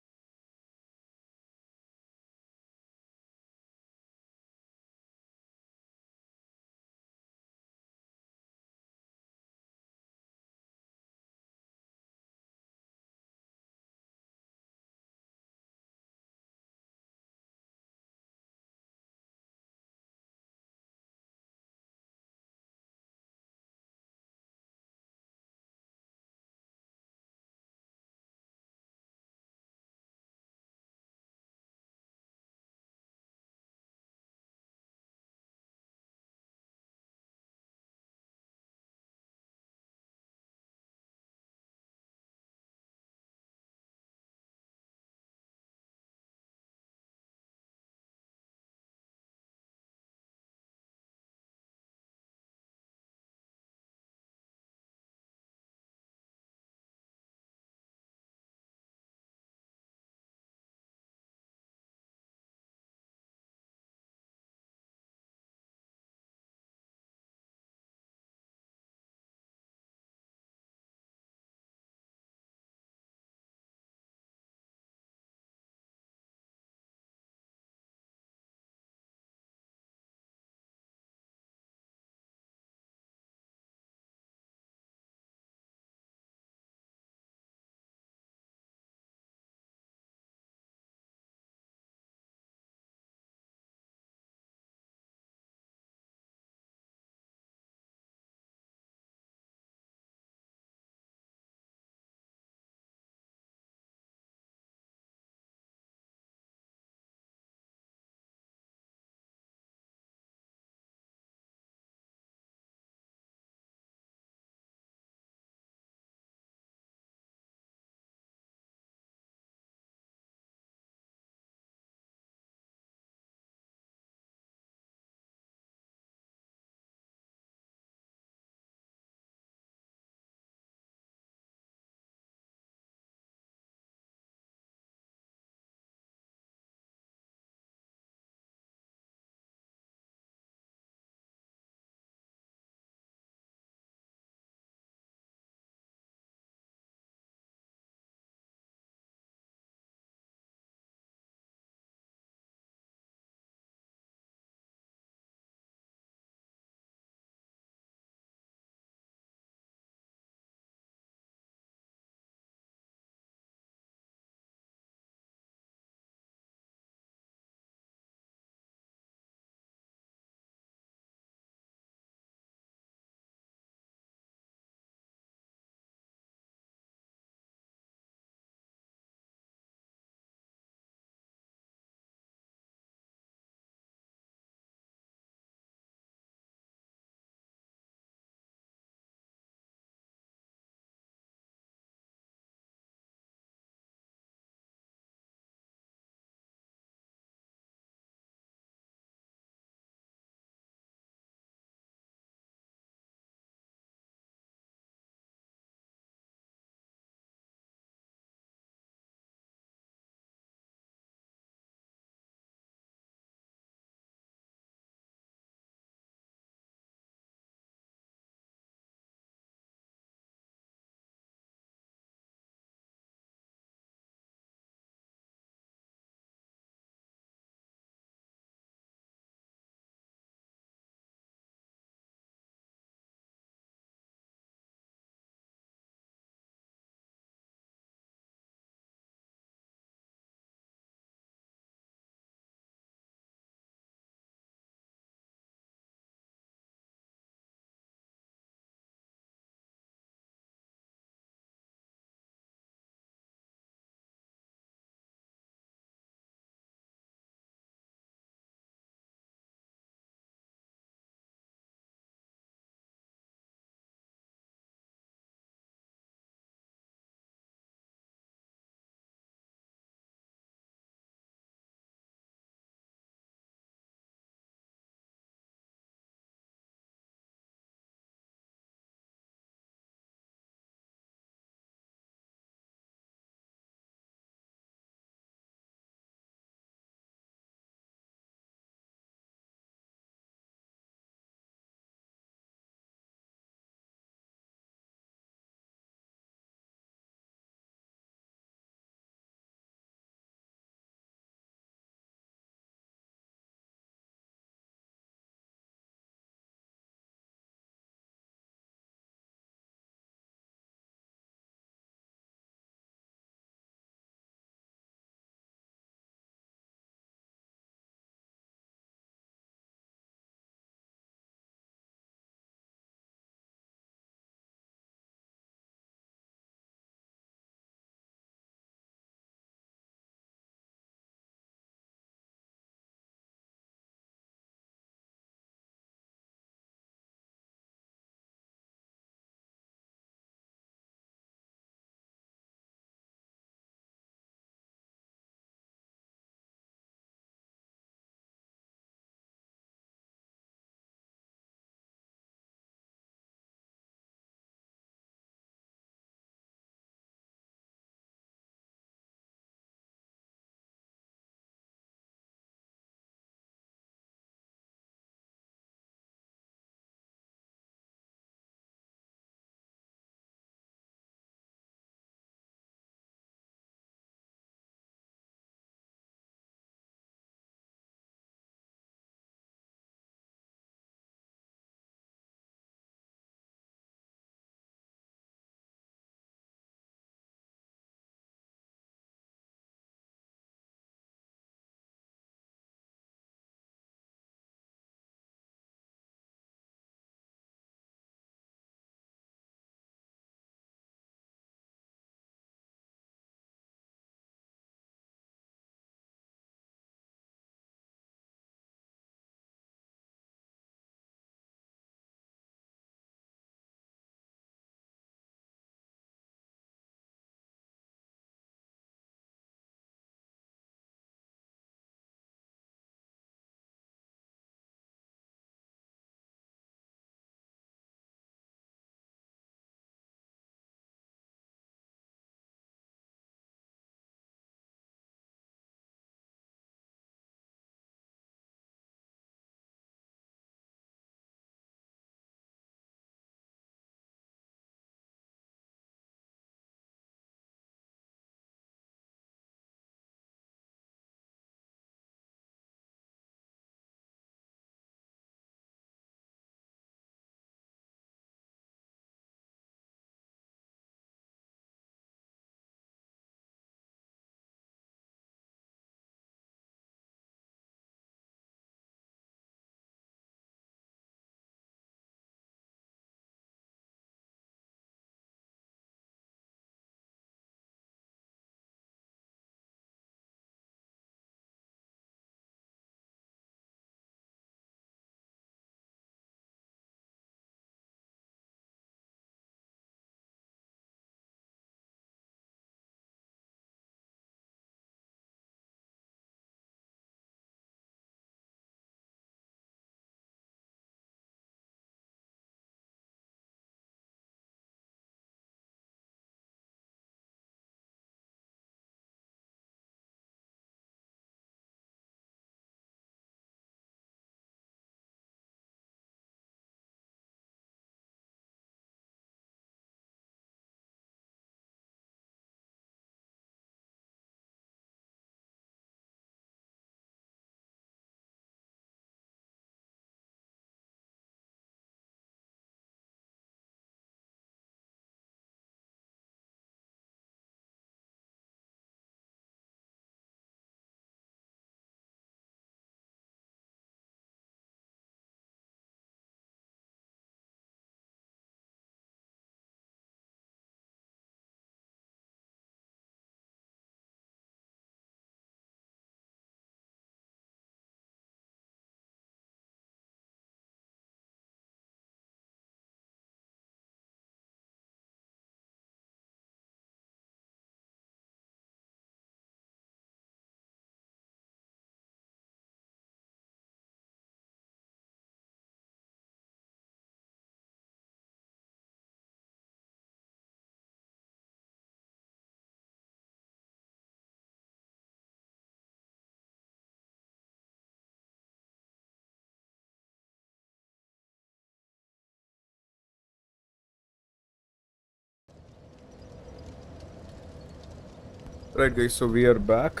Right, guys, so we are back.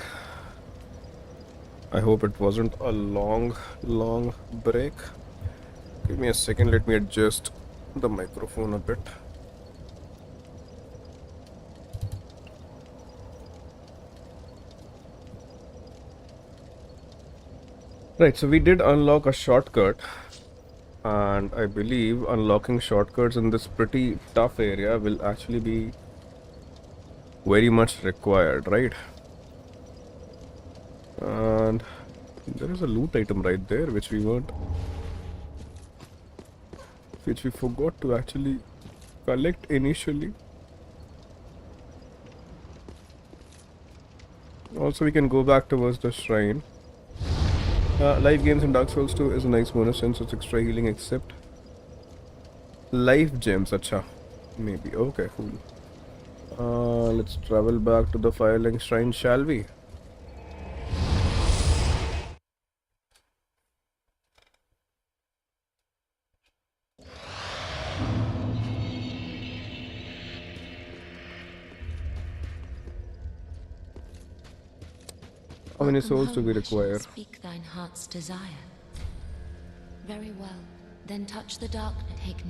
I hope it wasn't a long break. Give me a second, let me adjust the microphone a bit. Right, so we did unlock a shortcut, and I believe unlocking shortcuts in this pretty tough area will actually be very much required, right? And there is a loot item right there which we forgot to actually collect initially. Also, we can go back towards the shrine. Life games in Dark Souls 2 is a nice bonus since it's extra healing, except life gems. Acha, maybe. Okay, cool. Let's travel back to the Firelink Shrine, shall we? How many souls do we require? Speak thine heart's desire. Very well. Then touch the darkness. Take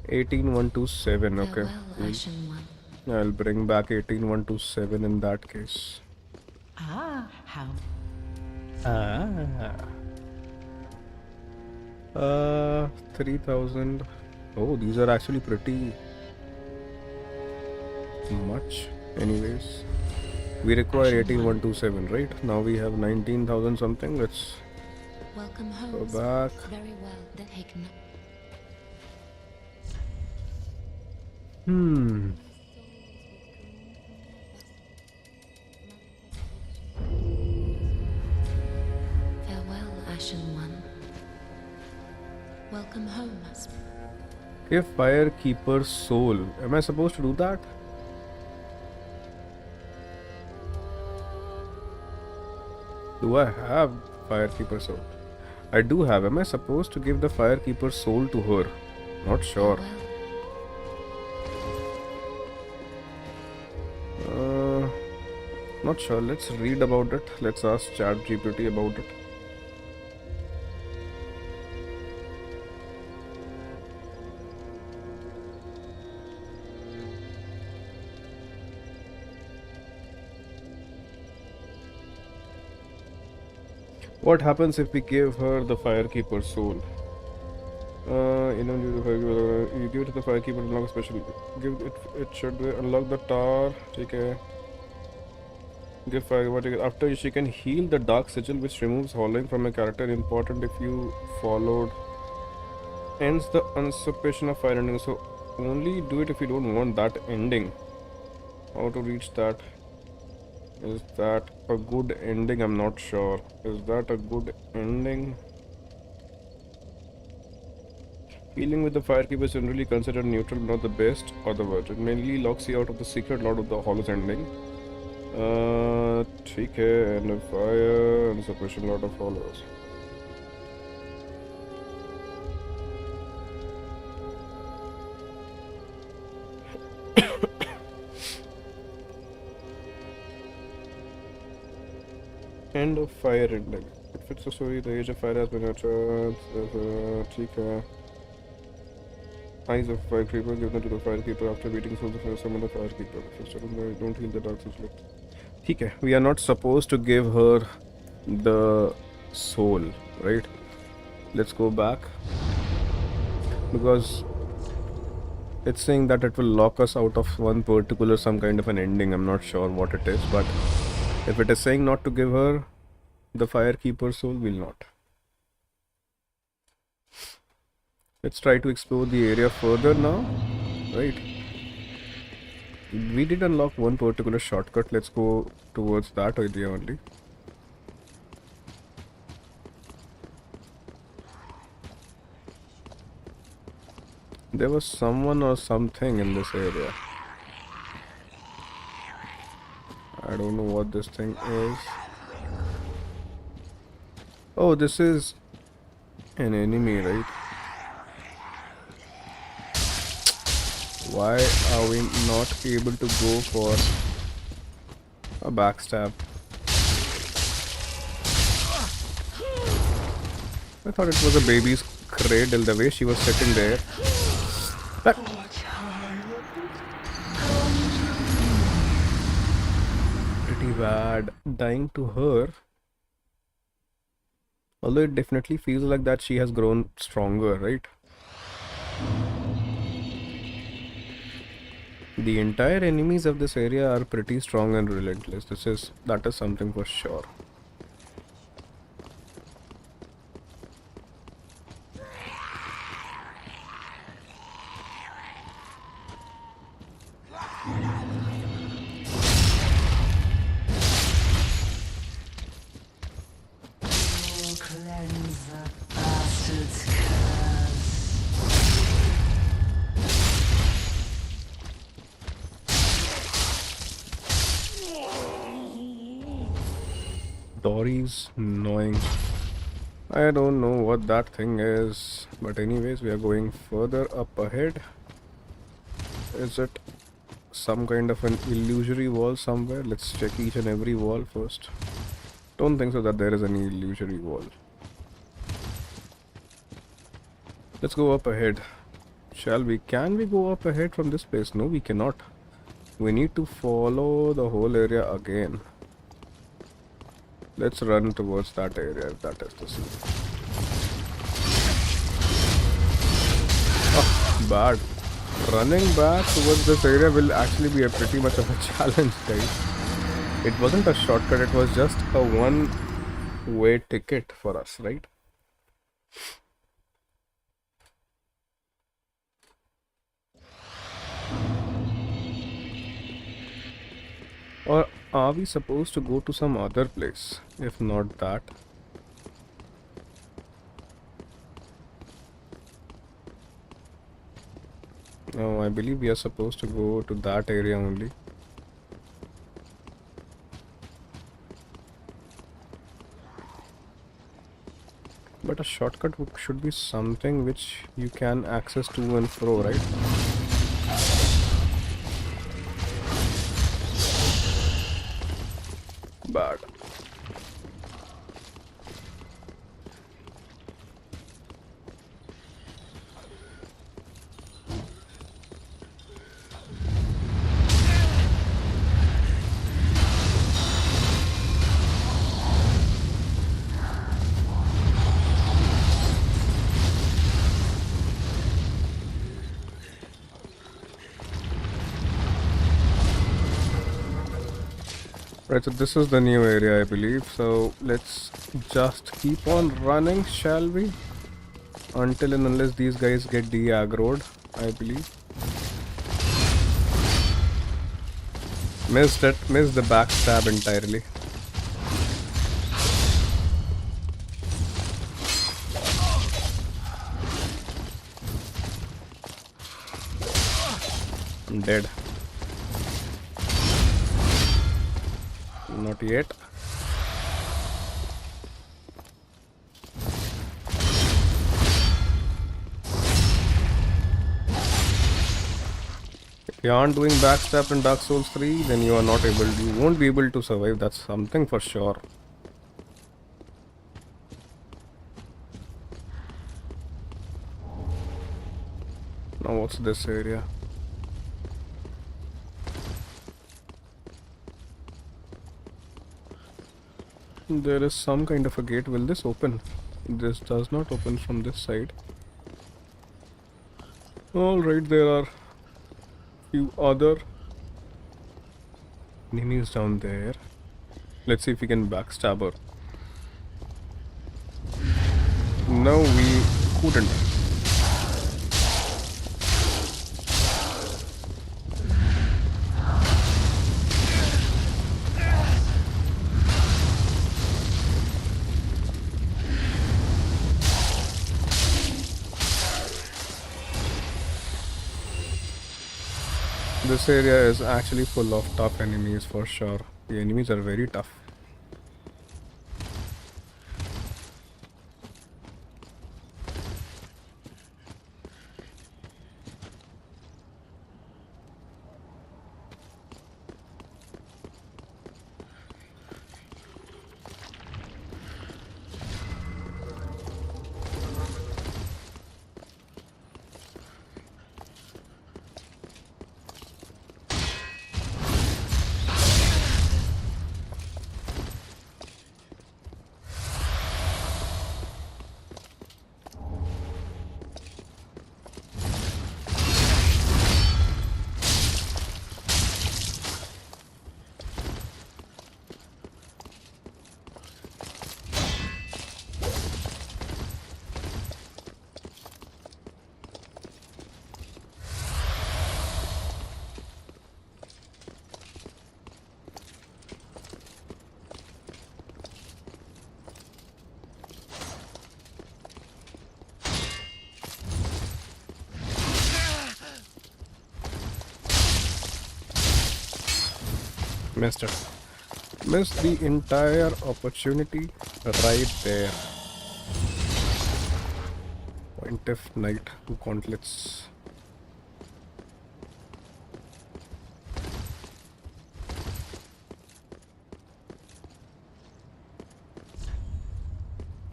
18127. Okay. farewell, Ashen One. I'll bring back 18127 in that case. Ah, how 3000. Oh, these are actually pretty much. Anyways, we require 18127, right? Now we have 19,000 something. Let's Welcome home. go back. Very well. Then take no. Farewell, Ashen One. Welcome home, Master. Give Firekeeper soul. Am I supposed to do that? Do I have Firekeeper soul? I do have. Am I supposed to give the Firekeeper soul to her? Not sure. Not sure. Let's read about it. Let's ask ChatGPT about it. What happens if we give her the Firekeeper soul? You give it to the Firekeeper to unlock a special. Give it. It should unlock the tower. Okay. Give Firekeeper. After she can heal the Dark Sigil, which removes hollowing from a character. Important if you followed. Ends the usurpation of fire ending. So only do it if you don't want that ending. How to reach that? Is that a good ending? I'm not sure. Is that a good ending? Healing with the Firekeeper is generally considered neutral, not the best or the worst. It mainly locks you out of the secret Lord of the Hollows ending. ठीक है, and a fire and suppression Lord of Hollows. End of fire ending. It fits the story. The age of fire has been uttered. ठीक है. Eyes of Firekeeper, give them to the Firekeeper after beating souls of summon the Firekeeper. Don't heal the Dark Sigil. ठीक है. We are not supposed to give her the soul, right? Let's go back because it's saying that it will lock us out of one particular some kind of an ending. I'm not sure what it is, but if it is saying not to give her the Firekeeper soul, we'll not. Let's try to explore the area further now, right? We did unlock one particular shortcut. Let's go towards that idea only. There was someone or something in this area. I don't know what this thing is. Oh, this is an enemy, right? Why are we not able to go for A backstab. I thought it was a baby's cradle, the way she was sitting there. But pretty bad. Dying to her. Although it definitely feels like that she has grown stronger, right? The entire enemies of this area are pretty strong and relentless. That is something for sure. cleanse the bastard's curse. Dory's annoying. I don't know what that thing is, but anyways, we are going further up ahead. Is it some kind of an illusory wall somewhere? Let's check each and every wall first. Don't think so that there is any illusory wall. Let's go up ahead. Shall we? Can we go up ahead from this place? No, we cannot. We need to follow the whole area again. Let's run towards that area if that is the scene. Oh, bad. Running back towards this area will actually be a pretty much of a challenge, guys. It wasn't a shortcut, it was just a one-way ticket for us, right? Or are we supposed to go to some other place? If not that. No, I believe we are supposed to go to that area only. But a shortcut should be something which you can access to and fro, right? Bad. Right, so this is the new area, I believe. So let's just keep on running, shall we? Until and unless these guys get de-aggroed, I believe. Missed the backstab entirely. I'm dead. Not yet. If you aren't doing backstab in Dark Souls 3, then you won't be able to survive. That's something for sure. Now what's this area? There is some kind of a gate. Will this open? This does not open from this side. Alright, there are few other enemies down there. Let's see if we can backstab her. No, we couldn't. This area is actually full of tough enemies for sure. The enemies are very tough. Missed it. Missed the entire opportunity right there. Pointiff Knight Gauntlets.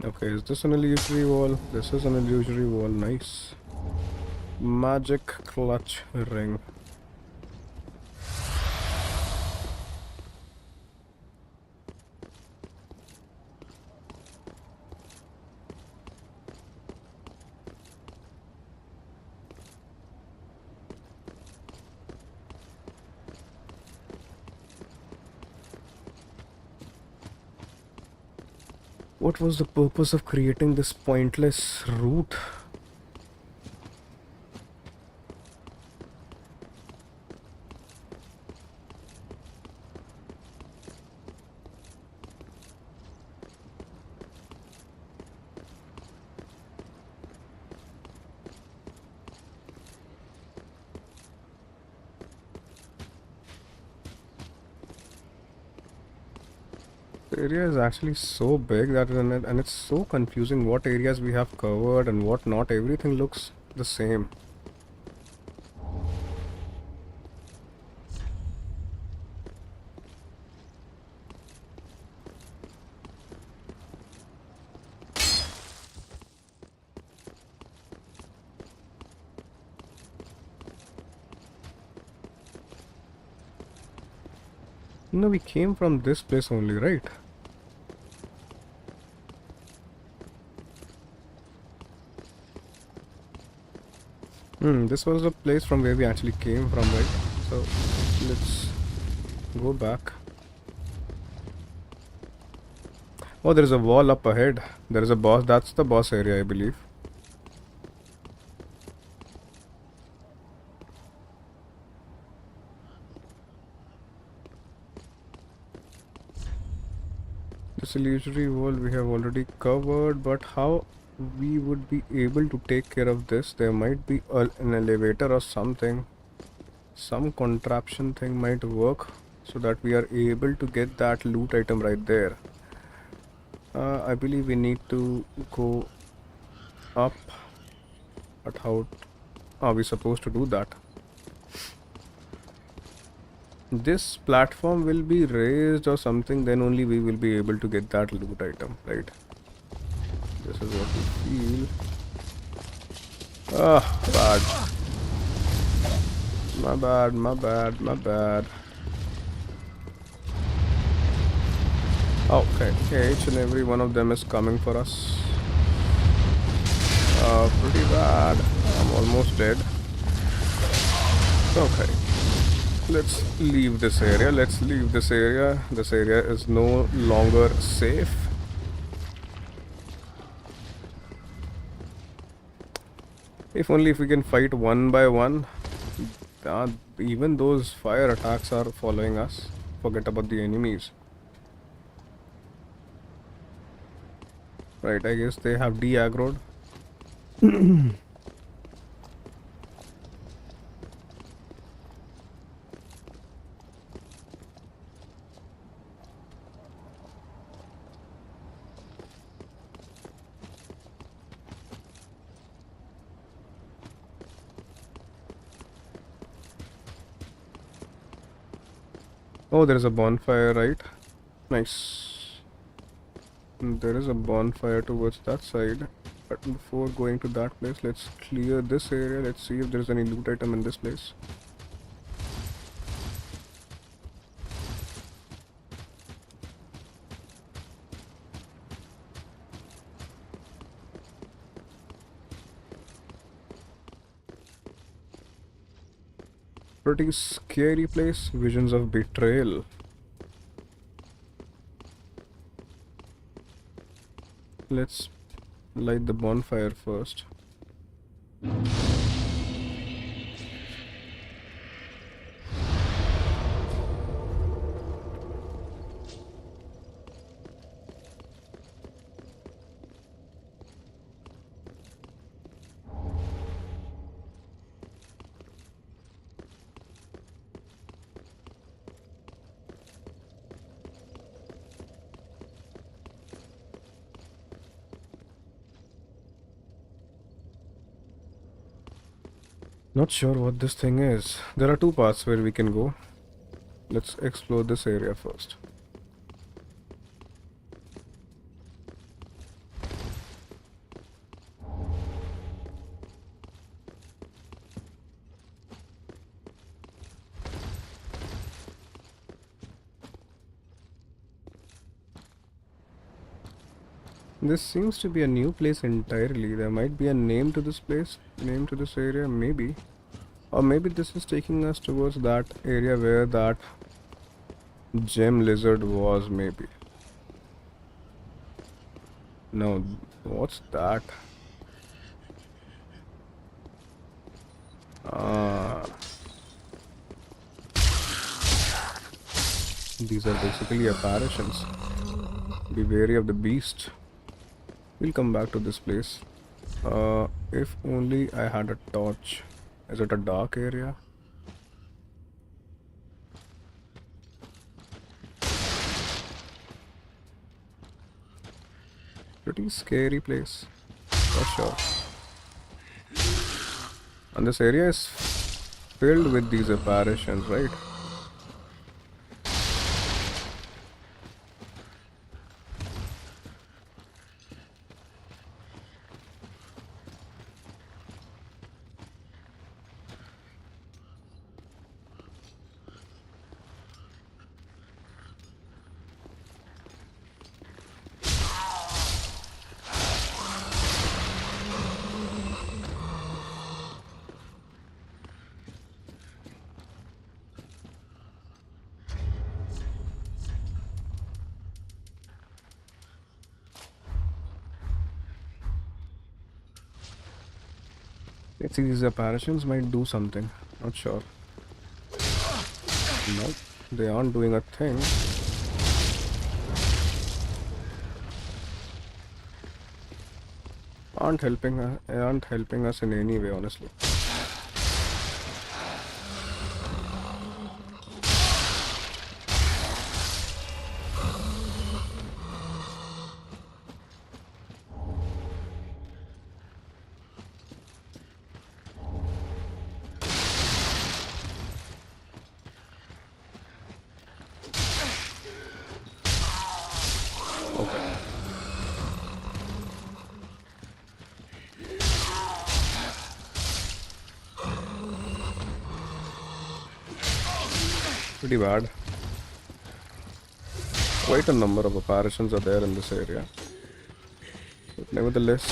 Okay, is this an illusory wall? This is an illusory wall, nice. Magic clutch ring. What was the purpose of creating this pointless route? The area is actually so big that and it's so confusing what areas we have covered and what not. Everything looks the same. No, we came from this place only, right? This was the place from where we actually came from, right? So let's go back. Oh, there is a wall up ahead. There is a boss. That's the boss area, I believe. This illusory wall we have already covered, but how we would be able to take care of this? There might be an elevator or something. Some contraption thing might work so that we are able to get that loot item right there. I believe we need to go up, but how are we supposed to do that? This platform will be raised or something, then only we will be able to get that loot item, right? This is what we feel. Ah, bad. My bad, my bad, my bad. Okay, each and every one of them is coming for us. Pretty bad. I'm almost dead. Okay. Let's leave this area. Let's leave this area. This area is no longer safe. If only if we can fight one by one. Even those fire attacks are following us. Forget about the enemies. Right, I guess they have de-aggroed. Oh, there is a bonfire, right? Nice. There is a bonfire towards that side. But before going to that place, let's clear this area. Let's see if there's any loot item in this place. Pretty scary place. Visions of betrayal. Let's light the bonfire first. Not sure what this thing is. There are two paths where we can go. Let's explore this area first. This seems to be a new place entirely. There might be a name to this place, name to this area, maybe. Or maybe this is taking us towards that area where that gem lizard was, maybe. No, what's that? Ah, these are basically apparitions. Be wary of the beast. We'll come back to this place. If only I had a torch. Is it a dark area? Pretty scary place, for sure. And this area is filled with these apparitions, right? Let's see, these apparitions might do something. Not sure. No, they aren't doing a thing. Aren't helping us in any way, honestly. Okay. Pretty bad. Quite a number of apparitions are there in this area. But nevertheless,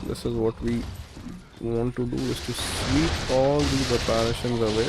this is what we want to do, is to sweep all these apparitions away.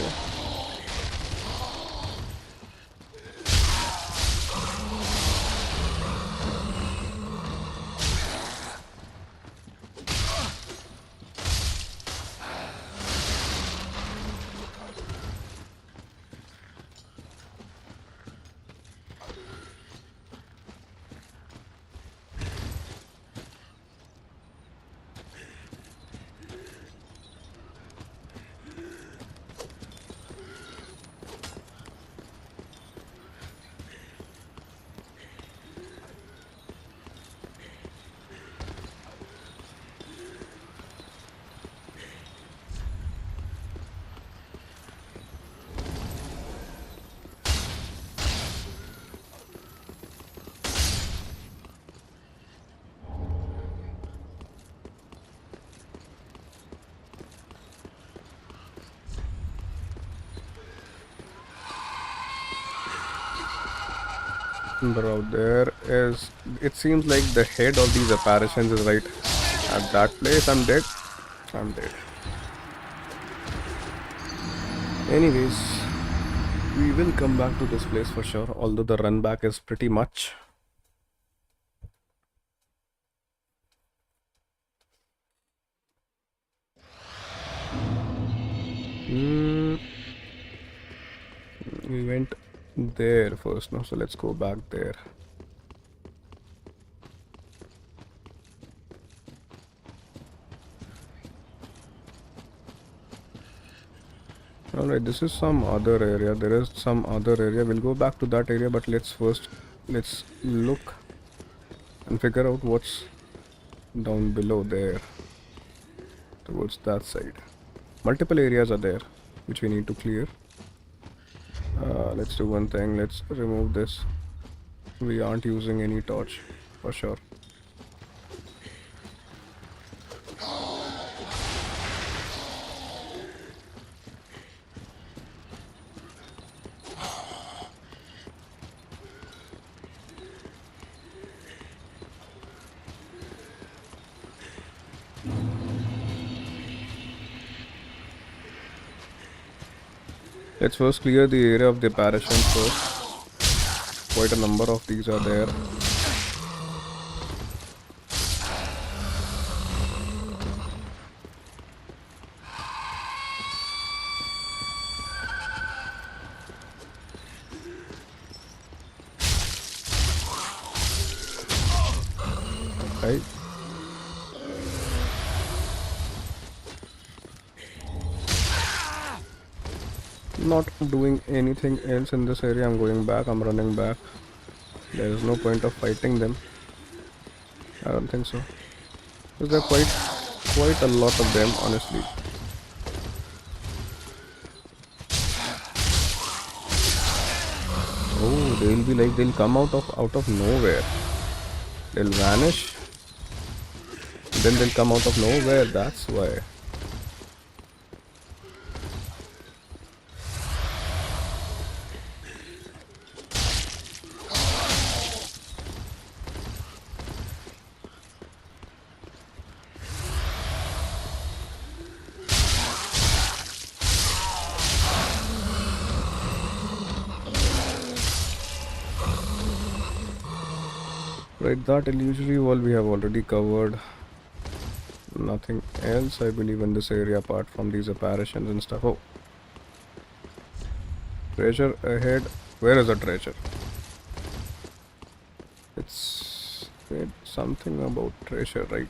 Bro, there is. It seems like the head of these apparitions is right at that place. I'm dead. I'm dead. Anyways, we will come back to this place for sure, although the run back is pretty much. We went there first now, so let's go back there. Alright, this is some other area. There is some other area. We'll go back to that area, but let's look and figure out what's down below there, towards that side. Multiple areas are there which we need to clear. Let's do one thing. Let's remove this. We aren't using any torch for sure. Let's first clear the area of the apparitions first. Quite a number of these are there. Okay. Not doing anything else in this area. I'm going back. I'm running back. There is no point of fighting them. I don't think so. Because there are quite a lot of them, honestly. Oh, they'll be like, they'll come out of nowhere. They'll vanish. Then they'll come out of nowhere. That's why. Right, that illusory wall we have already covered. Nothing else, I believe, in this area apart from these apparitions and stuff. Oh, treasure ahead. Where is the treasure? It's something about treasure, right?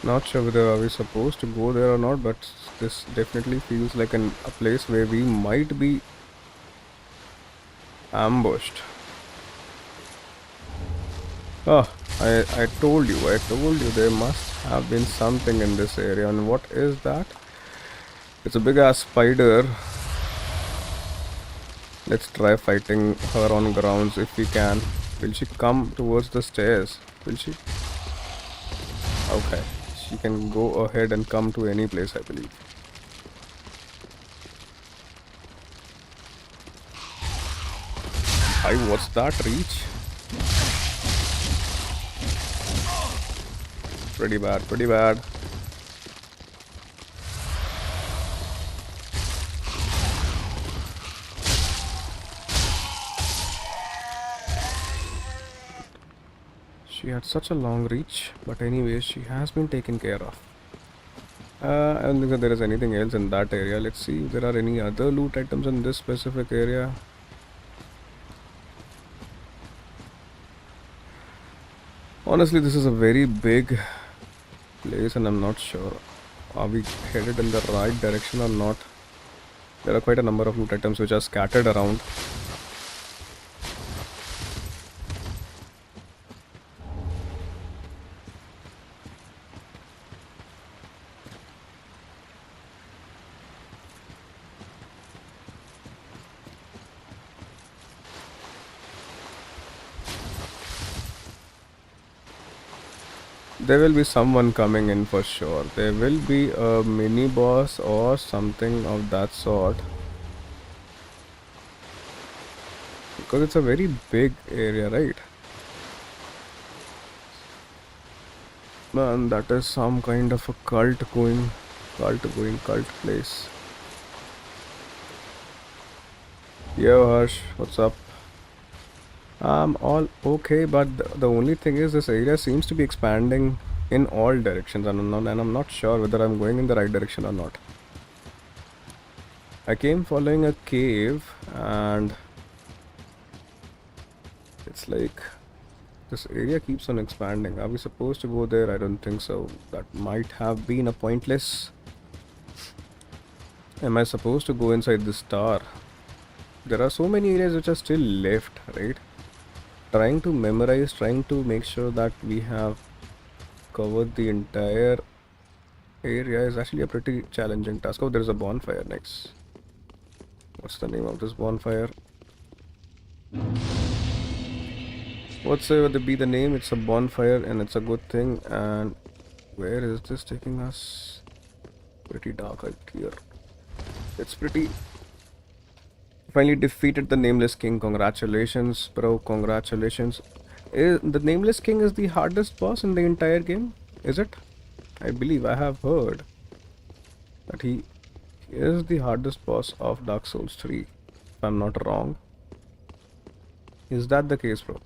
Not sure whether are we supposed to go there or not, but this definitely feels like a place where we might be ambushed. Ah, I told you there must have been something in this area. And what is that? It's a big ass spider. Let's try fighting her on grounds if we can. Will she come towards the stairs? Will she? Okay. She can go ahead and come to any place, I believe. What's that reach? Pretty bad, pretty bad. She had such a long reach, but anyways, she has been taken care of. I don't think that there is anything else in that area. Let's see if there are any other loot items in this specific area. Honestly, this is a very big place and I'm not sure. Are we headed in the right direction or not? There are quite a number of loot items which are scattered around. There will be someone coming in for sure. There will be a mini boss or something of that sort. Because it's a very big area, right? Man, that is some kind of a cult place. Yo Harsh, what's up? I'm all okay, but the only thing is this area seems to be expanding in all directions, and I'm not sure whether I'm going in the right direction or not. I came following a cave, and it's like this area keeps on expanding. Are we supposed to go there? I don't think so. That might have been a pointless. Am I supposed to go inside this tower? There are so many areas which are still left, right? Trying to memorize, trying to make sure that we have covered the entire area is actually a pretty challenging task. Oh, there's a bonfire. Nice. What's the name of this bonfire? Whatsoever be the name, it's a bonfire and it's a good thing. And where is this taking us? Pretty dark out here. It's pretty. Finally defeated the Nameless King. Congratulations, bro. Congratulations. The Nameless King is the hardest boss in the entire game, is it? I believe I have heard that he is the hardest boss of Dark Souls 3, if I'm not wrong. Is that the case, bro?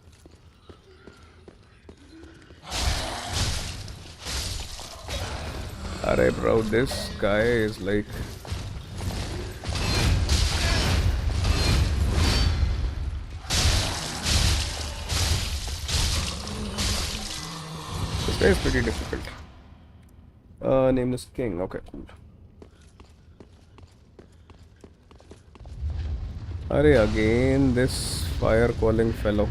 Alright, bro, this guy is like... This guy is pretty difficult. Nameless King, okay, cool. Arey, again this fire calling fellow.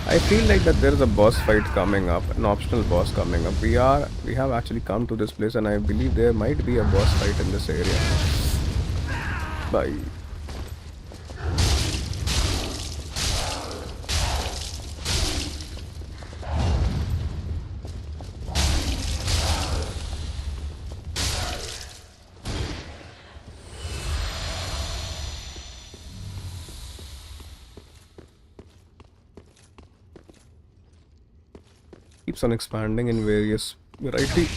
I feel like that there is a boss fight coming up, an optional boss coming up. We have actually come to this place, and I believe there might be a boss fight in this area. Bye. Keeps on expanding in various variety.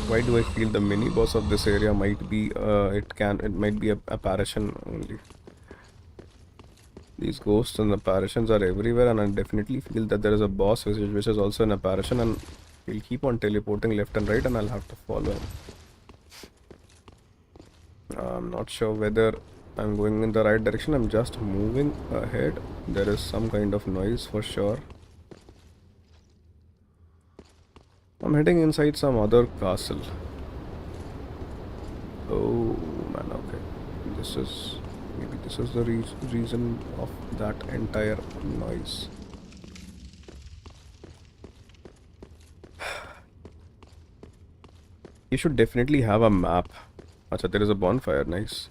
Why do I feel the mini boss of this area might be it might be a apparition only. These ghosts and apparitions are everywhere, and I definitely feel that there is a boss which is also an apparition, and he'll keep on teleporting left and right, and I'll have to follow him. I'm not sure whether I'm going in the right direction. I'm just moving ahead. There is some kind of noise for sure. I'm heading inside some other castle. Oh man, okay. Maybe this is the reason of that entire noise. You should definitely have a map. Acha, there is a bonfire, nice.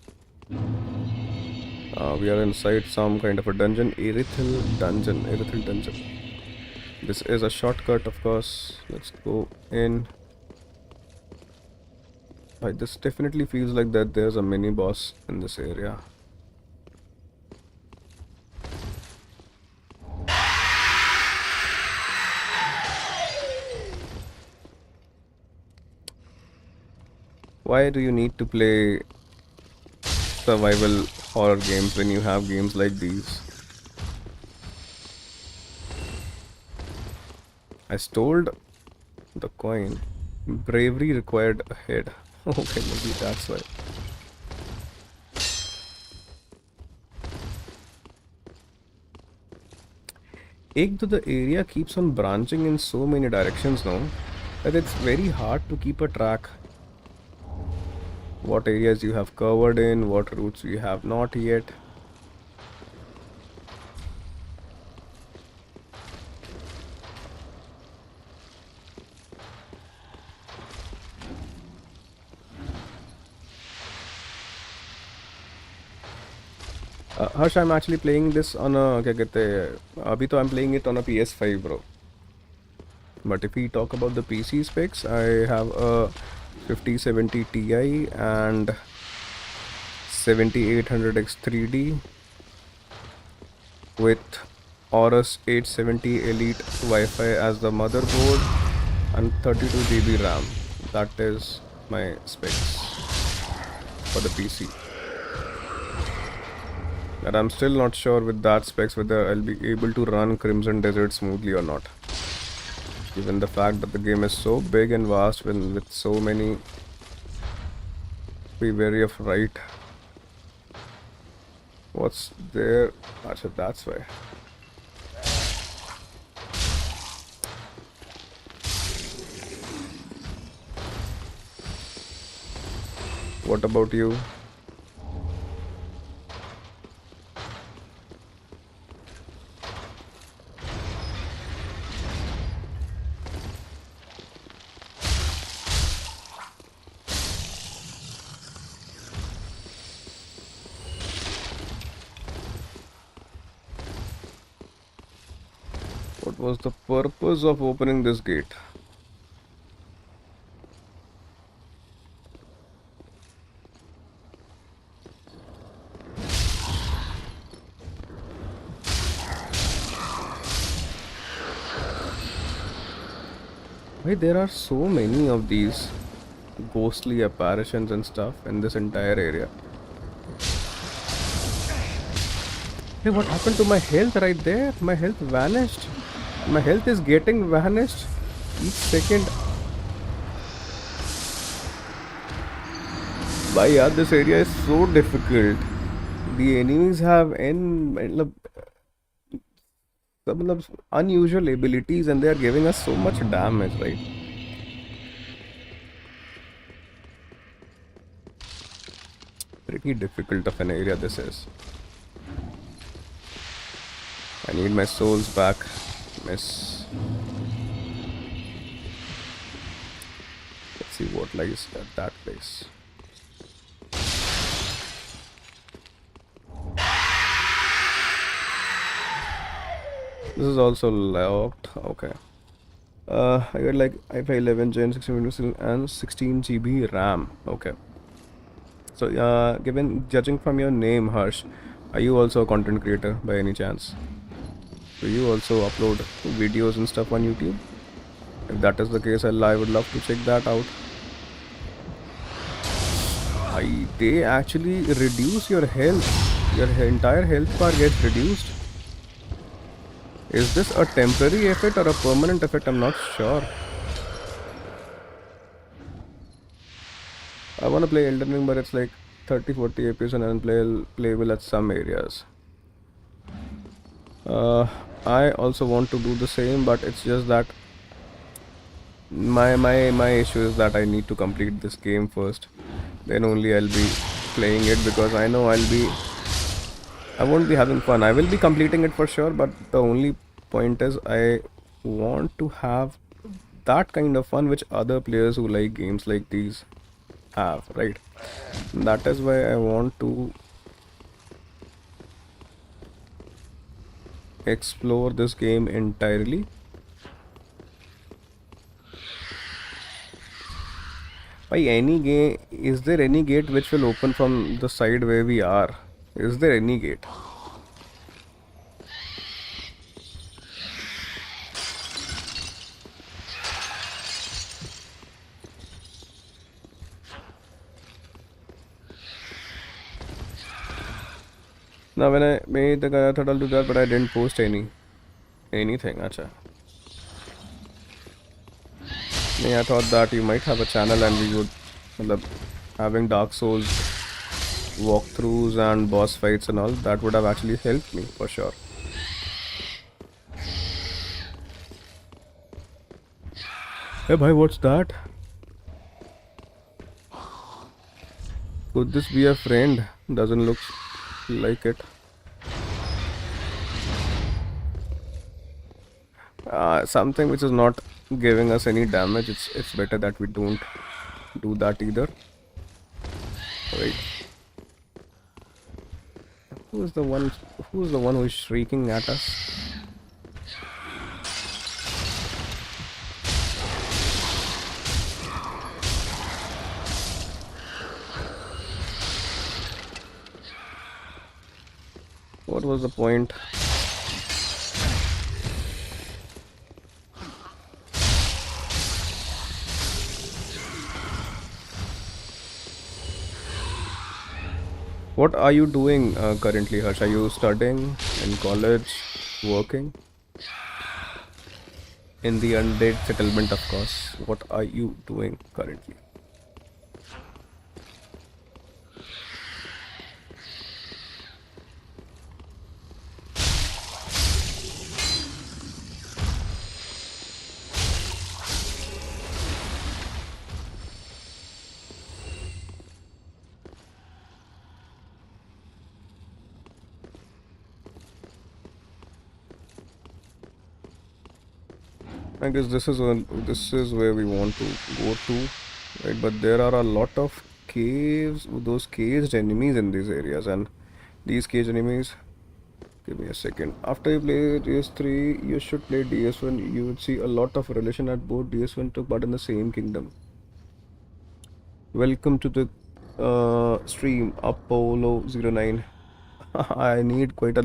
We are inside some kind of a dungeon, Erithil dungeon. This is a shortcut, of course. Let's go in. This definitely feels like that there's a mini boss in this area. Why do you need to play survival horror games when you have games like these? I stole the coin. Bravery required a head. Okay, maybe that's why. The area keeps on branching in so many directions now that it's very hard to keep a track. What areas you have covered in, what routes you have not yet. Harsh, I'm actually playing this on a क्या कहते हैं अभी तो I'm playing it on a PS5, bro. But if we talk about the PC specs, I have a 5070 Ti and 7800X 3D with Aorus 870 Elite Wi-Fi as the motherboard and 32 GB RAM. That is my specs for the PC. And I'm still not sure with that specs whether I'll be able to run Crimson Desert smoothly or not. Given the fact that the game is so big and vast with so many, be wary of right. What's there? Actually, that's why. What about you? What was the purpose of opening this gate? Why there are so many of these ghostly apparitions and stuff in this entire area? Hey, what happened to my health right there? My health vanished. My health is getting vanished each second. Why, yeah, this area is so difficult. The enemies have some unusual abilities and they are giving us so much damage, right? Pretty difficult of an area this is. I need my souls back, miss. Let's see what lies at that place. This is also locked. Okay. I got like i5 11 Gen 16 Windows and 16 GB RAM. Okay. So, judging from your name, Harsh, are you also a content creator by any chance? Do you also upload videos and stuff on YouTube? If that is the case, I would love to check that out. They actually reduce your health. Your entire health bar gets reduced. Is this a temporary effect or a permanent effect? I'm not sure. I want to play Elden Ring, but it's like 30-40 FPS and unplayable at some areas. I also want to do the same, but it's just that my issue is that I need to complete this game first. Then only I'll be playing it, because I know I won't be having fun. I will be completing it for sure, but the only point is I want to have that kind of fun which other players who like games like these have, right? That is why I want to explore this game entirely. By any game, is there any gate which will open from the side where we are? Is there any gate? Now when I made the guy, I thought I'll do that, but I didn't post anything. Acha. Yeah, I thought that you might have a channel and we would having Dark Souls walkthroughs and boss fights and all, that would have actually helped me for sure. Hey bhai, what's that? Could this be a friend? Doesn't look like it. Something which is not giving us any damage. It's better that we don't do that either. Right. Who's the one who is shrieking at us? What was the point? What are you doing currently, Harsh? Are you studying in college, working? In the undead settlement, of course. What are you doing currently? I guess this is where we want to go to, right? But there are a lot of caves, those caged enemies in these areas, and these caged enemies. Give me a second. After you play DS3, you should play DS1. You would see a lot of relation at both DS1 took part in the same kingdom. Welcome to the stream, Apollo 09. I need quite a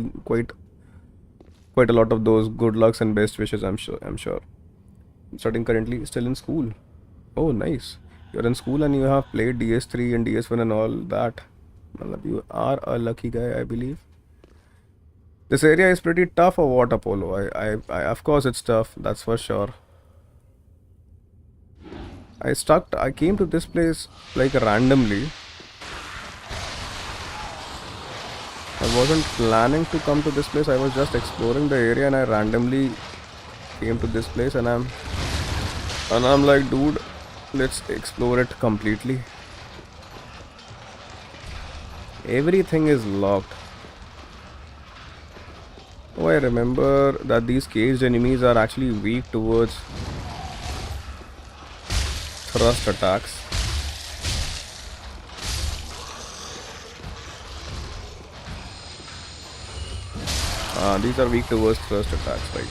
lot of those good lucks and best wishes. I'm sure. Studying currently, still in school. Oh, nice. You're in school and you have played DS3 and DS1 and all that. Matlab, you are a lucky guy, I believe. This area is pretty tough or what, Apollo? Of course it's tough, that's for sure. I came to this place like randomly. I wasn't planning to come to this place, I was just exploring the area and I randomly came to this place and I'm like, dude, let's explore it completely. Everything is locked. Oh, I remember that these caged enemies are actually weak towards thrust attacks. These are weak towards thrust attacks, right?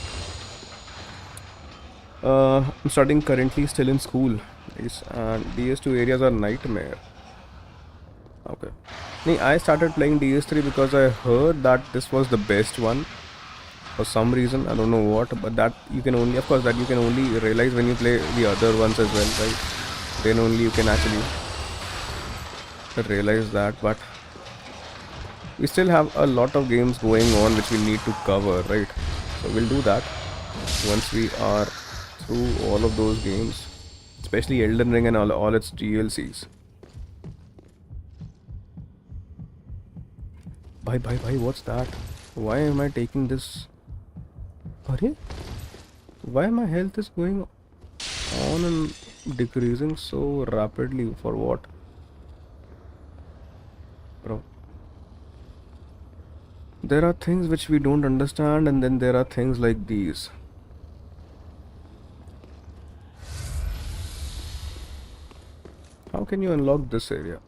I'm studying currently, still in school. Nice. And DS2 areas are nightmare. Okay. I started playing DS3 because I heard that this was the best one. For some reason, I don't know what, but that you can only, of course, that you can only realize when you play the other ones as well, right? Then only you can actually realize that. But we still have a lot of games going on which we need to cover, right? So we'll do that once we are through all of those games, especially Elden Ring and all its DLCs. Bye, what's that? Why am I taking this? Hurry? Why my health is going on and decreasing so rapidly? For what? Bro. There are things which we don't understand, and then there are things like these. How can you unlock this area?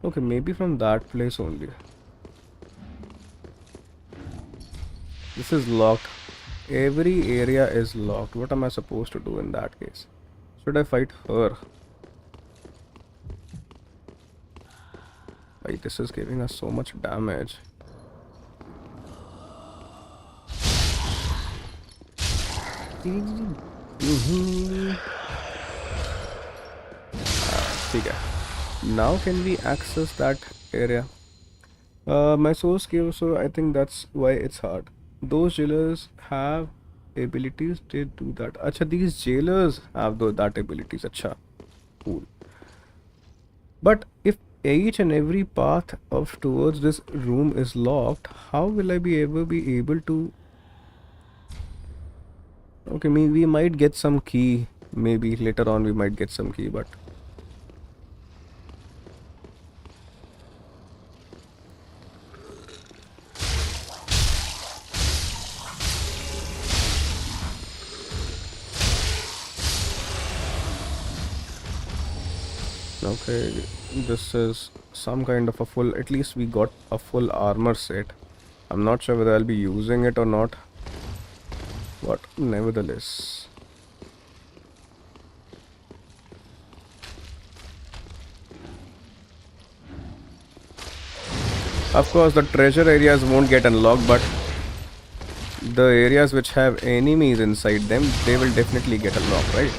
Okay, maybe from that place only. This is locked. Every area is locked. What am I supposed to do in that case? Should I fight her? Wait, this is giving us so much damage. Okay. Now can we access that area? My source gave, so I think that's why it's hard. Those jailers have abilities to do that. Acha, these jailers have that abilities. Acha, cool. But if each and every path of towards this room is locked, how will I be able to? Okay, we might get some key. Maybe later on we might get some key, but okay, this is some kind of a full, at least we got a full armor set. I'm not sure whether I'll be using it or not, but nevertheless. Of course, the treasure areas won't get unlocked, but the areas which have enemies inside them, they will definitely get unlocked, right?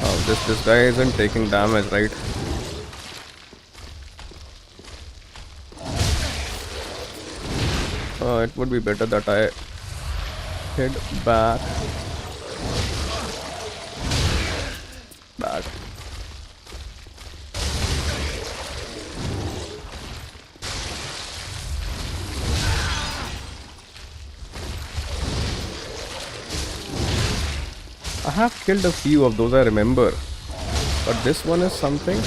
Oh, this guy isn't taking damage, right? It would be better that I head back. Bad. I have killed a few of those, I remember. But this one is something.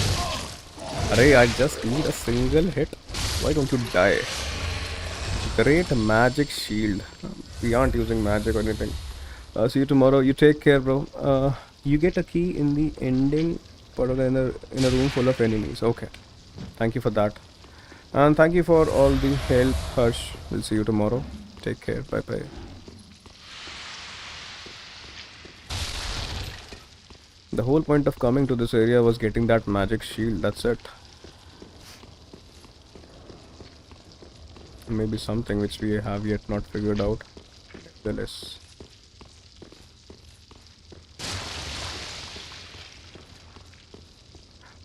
Array, I just need a single hit. Why don't you die? Great magic shield. We aren't using magic or anything. See you tomorrow. You take care, bro. You get a key in the ending part of in a room full of enemies. Okay. Thank you for that. And thank you for all the help, Harsh. We'll see you tomorrow. Take care. Bye bye. The whole point of coming to this area was getting that magic shield. That's it. Maybe something which we have yet not figured out. Nevertheless.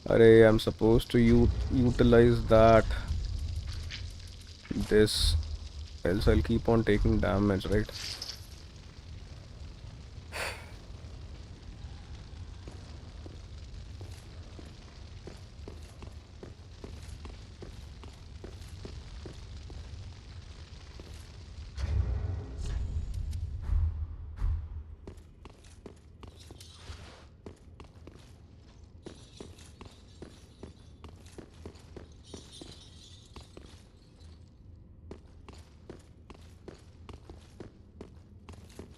Array, I'm supposed to utilize that. This. Else I'll keep on taking damage, right?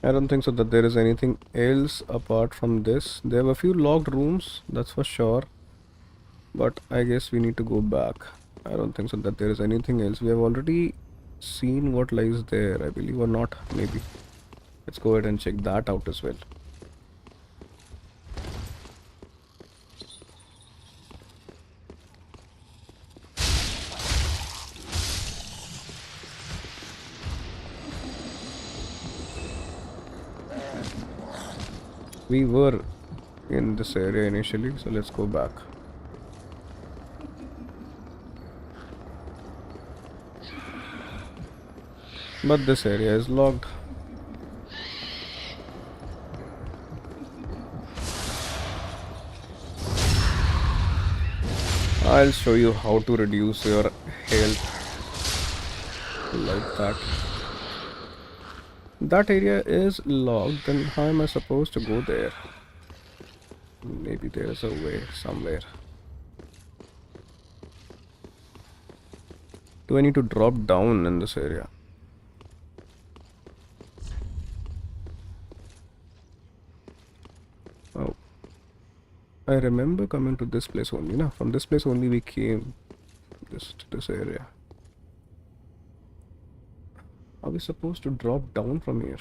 I don't think so that there is anything else apart from this. There were a few locked rooms, that's for sure. But I guess we need to go back. I don't think so that there is anything else. We have already seen what lies there, I believe, or not, maybe. Let's go ahead and check that out as well. We were in this area initially, so let's go back. But this area is locked. I'll show you how to reduce your health like that. That area is locked, then how am I supposed to go there? Maybe there is a way somewhere. Do I need to drop down in this area? Oh. I remember coming to this place only, na? From this place only we came to this area. Are we supposed to drop down from here?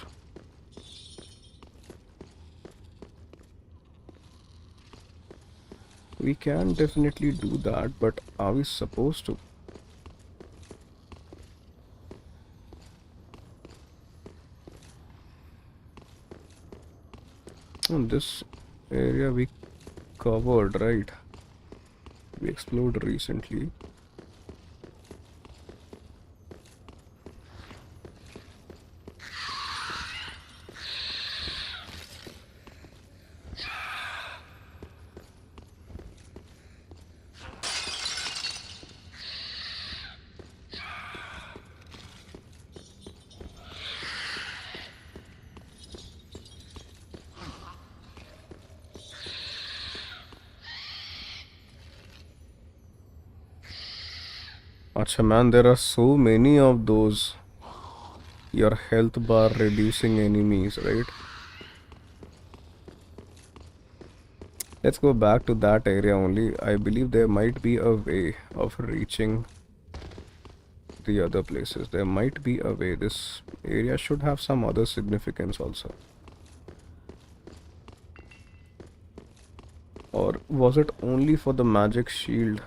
We can definitely do that, but are we supposed to? In this area we covered, right? We explored recently. Acha man, there are so many of those. Your health bar reducing enemies, right? Let's go back to that area only. I believe there might be a way of reaching the other places. There might be a way. This area should have some other significance also. Or was it only for the magic shield?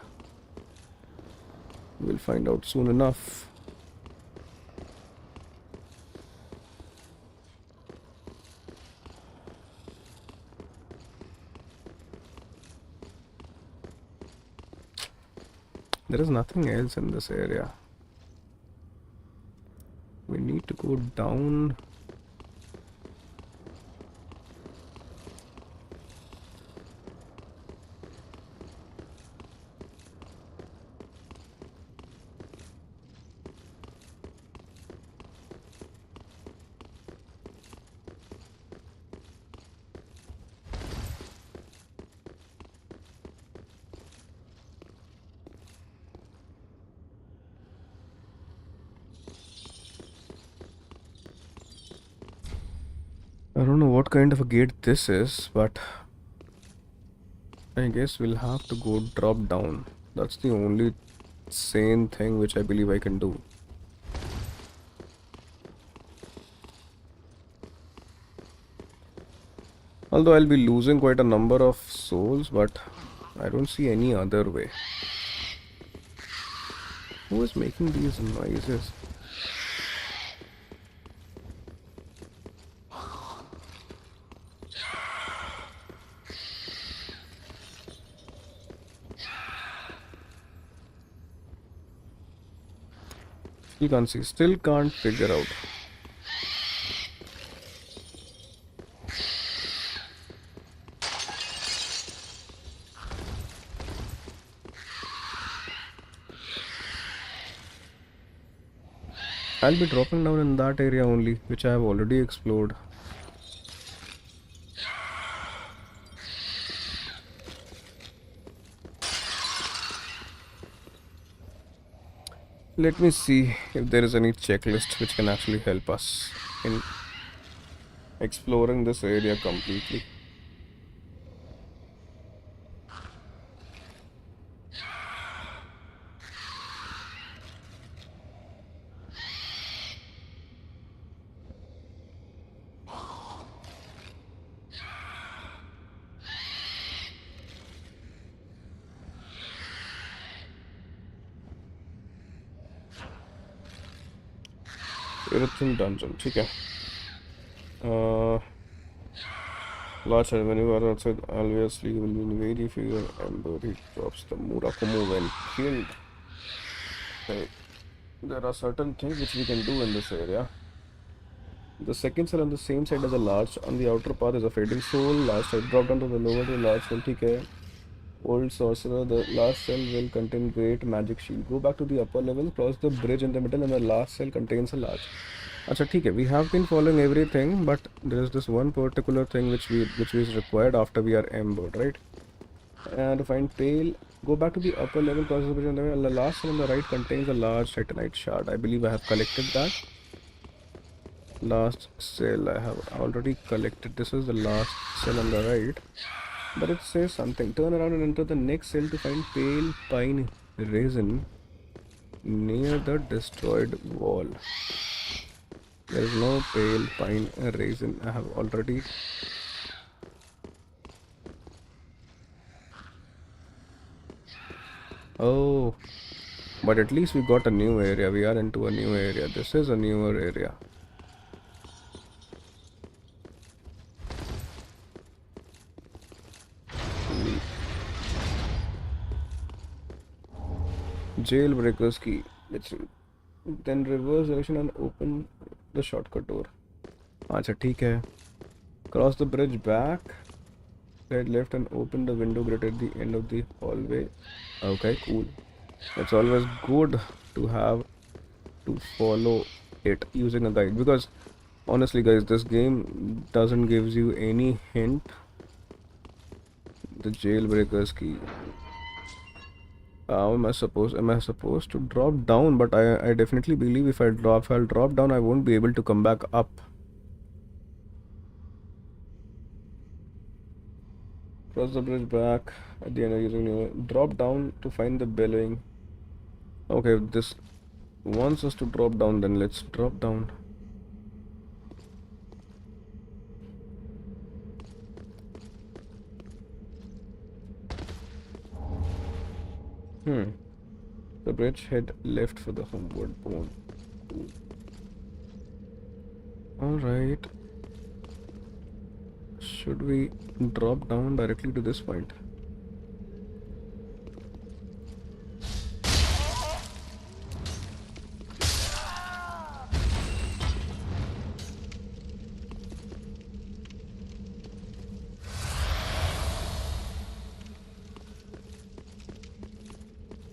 We'll find out soon enough. There is nothing else in this area. We need to go down. I don't know what kind of a gate this is, but I guess we'll have to go drop down. That's the only sane thing which I believe I can do. Although I'll be losing quite a number of souls, but I don't see any other way. Who is making these noises? You can't see, still can't figure out. I'll be dropping down in that area only, which I have already explored. Let me see if there is any checklist which can actually help us in exploring this area completely. Earthen dungeon, ठीक है. Large when you are outside, obviously you will be very figure ember. He drops the Murakumo when killed. Okay. There are certain things which we can do in this area. The second cell on the same side as the large. On the outer path is a fading soul. Last side drop down to the lower to the large soul. Okay. Old sorcerer. The last cell will contain great magic shield. Go back to the upper level. Cross the bridge in the middle, and the last cell contains a large. Acha, ठीक है. We have been following everything, but there is this one particular thing which is required after we are embered, right? And to find pale, go back to the upper level. Cross the bridge in the middle. The last cell on the right contains a large titanite shard. I believe I have collected that. Last cell I have already collected. This is the last cell on the right, but it says something. Turn around and enter the next cell to find pale pine resin near the destroyed wall. There is no pale pine resin. I have already oh, but at least we got a new area. We are into a new area. This is a newer area. Jailbreaker's key. Let's then reverse direction and open the shortcut door. अच्छा ठीक है. Cross the bridge back. Head left and open the window grate at the end of the hallway. Okay, cool. It's always good to have to follow it using a guide, because honestly guys, this game doesn't gives you any hint. The jailbreaker's key. How am I supposed to drop down? But I definitely believe if I'll drop down, I won't be able to come back up. Cross the bridge back at the end of using new. Drop down to find the bellowing. Okay, if this wants us to drop down, then let's drop down. The bridge head left for the homeward bound. Alright. Should we drop down directly to this point?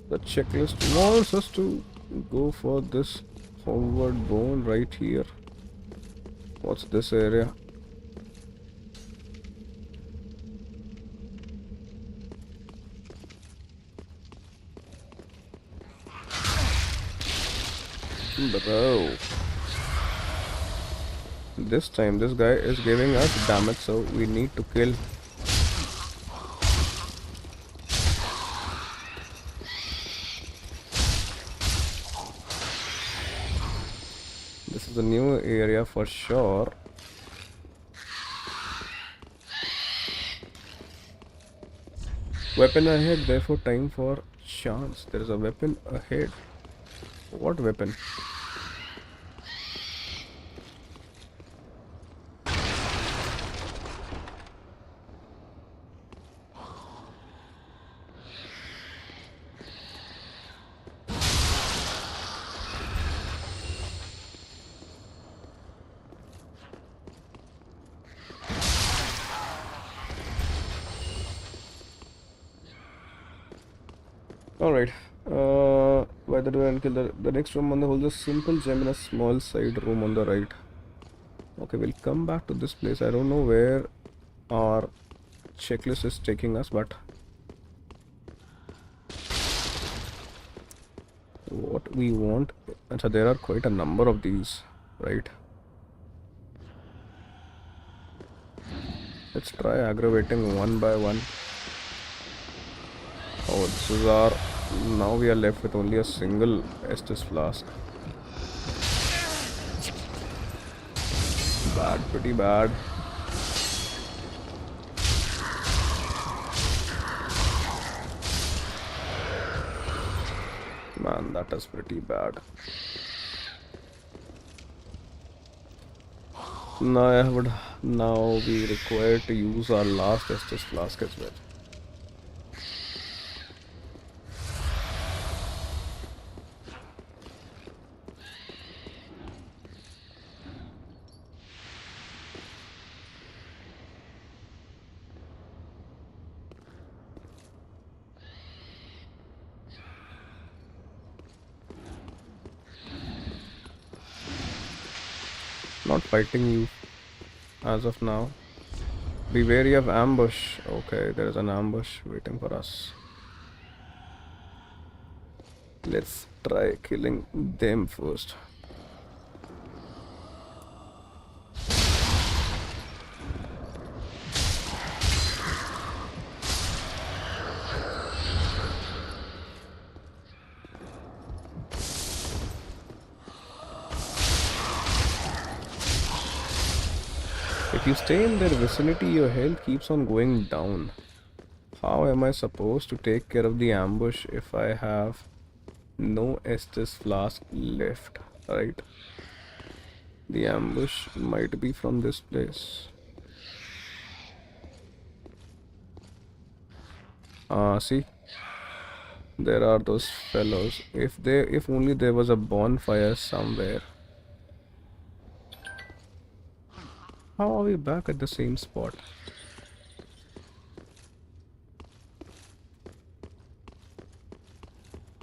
The checklist wants us to go for this homeward bone right here. What's this area? Bro. This time this guy is giving us damage, so we need to kill. This is a new area for sure. Weapon ahead, therefore time for chance. There is a weapon ahead. What weapon? Alright. Why the door and kill the next room on the holds a simple gem in a small side room on the right. Okay, we'll come back to this place. I don't know where our checklist is taking us, but what we want. So there are quite a number of these, right? Let's try aggravating one by one. Oh, this is our. Now we are left with only a single Estus flask. Bad, pretty bad. Man, that is pretty bad. Now I would now be required to use our last Estus flask as well. Not fighting you as of now. Be wary of ambush. Okay, there is an ambush waiting for us. Let's try killing them first. If you stay in their vicinity, your health keeps on going down. How am I supposed to take care of the ambush if I have no Estus flask left, right? The ambush might be from this place. See? There are those fellows. If only there was a bonfire somewhere. How are we back at the same spot?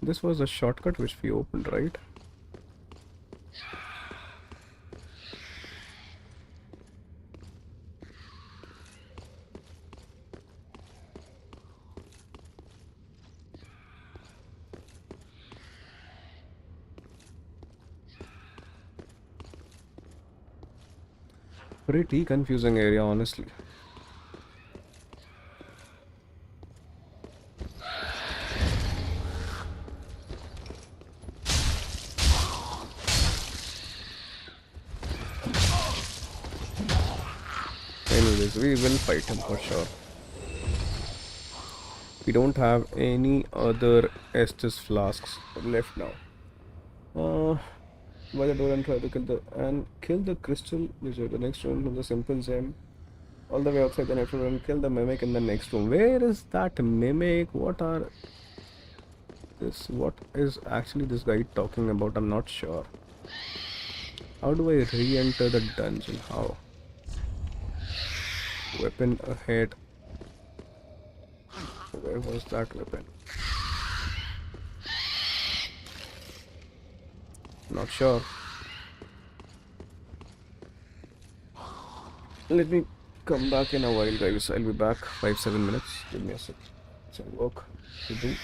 This was a shortcut which we opened, right? Pretty confusing area, honestly. Anyways, we will fight him for sure. We don't have any other Estus flasks left now. By the door and try to kill the crystal wizard. The next room from the simple gem. All the way outside the next room and kill the mimic in the next room. Where is that mimic? What is actually this guy talking about? I'm not sure. How do I re-enter the dungeon? How? Weapon ahead. Where was that weapon? Not sure. Let me come back in a while, guys. I'll be back 5-7 minutes. Give me a sec. Some work to do.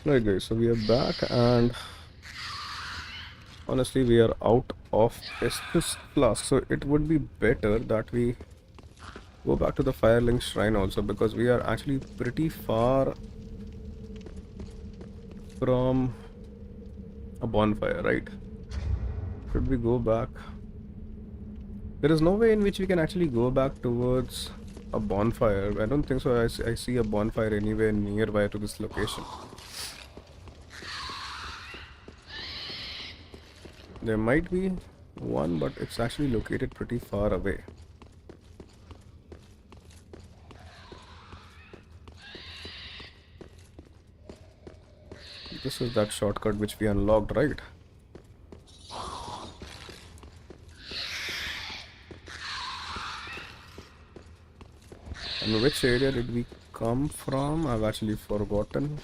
Right guys, so we are back and honestly we are out of Estus flask, so it would be better that we go back to the Firelink Shrine also, because we are actually pretty far from a bonfire, right? Should we go back? There is no way in which we can actually go back towards a bonfire. I don't think so. I see a bonfire anywhere nearby to this location. There might be one, but it's actually located pretty far away. This is that shortcut which we unlocked, right? And which area did we come from? I've actually forgotten.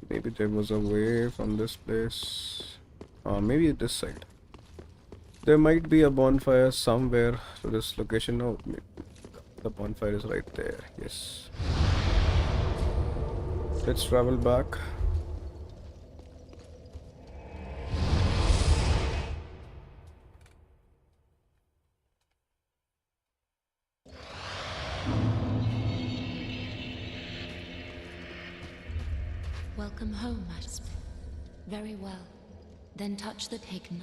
Maybe there was a way from this place. Maybe this side. There might be a bonfire somewhere to this location. No, the bonfire is right there. Yes. Let's travel back. Welcome home, Master. Very well. Then touch the taken.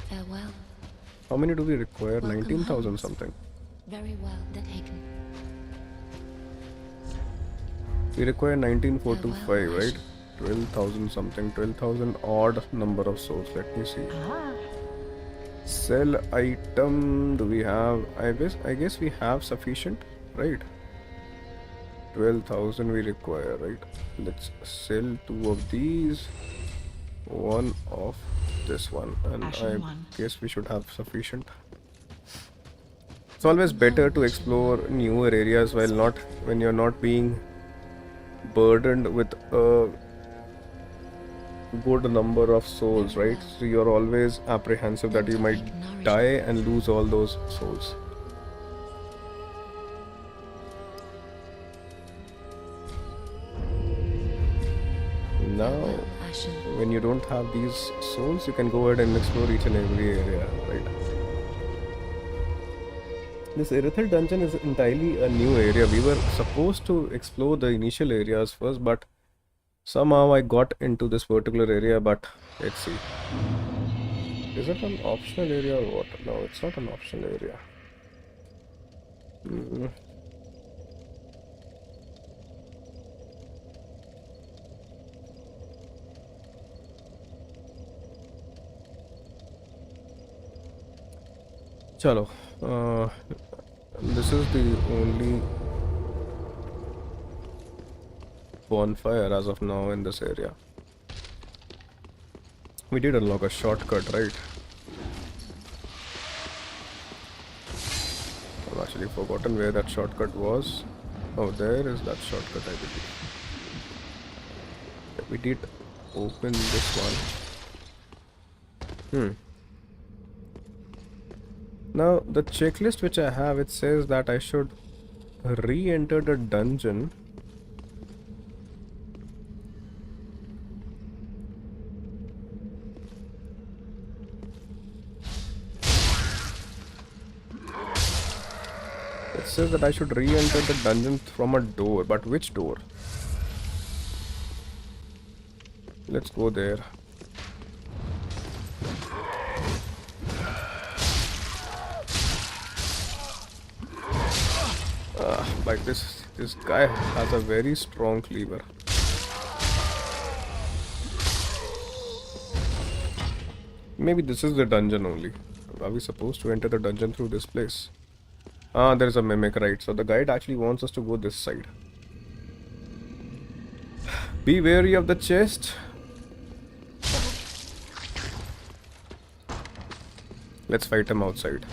Farewell. How many do we require? Welcome 19,000 home. something. Very well, then taken. We require 19,425, Farewell, right? 12,000 something. 12,000 odd number of souls. Let me see. Sell item. Do we have? I guess we have sufficient, right? 12,000 we require, right? Let's sell 2 of these, 1 of this one, and I guess we should have sufficient. It's always better to explore newer areas when you're not being burdened with a good number of souls, right? So you're always apprehensive that you might die and lose all those souls. Now, when you don't have these souls, you can go ahead and explore each and every area, right? This Erithal dungeon is entirely a new area. We were supposed to explore the initial areas first, but somehow I got into this particular area, but let's see. Is it an optional area or what? No, it's not an optional area. Chalo. This is the only bonfire as of now in this area. We did unlock a shortcut, right? I've actually forgotten where that shortcut was. Oh, there is that shortcut, I believe. We did open this one. Now, the checklist which I have, it says that I should re-enter the dungeon. It says that I should re-enter the dungeon from a door, but which door? Let's go there. Like this guy has a very strong cleaver. Maybe this is the dungeon only. Are we supposed to enter the dungeon through this place? Ah, there's a mimic, right? So the guide actually wants us to go this side. Be wary of the chest. Let's fight him outside.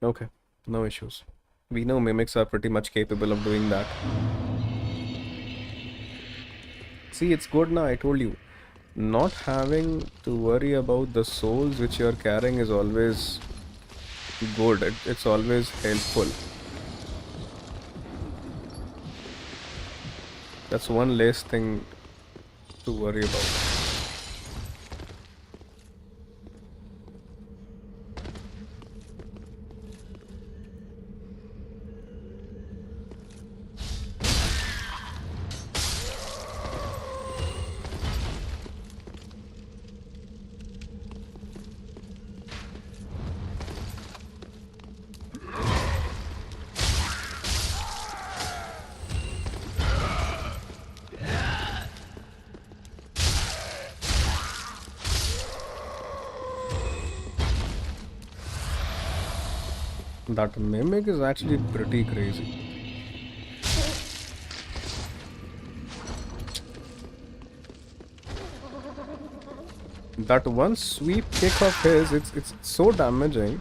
Okay, no issues. We know mimics are pretty much capable of doing that. See, it's good now, I told you. Not having to worry about the souls which you're carrying is always good. It's always helpful. That's one less thing to worry about. That mimic is actually pretty crazy. That one sweep kick of his, it's so damaging.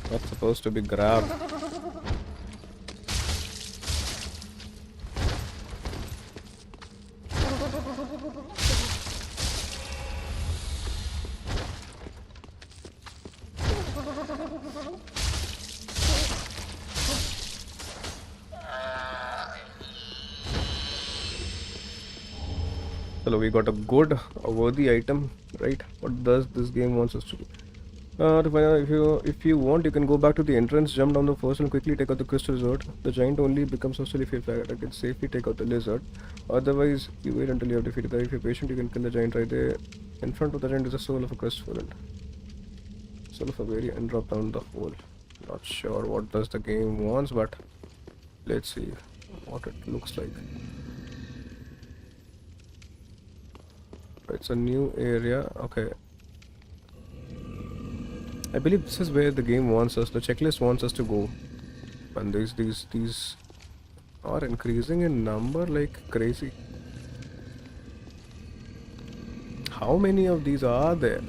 That's supposed to be grab. So we got a good, a worthy item, right? What does this game wants us to do? To find out, if you want, you can go back to the entrance, jump down the first, and quickly take out the crystal lizard. The giant only becomes hostile if you can safely take out the lizard. Otherwise, you wait until you have defeated that. If you're patient, you can kill the giant right there. In front of the giant is the soul of a crystal, soul of a variant, and drop down the hole. Not sure what does the game wants, but let's see what it looks like. It's a new area. Okay. I believe this is where the game wants us, the checklist wants us to go. And these are increasing in number like crazy. How many of these are there?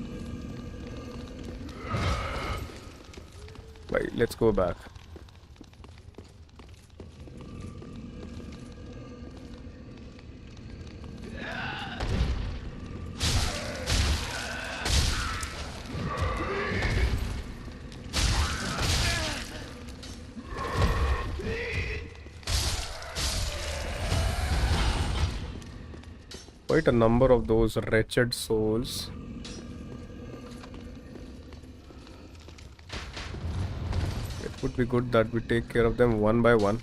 Right, let's go back. Quite a number of those wretched souls. It would be good that we take care of them one by one.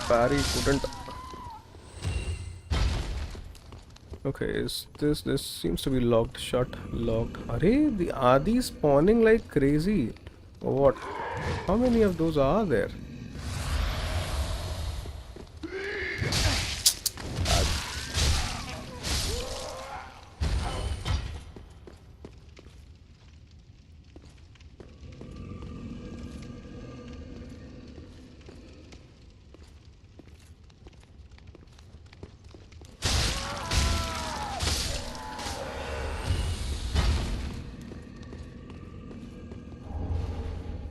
Parry couldn't. Okay, is this seems to be locked shut, locked. Are these spawning like crazy? Or what? How many of those are there?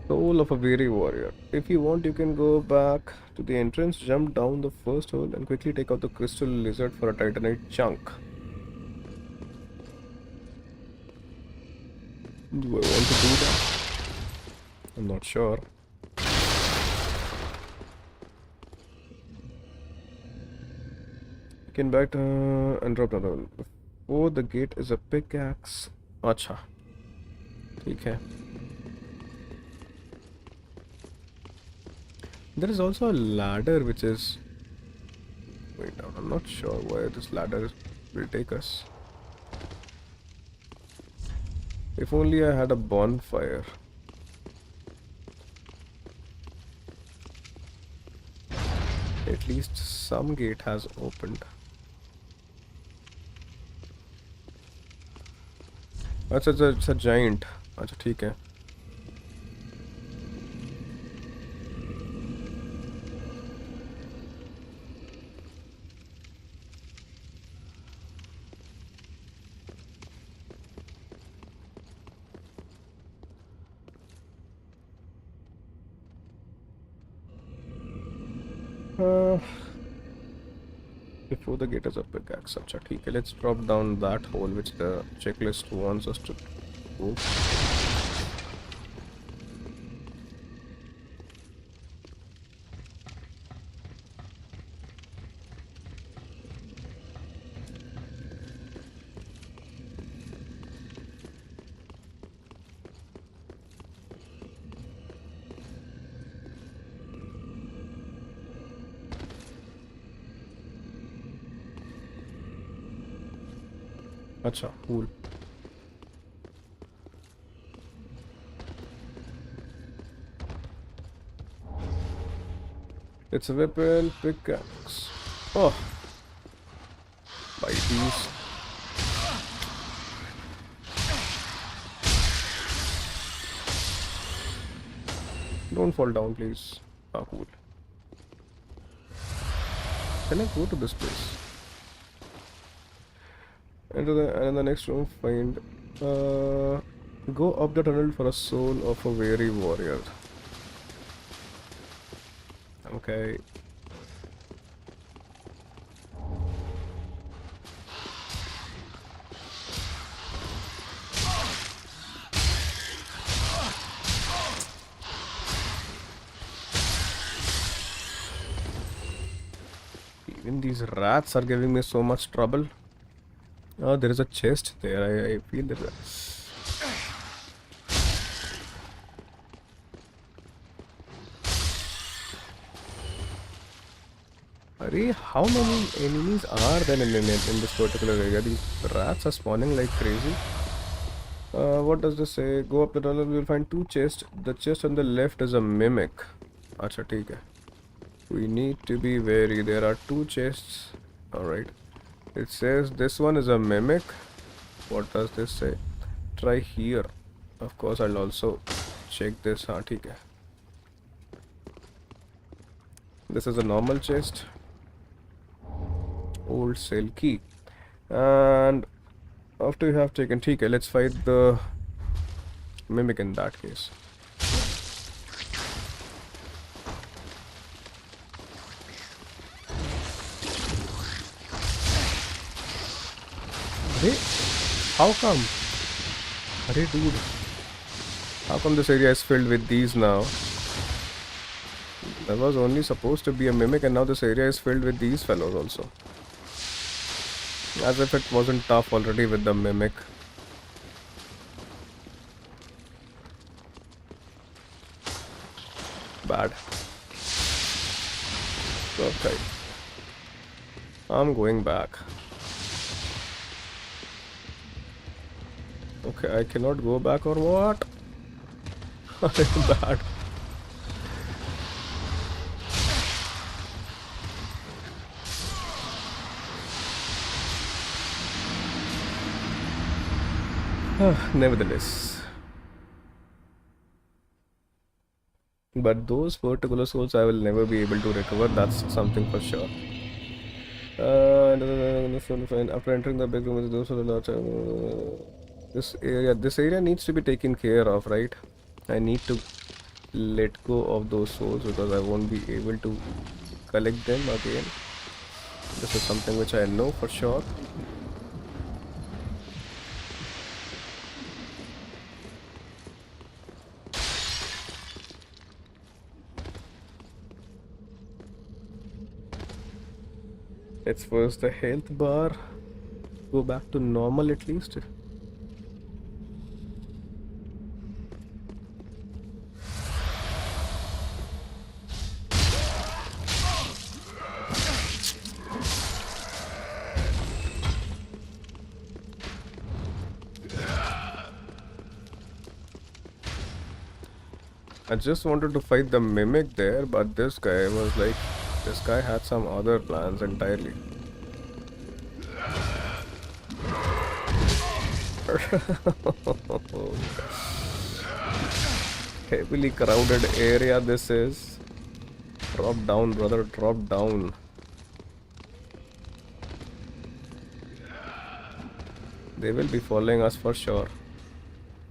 Soul of a weary warrior. If you want, you can go back to the entrance, jump down the first hole, and quickly take out the crystal lizard for a titanite chunk. Do I want to do that? I'm not sure. You can back and drop down. Before the gate is a pickaxe. Acha. Okay. There is also a ladder which is... Wait, I'm not sure where this ladder will take us. If only I had a bonfire. At least some gate has opened. it's a giant. अच्छा ठीक है. Before the gate is a pickaxe. अच्छा ठीक है. Let's drop down that hole which the checklist wants us to go. अच्छा cool. It's a weapon pickaxe. Oh, biteies. Don't fall down, please. Ah, cool. Can I go to this place? Enter the next room. Find. Go up the tunnel for a soul of a weary warrior. Okay. Even these rats are giving me so much trouble. Oh, there is a chest there. I feel there. Arey, how many enemies are there in this particular area? These rats are spawning like crazy. What does this say? Go up the tunnel, we will find two chests. The chest on the left is a mimic. Acha, theek hai. We need to be wary. There are two chests. Alright. It says this one is a mimic. What does this say? Try here. Of course, I'll also check this. Haan, theek hai. This is a normal chest. Old cell key. And after you have taken, theek hai, let's fight the mimic in that case. Hey, how come? Hey dude, how come this area is filled with these now? There was only supposed to be a mimic and now this area is filled with these fellows also. As if it wasn't tough already with the mimic. Bad. Okay. I'm going back. Okay, I cannot go back or what? Bad. Nevertheless. But those particular souls I will never be able to recover, that's something for sure. After entering the big room, those are the large. This area needs to be taken care of, right? I need to let go of those souls because I won't be able to collect them again. This is something which I know for sure. Let's first the health bar go back to normal at least. I just wanted to fight the mimic there, but this guy was like, this guy had some other plans entirely. Heavily crowded area this is. Drop down, brother, drop down. They will be following us for sure.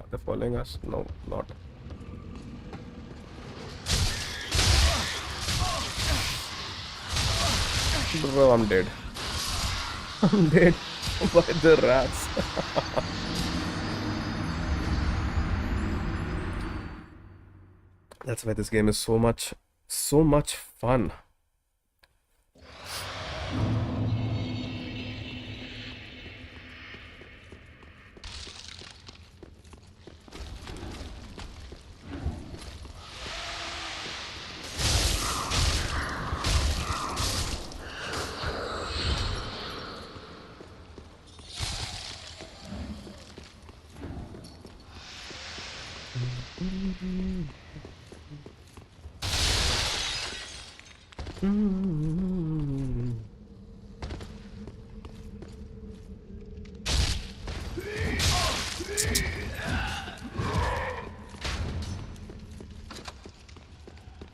Are they following us? No, not. Bro, I'm dead. I'm dead by the rats. That's why this game is so much fun.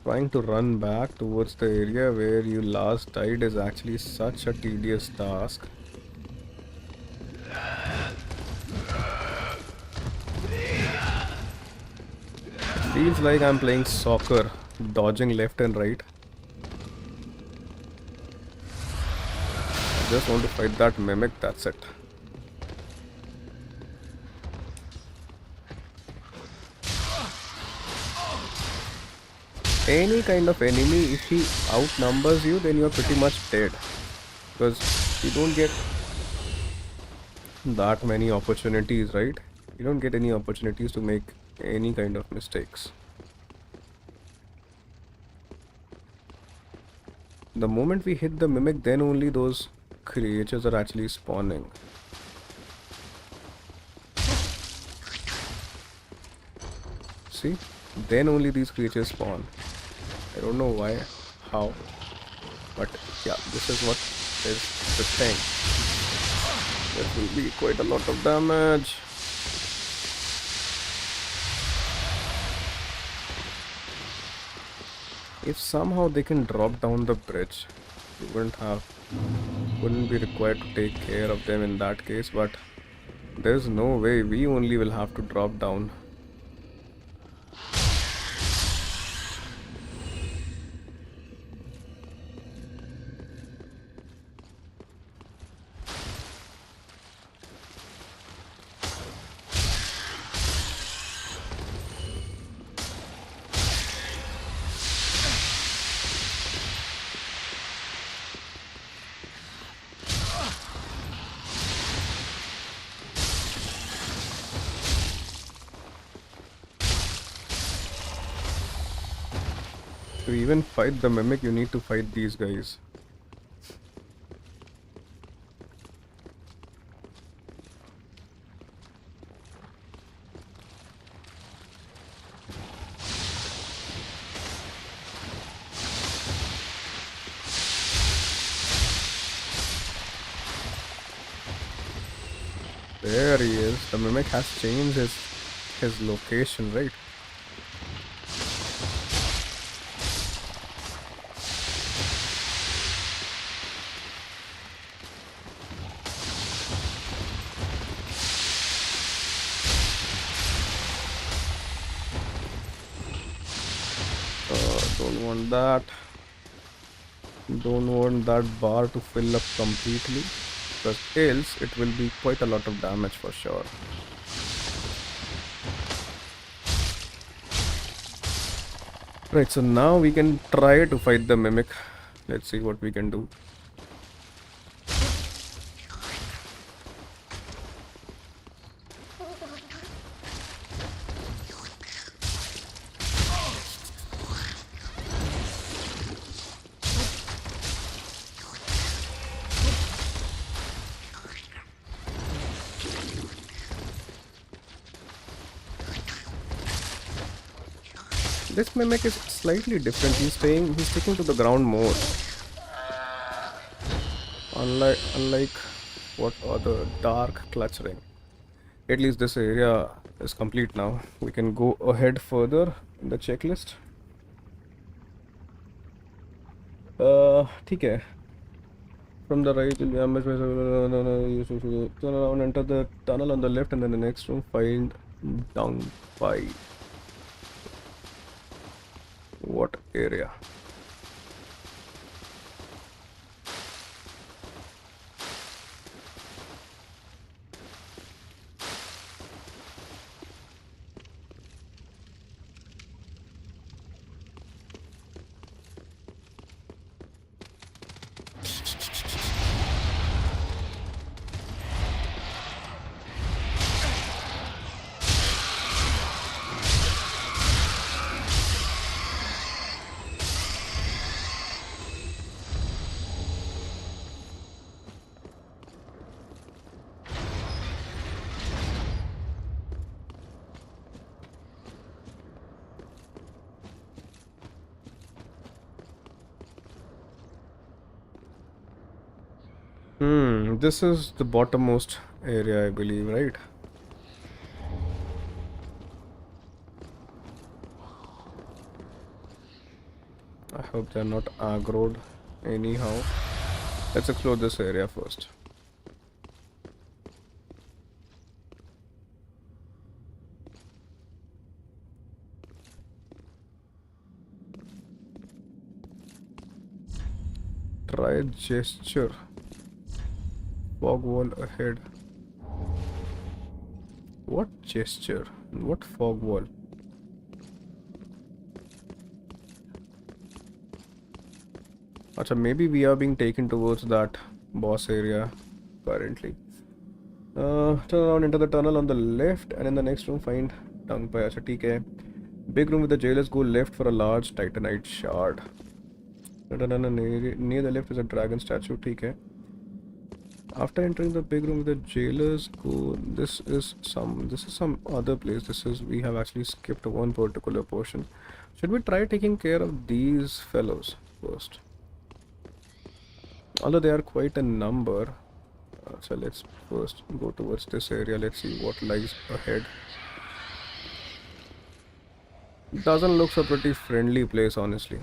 Trying to run back towards the area where you last died is actually such a tedious task. Feels like I'm playing soccer, dodging left and right. I just want to fight that mimic, that's it. Any kind of enemy, if he outnumbers you, then you're pretty much dead. Because you don't get that many opportunities, right? You don't get any opportunities to make any kind of mistakes. The moment we hit the mimic, then only those creatures are actually spawning. See? Then only these creatures spawn. I don't know why, how, but yeah, this is what is the thing. There will be quite a lot of damage. If somehow they can drop down the bridge, you wouldn't be required to take care of them in that case, but there's no way, we only will have to drop down. To even fight the mimic, you need to fight these guys. There he is. The mimic has changed his location, right? Don't want that. Don't want that bar to fill up completely, because else it will be quite a lot of damage for sure. Right, so now we can try to fight the mimic. Let's see what we can do. This mimic is slightly different. He's sticking to the ground more. Unlike what other dark clutching. At least this area is complete now. We can go ahead further in the checklist. ठीक है. From the right, you'll be ambushed by you should turn around, enter the tunnel on the left, and then the next room find dung pie. What area? This is the bottommost area, I believe, right? I hope they're not aggroed anyhow. Let's explore this area first. Try gesture. Fog wall ahead. What gesture? What fog wall? Acha, maybe we are being taken towards that boss area currently. Turn around, enter the tunnel on the left, and in the next room find tongue pie. Acha, theek hai. Big room with the jailers, go left for a large titanite shard. Near the left is a dragon statue. Theek hai. After entering the big room with the jailers, go. This is some other place. We have actually skipped one particular portion. Should we try taking care of these fellows first? Although they are quite a number, so let's first go towards this area. Let's see what lies ahead. Doesn't look a pretty friendly place, honestly.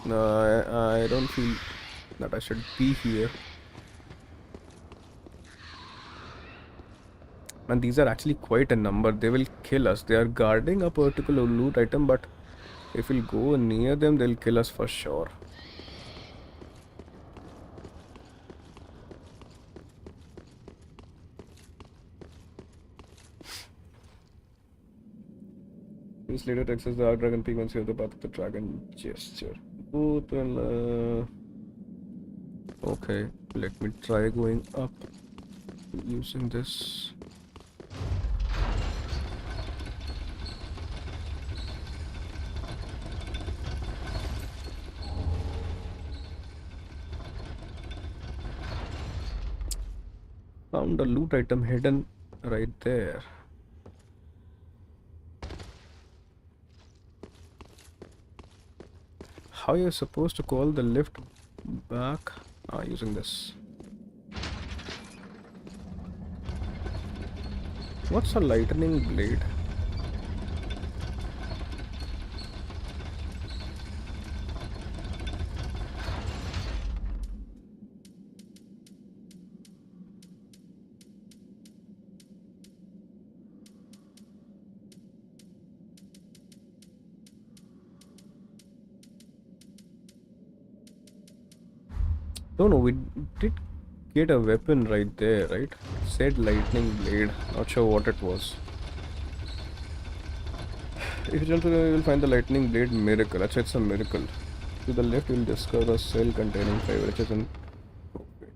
I don't feel that I should be here. And these are actually quite a number. They will kill us. They are guarding a particular loot item, but if we'll go near them, they'll kill us for sure. This later access the Arc Dragon Peak once you have the path of the dragon gesture. Okay, let me try going up using this. Found a loot item hidden right there. How are you supposed to call the lift back? Using this. What's a lightning blade? No, we did get a weapon right there, right? Said lightning blade. Not sure what it was. If you jump to there, you will find the lightning blade miracle. Actually, it's a miracle. To the left, you will discover a cell containing 5 riches and. Okay.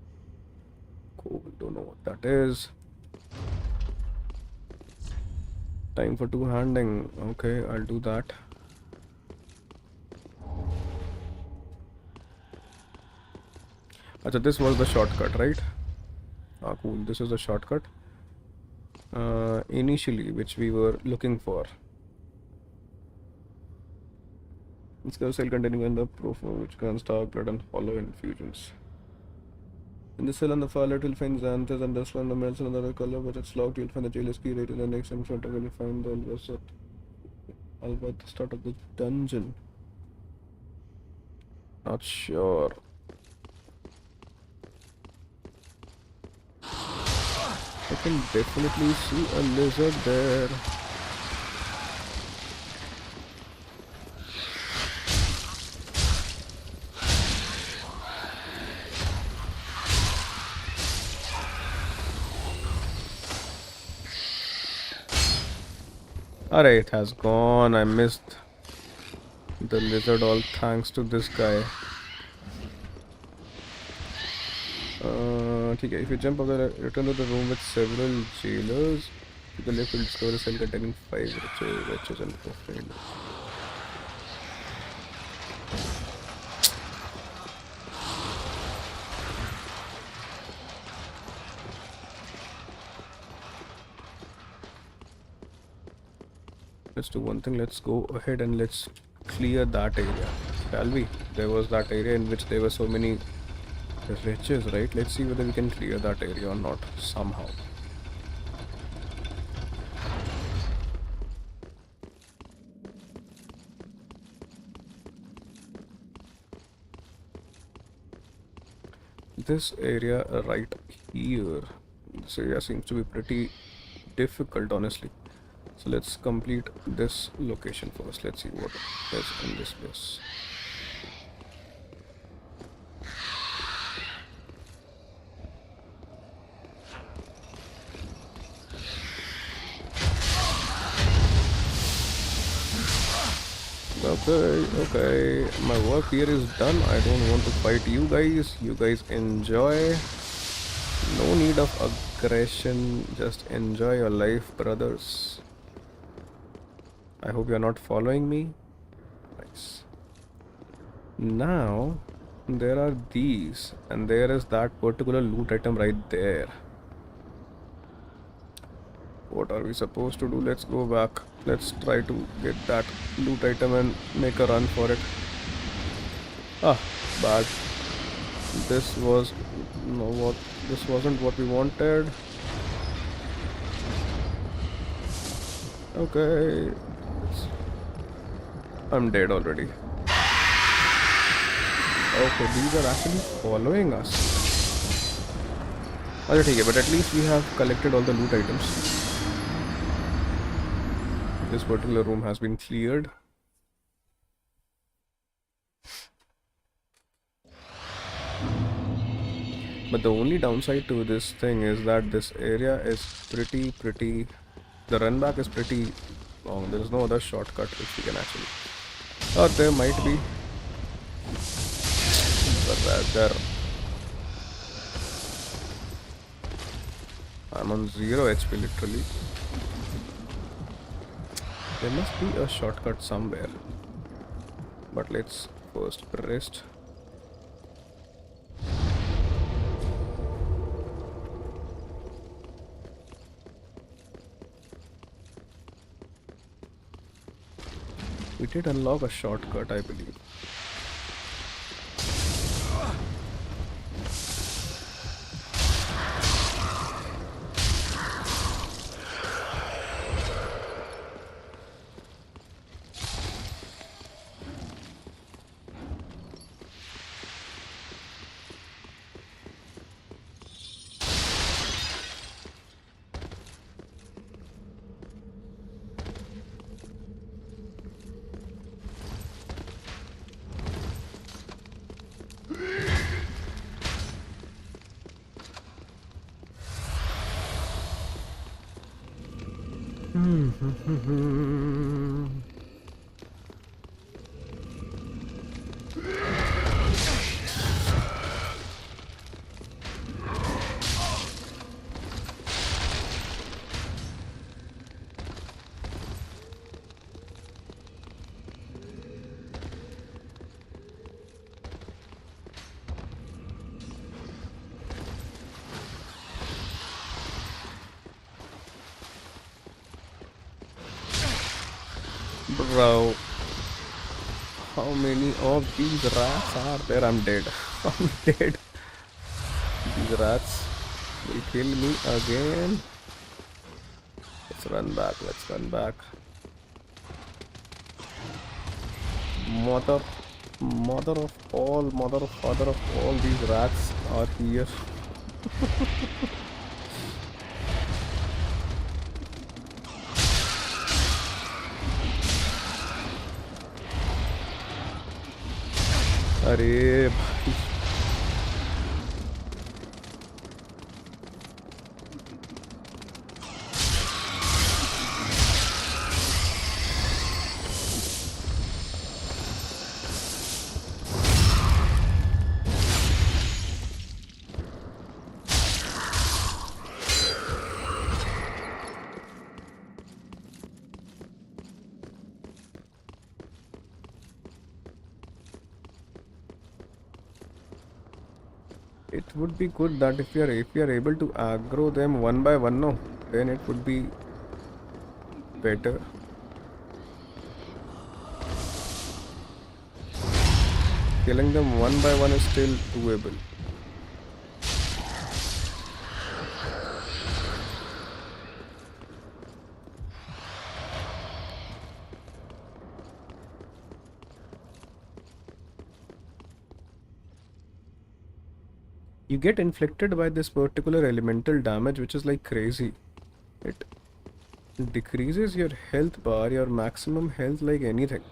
Cool. Don't know what that is. Time for two-handing. Okay, I'll do that. Achha, this was the shortcut, right? Cool. This is the shortcut. Initially, which we were looking for. Let's go cell containing in the profile which grants dark blood and hollow infusions. In the cell on the far left, you'll find xanthus and dust on the melts another color, but it's locked. You'll find the jailer's key right in the next in front of you. You'll find the alva at the start of the dungeon. Not sure. I can definitely see a lizard there. Alright, it has gone. I missed the lizard all thanks to this guy. Okay, if you jump over the return to the room with several jailers, to the left you'll discover a cell containing 5 wretches and profane. Let's do one thing, let's go ahead and let's clear that area, shall we? There was that area in which there were so many wretches, right? Let's see whether we can clear that area or not somehow. This area right here, this area seems to be pretty difficult honestly. So let's complete this location first. Let's see what is in this place. Okay, my work here is done. I don't want to fight you guys. You guys enjoy. No need of aggression. Just enjoy your life, brothers. I hope you're not following me. Nice. Now, there are these, and there is that particular loot item right there. What are we supposed to do? Let's go back. Let's try to get that loot item and make a run for it. Ah, bad. This was no what. This wasn't what we wanted. Okay. I'm dead already. Okay, these are actually following us. Okay, but at least we have collected all the loot items. This particular room has been cleared. But the only downside to this thing is that this area is pretty. The run back is pretty long. There is no other shortcut which we can actually. Or there might be. But rather, I'm on 0 HP literally. There must be a shortcut somewhere. But let's first rest. We did unlock a shortcut, I believe. Bro, How many of these rats are there? I'm dead. I'm dead. These rats will kill me again. Let's run back. Let's run back. Mother, mother of all, mother of father of all these rats are here. अरे भाई it would be good that if we are able to aggro them one by one, no, then it would be better. Killing them one by one is still doable. You get inflicted by this particular elemental damage, which is like crazy. It decreases your health bar, your maximum health, like anything.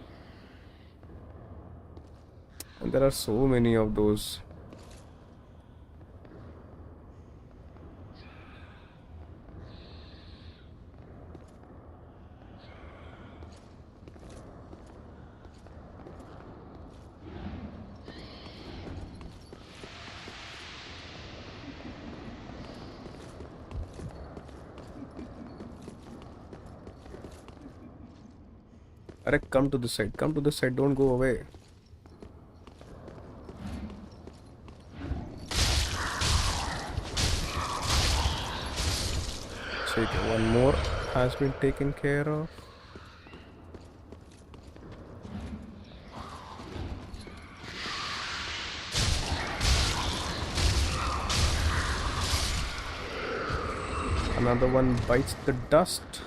And there are so many of those. Alright, come to this side. Come to this side. Don't go away. Check. One more has been taken care of. Another one bites the dust.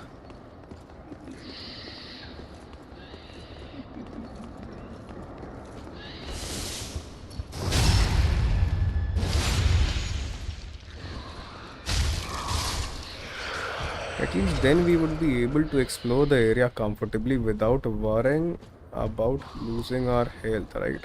At least then we would be able to explore the area comfortably without worrying about losing our health, right?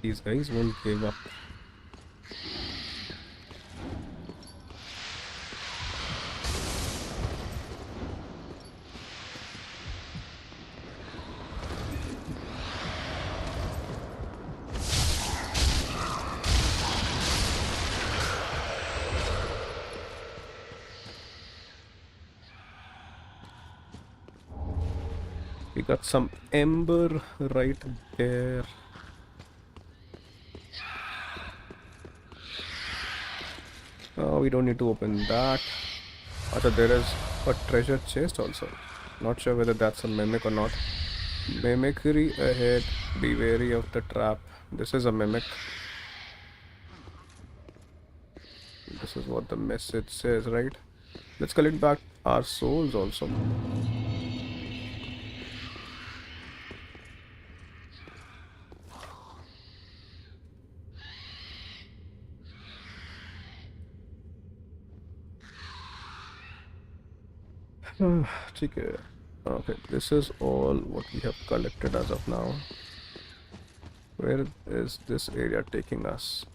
These guys won't give up. We got some ember right there. Oh, we don't need to open that. Also, there is a treasure chest also. Not sure whether that's a mimic or not. Mimicry ahead. Be wary of the trap. This is a mimic. This is what the message says, right? Let's collect back our souls also. ठीक है. Okay, this is all what we have collected as of now. Where is this area taking us?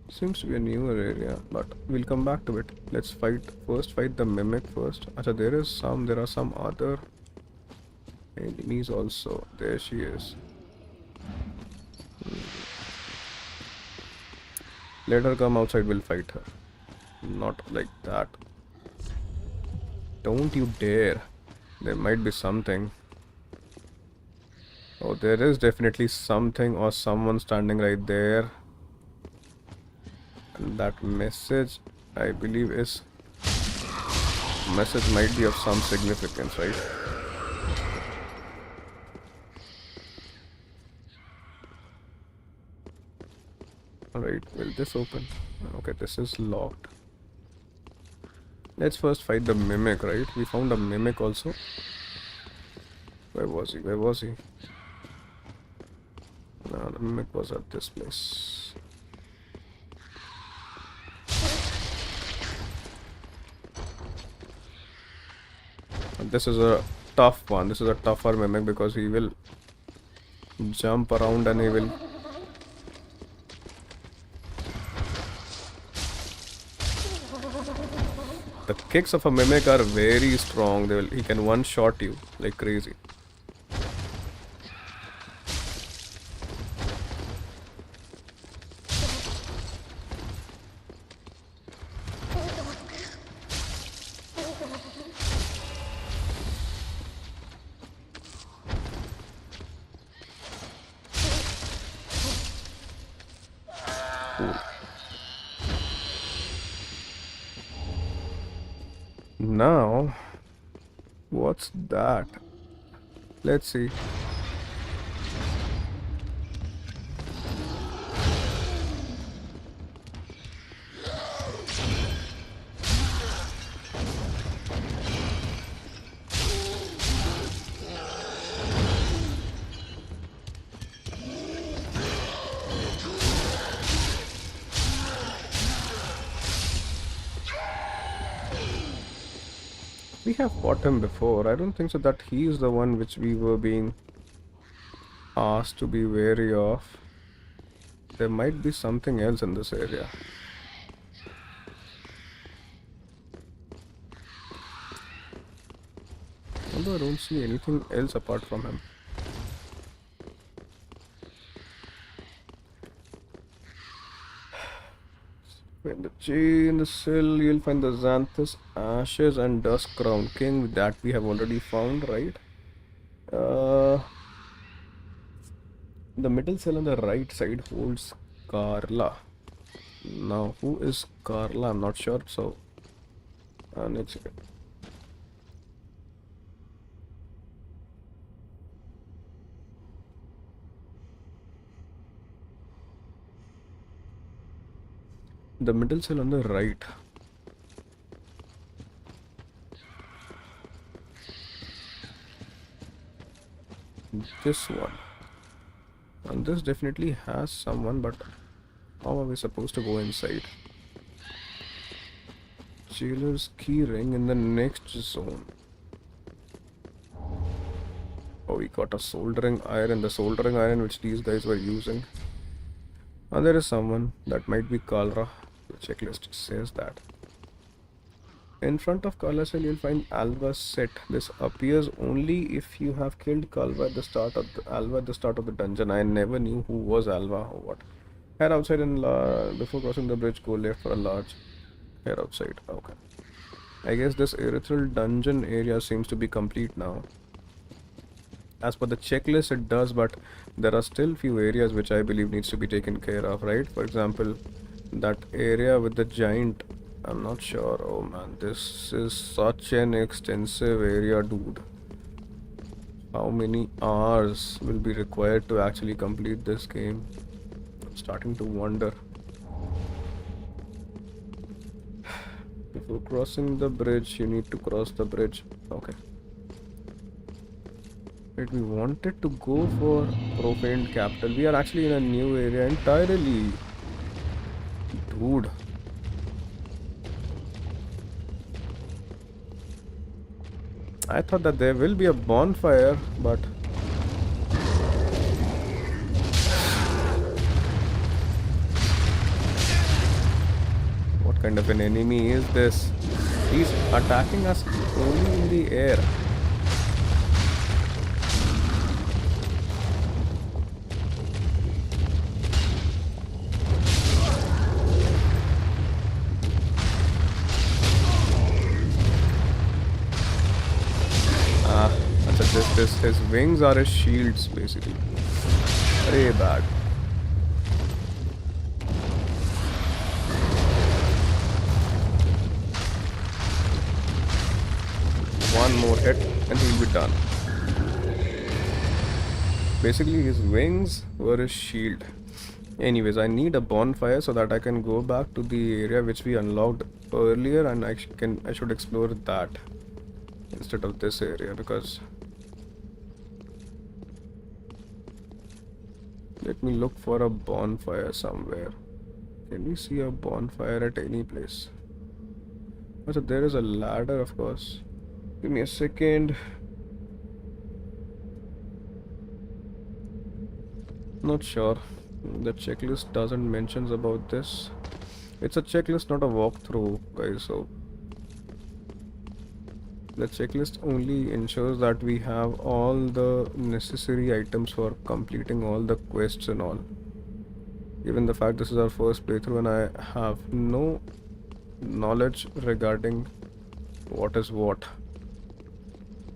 Seems to be a newer area, but we'll come back to it. Let's fight the mimic first. Acha, there are some other Enemies also. There she is. Let her come outside, we'll fight her. Not like that. Don't you dare. There might be something. Oh, there is definitely something or someone standing right there. And that message, I believe, is... Message might be of some significance, right? Alright, will this open? Okay, this is locked. Let's first fight the mimic, right? We found a mimic also. Where was he? Where was he? No, the mimic was at this place. And this is a tough one. This is a tougher mimic because he will jump around and he will... The kicks of a mimic are very strong. He can one-shot you like crazy. Now, what's that? Let's see. We have fought him before. I don't think so that he is the one which we were being asked to be wary of. There might be something else in this area. Although I don't see anything else apart from him. In the G in the sill, you'll find the Xanthus, Ashes, and Dusk Crown King. That we have already found, right? The middle cell on the right side holds Carla. Now, who is Carla? I'm not sure. So, let's see. The middle cell on the right. This one. And this definitely has someone, but how are we supposed to go inside? Jailer's key ring in the next zone. Oh, we got a soldering iron. The soldering iron which these guys were using. And there is someone. That might be Kalra. The checklist says that. In front of Kalra cell, you'll find Alva's set. This appears only if you have killed Alva at the start of the dungeon. I never knew who was Alva or what. Head outside and before crossing the bridge, go left for a large. Head outside. Okay. I guess this erythral dungeon area seems to be complete now. As per the checklist, it does, but there are still few areas which I believe needs to be taken care of, right? For example, that area with the giant, I'm not sure. Oh man, this is such an extensive area, dude. How many hours will be required to actually complete this game? I'm starting to wonder. Before crossing the bridge, you need to cross the bridge. Okay. Right, we wanted to go for profaned capital. We are actually in a new area entirely. Dude. I thought that there will be a bonfire, but... What kind of an enemy is this? He's attacking us only in the air. his wings are his shields basically. Very bad. One more hit and he'll be done. Basically his wings were his shield. Anyways, I need a bonfire so that I can go back to the area which we unlocked earlier, and I should explore that instead of this area, because let me look for a bonfire somewhere. Can we see a bonfire at any place? So there is a ladder, of course. Give me a second. Not sure. The checklist doesn't mention about this. It's a checklist, not a walkthrough, guys. So the checklist only ensures that we have all the necessary items for completing all the quests and all. Given the fact this is our first playthrough and I have no knowledge regarding what is what,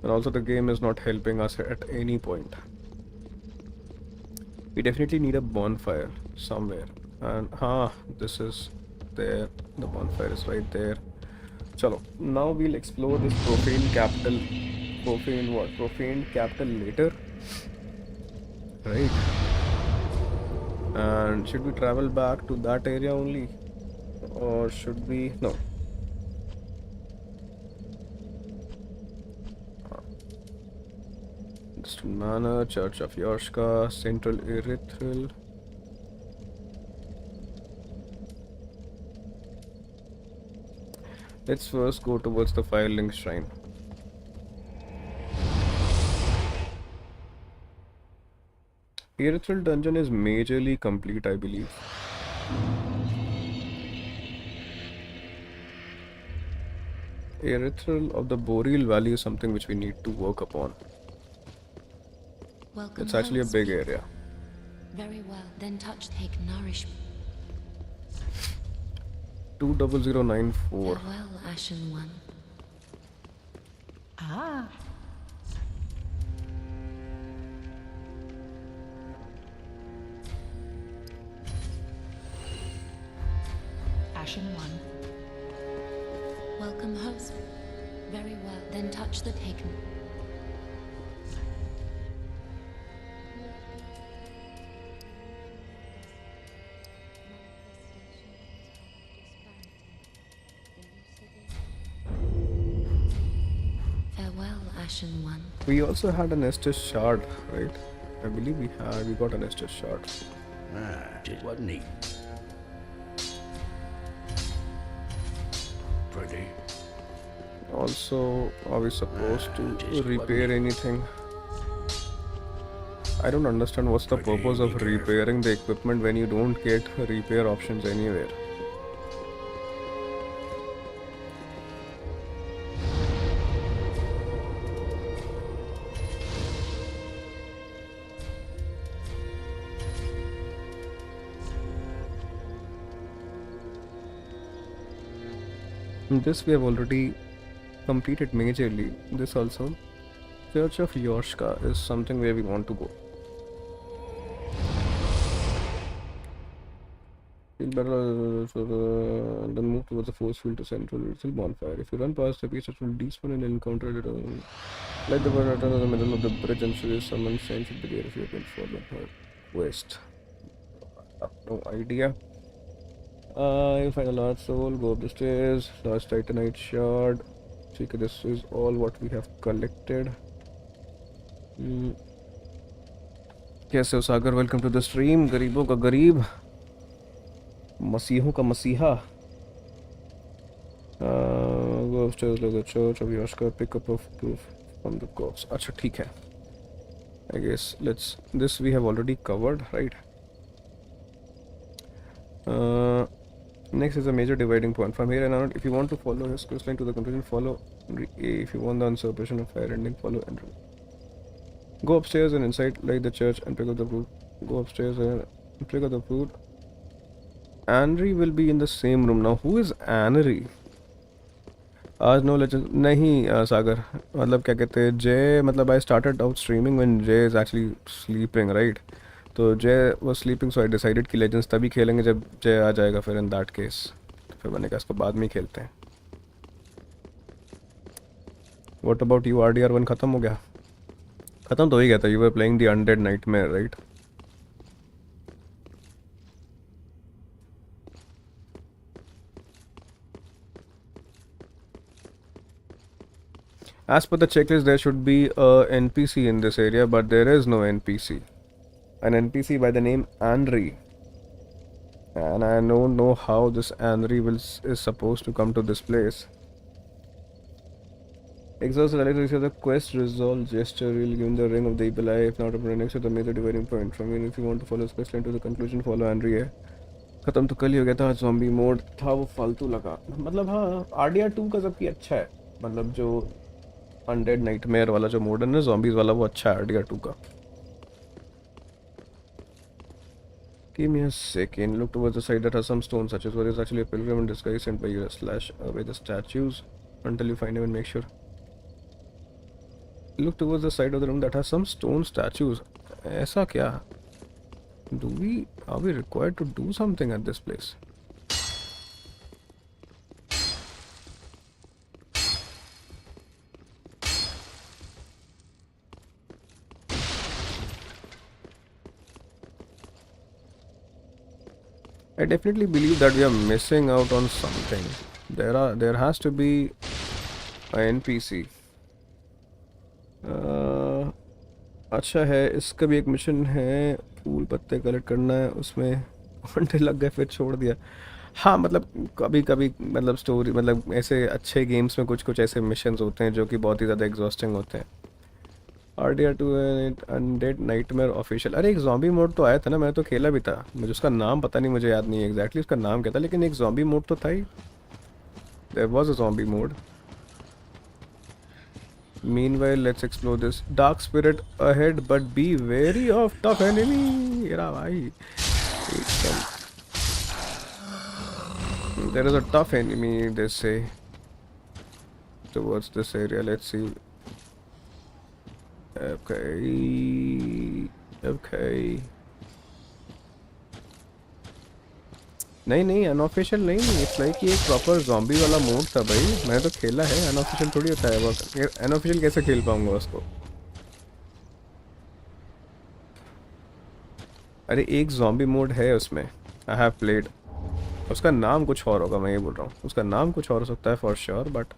and also the game is not helping us at any point. We definitely need a bonfire somewhere, and this is there. The bonfire is right there. Chalo, now we'll explore this profane capital. Profane capital later, right? And should we travel back to that area only, or should we? No. Distant Manor, Church of Yorshka, Central Erythril. Let's first go towards the Firelink Shrine. Erythril dungeon is majorly complete, I believe. Erythril of the Boreal Valley is something which we need to work upon. Welcome It's actually a home, big speak. area. Very well. Then take nourishment. 20094. Farewell, Ashen One. Ah. Ashen One. Welcome, host. Very well. Then touch the taken. Farewell, Ashen One. We also had an Estus shard, right? I believe we got an Estus shard. It was neat. Pretty. Also, are we supposed to Just repair wasn't anything? I don't understand what's the Pretty purpose of careful. repairing the equipment when you don't get repair options anywhere. This we have already completed majorly. This also. Church of Yorshka is something where we want to go. Feel better, then move towards the force field to central. It's still bonfire. If you run past the beach, it will despawn and encounter it. Light the burner in the middle of the bridge and should summon sense of the air if you can follow her quest. I have no idea. You'll find a large soul, go up the stairs, large titanite shard. See, this is all what we have collected. कैसे हो Sagar? Welcome to the stream. गरीबों का गरीब, मसीहों का मसीहा. Go upstairs to the church of Yoshka, pick up of proof from the corpse. अच्छा ठीक है. I guess this we have already covered, right? Next is a major dividing point. From here on out, if you want to follow his quest line to the conclusion, follow A. If you want the usurpation of fire ending, follow Andrew. Go upstairs and inside, light the church and pick up the fruit. Go upstairs and pick up the fruit. Anri will be in the same room. Now, who is Anri? आज no legend नहीं सागर, मतलब क्या कहते हैं जय, मतलब I started out streaming when जय is actually sleeping right. तो जय was sleeping so I decided कि लेजेंड्स तभी खेलेंगे जब जय आ जाएगा, फिर इन दैट केस तो फिर मैंने कहा इसको बाद में ही खेलते हैं। व्हाट अबाउट यू, RDR 1 ख़त्म हो गया? ख़त्म तो हो ही गया था, you were playing the undead nightmare right? As per the checklist, there should be a NPC in this area, but there is no NPC. An NPC by the name Anri, and I don't know how this Anri is supposed to come to this place. Exhaust the electricity of the quest resolve gesture will give the ring of the evil eye, if not upon next to the major dividing point. From here, if you want to follow this quest line to the conclusion, follow Anri है। खत्म तो कल ही हो गया था, zombie mode था वो फालतू लगा, मतलब हाँ RDR 2 का सबकी अच्छा है, मतलब जो अनडेड नाइटमेयर वाला जो मोड है ना zombies वाला वो अच्छा है RDR 2 का। Give me a second. Look towards the side that has some stones, such as what is actually a pilgrim in disguise sent by you slash away the statues until you find him and make sure. Look towards the side of the room that has some stone statues. ऐसा क्या? Are we required to do something at this place? I definitely believe that we are missing out on something. There has to be an NPC. अच्छा है, इसका भी एक mission है, फूल पत्ते collect करना है, उसमें घंटे लग गए फिर छोड़ दिया। हाँ मतलब कभी कभी मतलब स्टोरी मतलब ऐसे अच्छे गेम्स में कुछ कुछ ऐसे मिशंस होते हैं जो कि बहुत ही ज़्यादा एग्जॉस्टिंग होते हैं। RDR 2 अनडेड नाइटमेयर ऑफिशियल, अरे एक जॉम्बी मोड तो आया था ना, मैंने तो खेला भी था, मुझे उसका नाम पता नहीं, मुझे याद नहीं है एग्जैक्टली उसका नाम क्या था, लेकिन एक जॉम्बी मोड तो था ही। There was a zombie mode. Meanwhile, let's explore this dark spirit ahead, but be wary of tough enemy. Era bhai, there is a tough enemy, they say, towards this area. Let's see. Okay. नहीं नहीं unofficial नहीं, it's like ये एक proper zombie वाला mode था भाई, मैंने तो खेला है, अनऑफिशियल थोड़ी होता है वो, अनऑफिशियल कैसे खेल पाऊंगा उसको? अरे एक जॉम्बी मोड है उसमें, आई हैव प्लेड, उसका नाम कुछ और होगा, मैं ये बोल रहा हूँ उसका नाम कुछ और हो सकता है for sure, but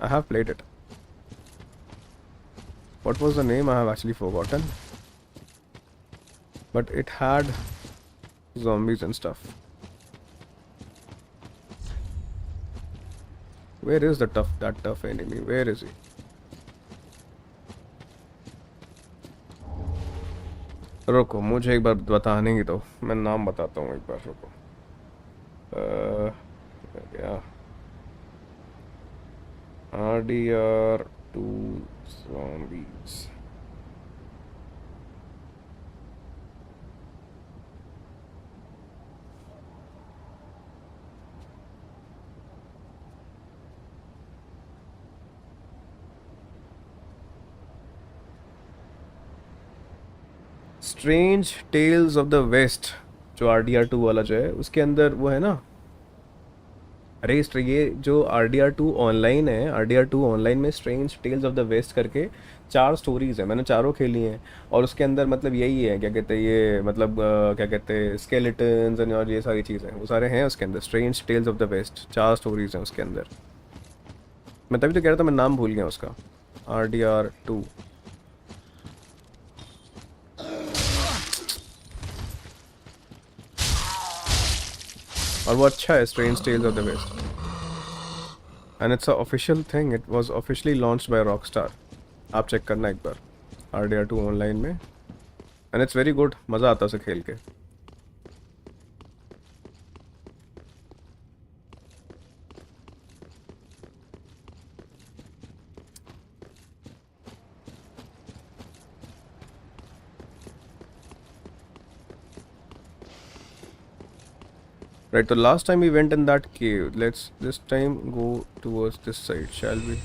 I have played it. What was the name, I have actually forgotten, but it had zombies and stuff. Where is that tough enemy? Where is he? रुको मुझे एक बार बताने की तो मैं नाम बताता हूँ एक बार, रुको। क्या RDR 2 zombies। Strange Tales of the West, जो RDR 2 वाला जो है उसके अंदर वो है ना, अरे ये जो RDR 2 ऑनलाइन है, RDR 2 ऑनलाइन में Strange Tales of the West करके 4 स्टोरीज है, मैंने चारों खेली हैं, और उसके अंदर मतलब यही है क्या कहते हैं ये मतलब क्या कहते हैं स्केलेटन्स और ये सारी चीज़ें वो सारे हैं उसके अंदर, Strange Tales of the West 4 stories हैं उसके अंदर। मैं तभी तो कह रहा था, मैं नाम भूल गया उसका, RDR 2। और वो अच्छा है, Strange Tales of the West, and it's a official thing, it was officially launched by Rockstar. आप चेक करना एक बार RDR 2 ऑनलाइन में, एंड इट्स वेरी गुड, मज़ा आता है उसे खेल के। Right, so last time we went in that cave. Let's this time go towards this side, shall we?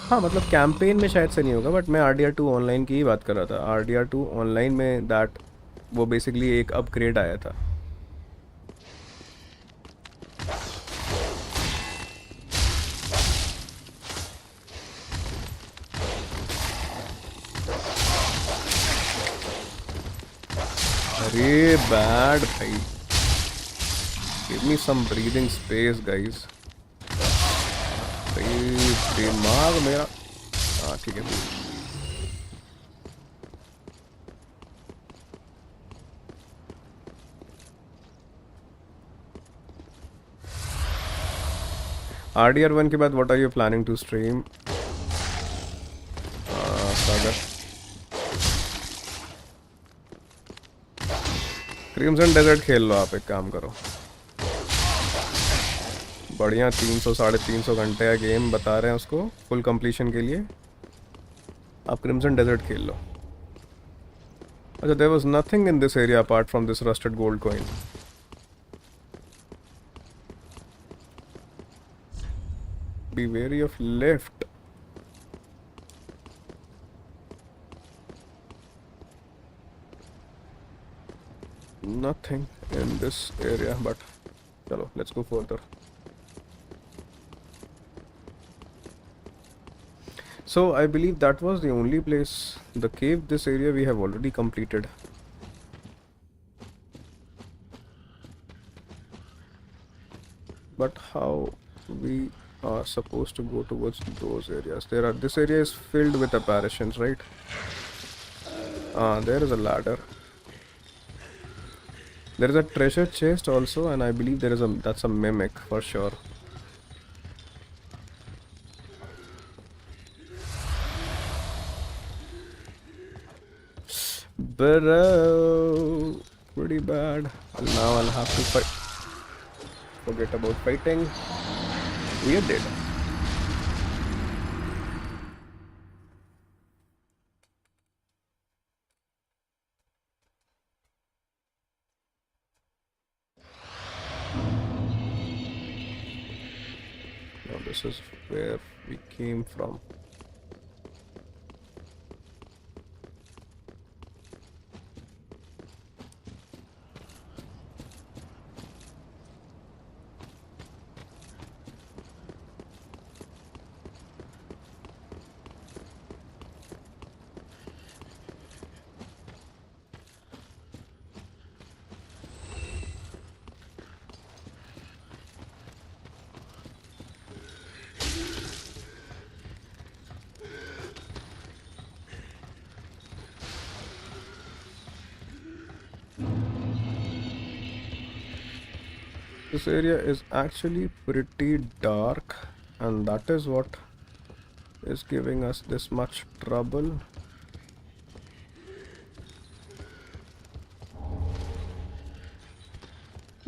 हाँ मतलब कैंपेन में शायद से नहीं होगा, बट मैं RDR2 ऑनलाइन की ही बात कर रहा था. RDR2 ऑनलाइन में दैट वो बेसिकली एक अपग्रेड आया था. अरे बैड भाई, give me some breathing space guys. भाई दिमाग मेरा, हाँ ठीक है. RDR1 के बाद what are you planning to stream? Sagar Crimson Desert खेल लो आप, एक काम करो. बढ़िया 300 350 घंटे का गेम बता रहे हैं उसको फुल कंप्लीशन के लिए. आप क्रिम्सन डेजर्ट खेल लो. अच्छा, there was nothing in this area apart from this rusted gold coin. Be very of left. Nothing in this area, but chalo, let's go further. So I believe that was the only place, the cave, this area we have already completed. But how we are supposed to go towards those areas? This area is filled with apparitions, right? There is a ladder. There is a treasure chest also, and I believe that's a mimic for sure. Bro, pretty bad. Now I'll have to fight. Forget about fighting. We are dead. Now this is where we came from. This area is actually pretty dark, and that is what is giving us this much trouble.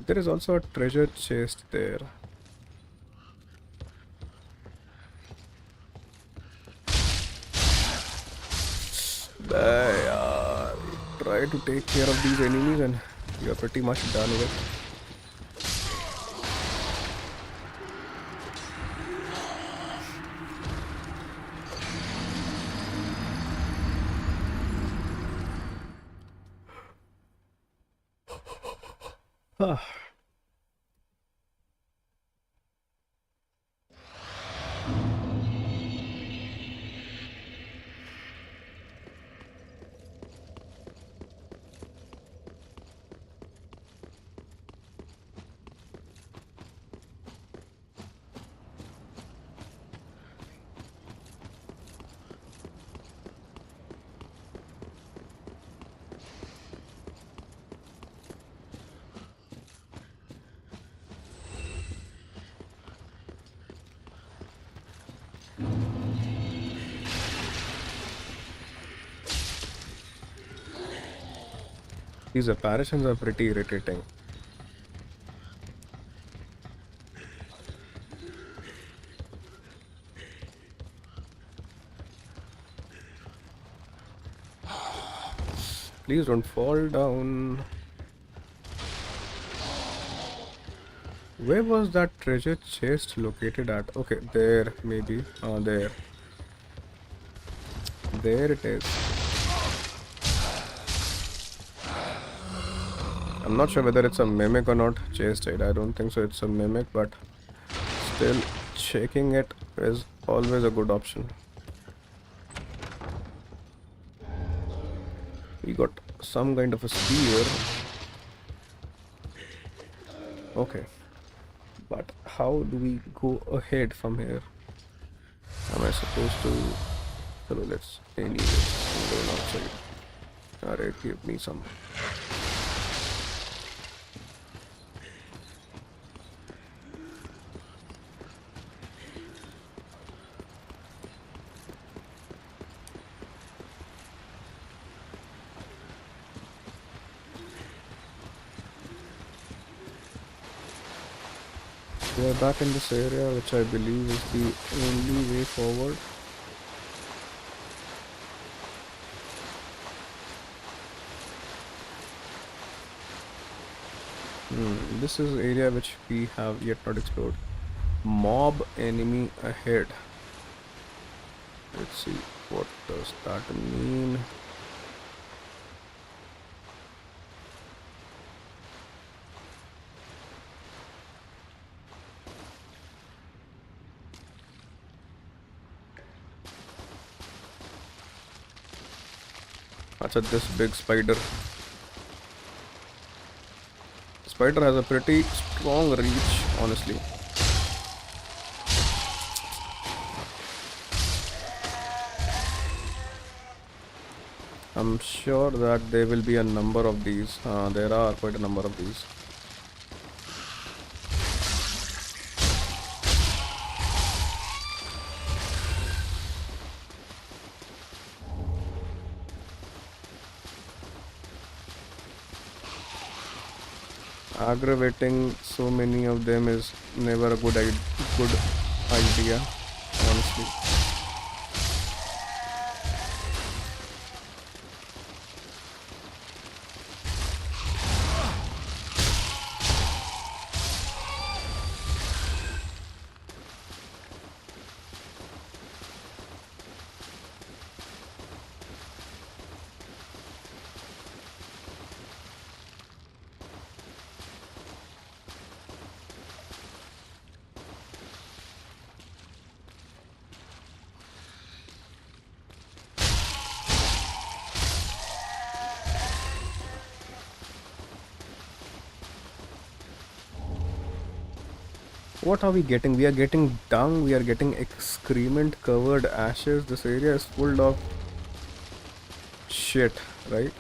There is also a treasure chest there. Try to take care of these enemies and you are pretty much done with. These apparitions are pretty irritating. Please don't fall down. Where was that treasure chest located at? Okay, there maybe. There. There it is. I'm not sure whether it's a mimic or not. Chest, right? I don't think so. It's a mimic, but still, checking it is always a good option. We got some kind of a spear. Okay. But how do we go ahead from here? Am I supposed to... Hello, let's... Anyway, I'm going outside. Alright, give me some. We are back in this area, which I believe is the only way forward. This is area which we have yet not explored. Mob enemy ahead. Let's see, what does that mean? That's this big spider. Spider has a pretty strong reach, honestly. I'm sure that there will be a number of these. There are quite a number of these. Aggravating so many of them is never a good idea, honestly. What are we getting? We are getting dung, we are getting excrement covered ashes. This area is full of shit, right?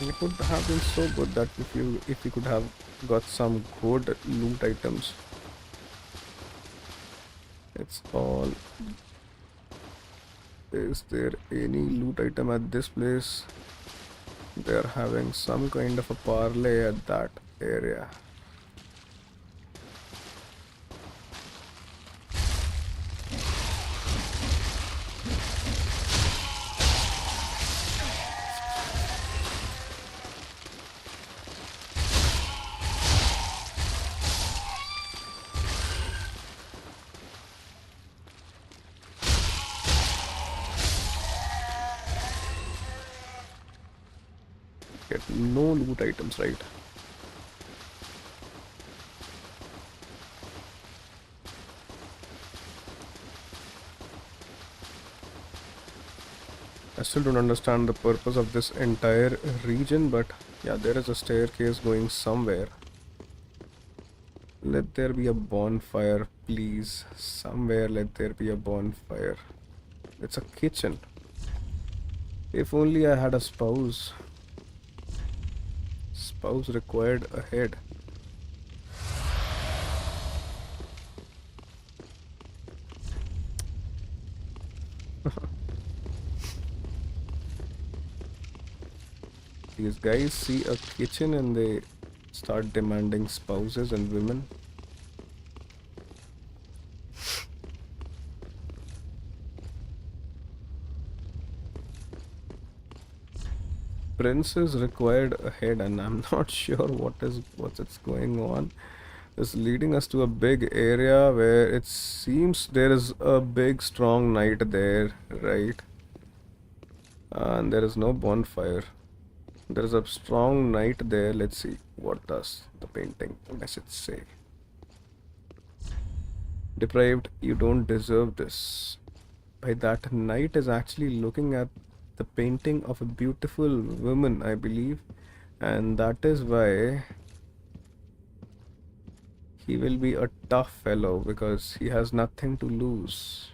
It would have been so good that if we could have got some good loot items. It's all... Is there any loot item at this place? They're having some kind of a parlay at that area. Get no loot items, right? I still don't understand the purpose of this entire region, but yeah, there is a staircase going somewhere. Let there be a bonfire, please. Somewhere let there be a bonfire. It's a kitchen. If only I had a spouse. Spouse required ahead. These guys see a kitchen and they start demanding spouses and women. princess required a head, and I'm not sure what's going on. It's leading us to a big area where it seems there is a big strong knight there, right? And there is no bonfire. There is a strong knight there. Let's see, what does the painting message say? Deprived, you don't deserve this. By that, knight is actually looking at the painting of a beautiful woman, I believe, and that is why he will be a tough fellow because he has nothing to lose.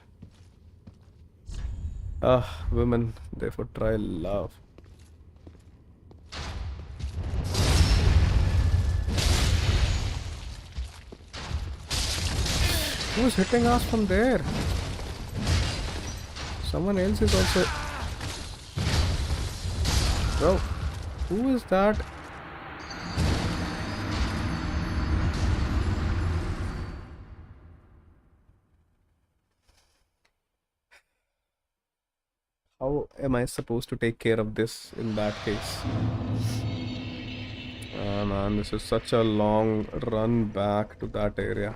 Ah, women, therefore try love. Who's hitting us from there? Someone else is also... Bro, who is that? How am I supposed to take care of this in that case? Oh man, this is such a long run back to that area.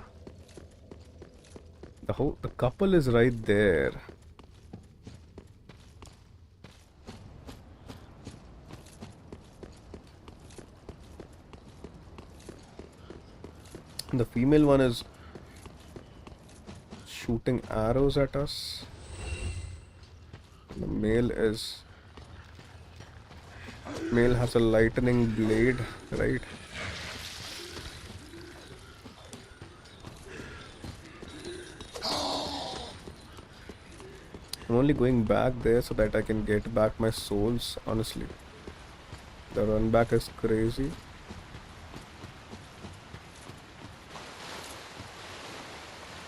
The couple is right there. The female one is shooting arrows at us. The male has a lightning blade, right? I'm only going back there so that I can get back my souls, honestly. The run back is crazy.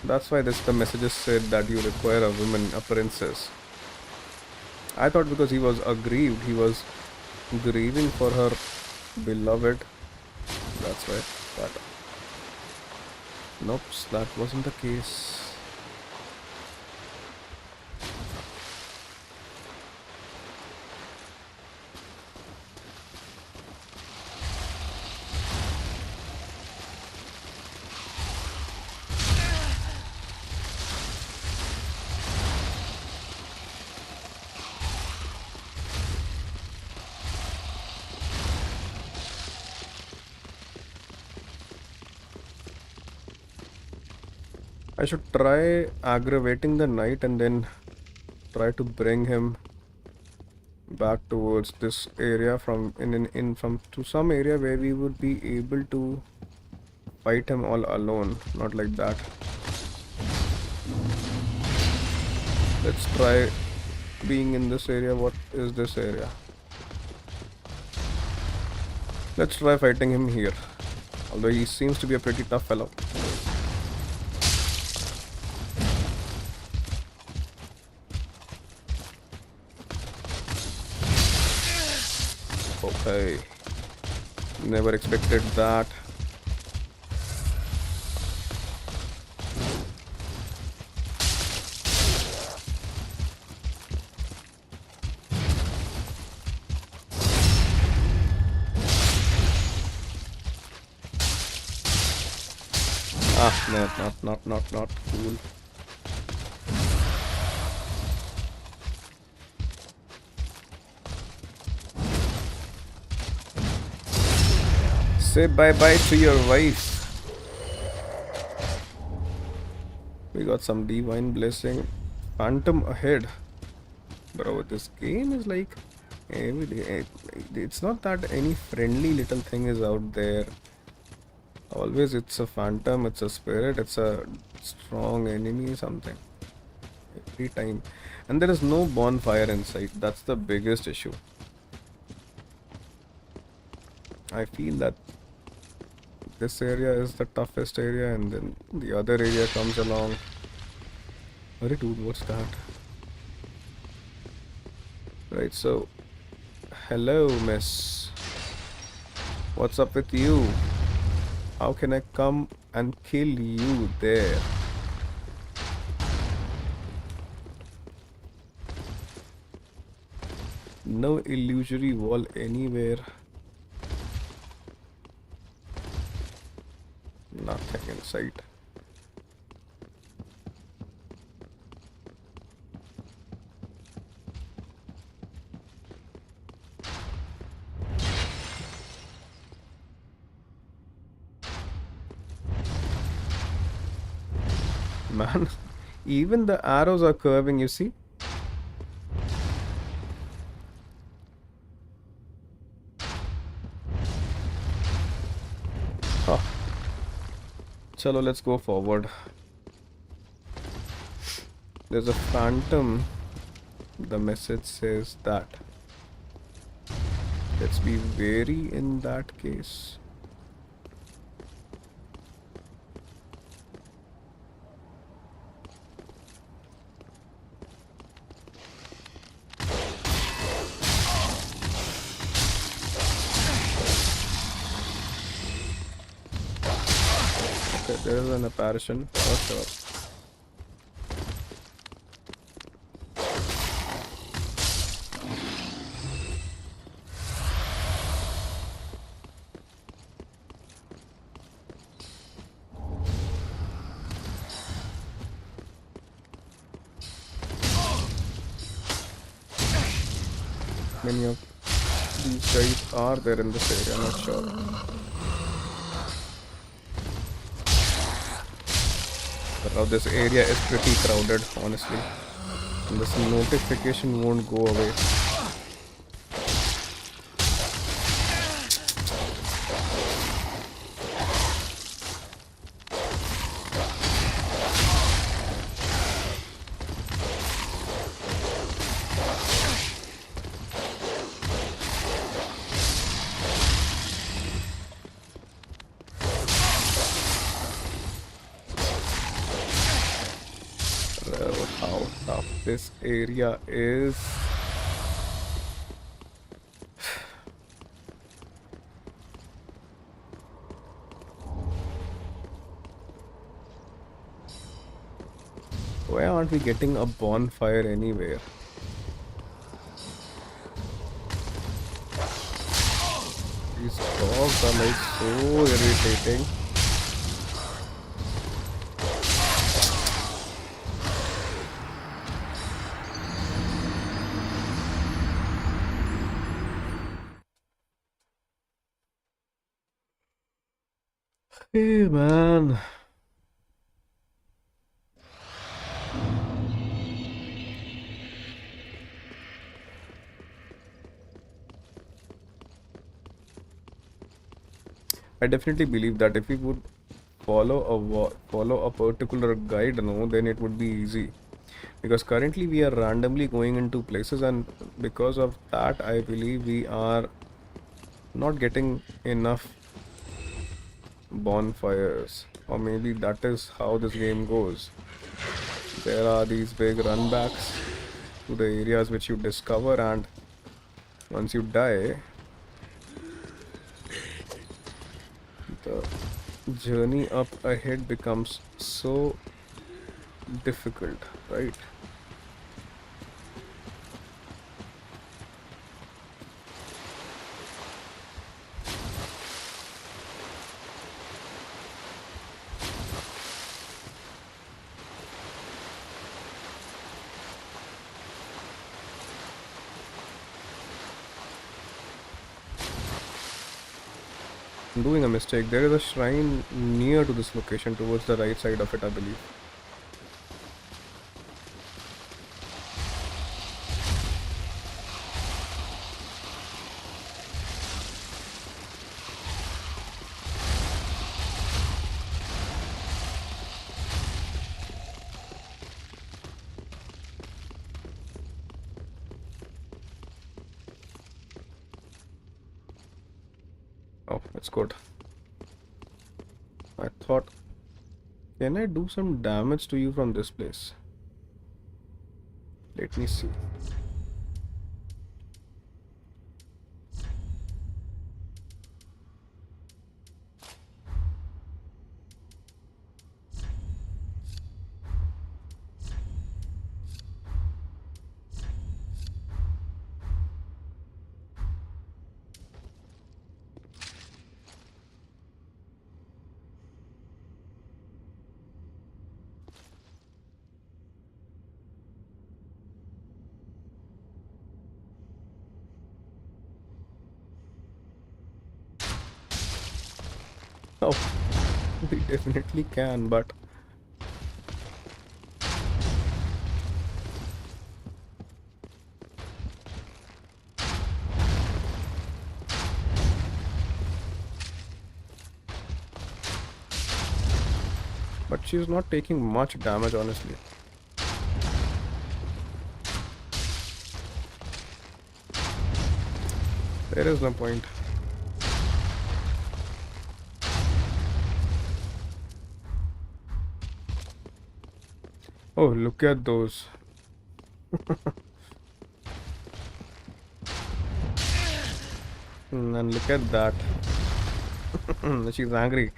That's why the messages said that you require a woman, a princess. I thought because he was aggrieved, he was grieving for her beloved. That's why. But nope, that wasn't the case. I should try aggravating the knight and then try to bring him back towards this area from to some area where we would be able to fight him all alone, not like that. Let's try being in this area. What is this area? Let's try fighting him here, although he seems to be a pretty tough fellow. Okay, never expected that. Ah, no, not cool. Say bye-bye to your wife. We got some divine blessing. Phantom ahead. Bro, this game is like every day. It's not that any friendly little thing is out there. Always it's a phantom, it's a spirit, it's a strong enemy, something. Every time. And there is no bonfire in sight. That's the biggest issue. I feel that this area is the toughest area and then the other area comes along. Alright dude, what's that? Right, so hello miss. What's up with you? How can I come and kill you there? No illusory wall anywhere. Nothing in sight. Man, even the arrows are curving, you see? Huh. Chalo, let's go forward. There's a phantom. The message says that. Let's be wary in that case. Okay, there is an apparition for sure. Many of these guys are there in this area, not sure. But now this area is pretty crowded, honestly. And this notification won't go away. How tough this area is. Why aren't we getting a bonfire anywhere? These dogs are like so irritating. Hey man. I definitely believe that if we would follow a particular guide, no, then it would be easy. Because currently we are randomly going into places, and because of that, I believe we are not getting enough bonfires. Or maybe that is how this game goes. There are these big runbacks to the areas which you discover, and once you die, the journey up ahead becomes so difficult, right? I'm doing a mistake. There is a shrine near to this location towards the right side of it, I believe. Oh, it's good. I thought, can I do some damage to you from this place? Let me see. Oh, we definitely can, but she's not taking much damage, honestly. There is no point. Oh, look at those. And look at that. She's angry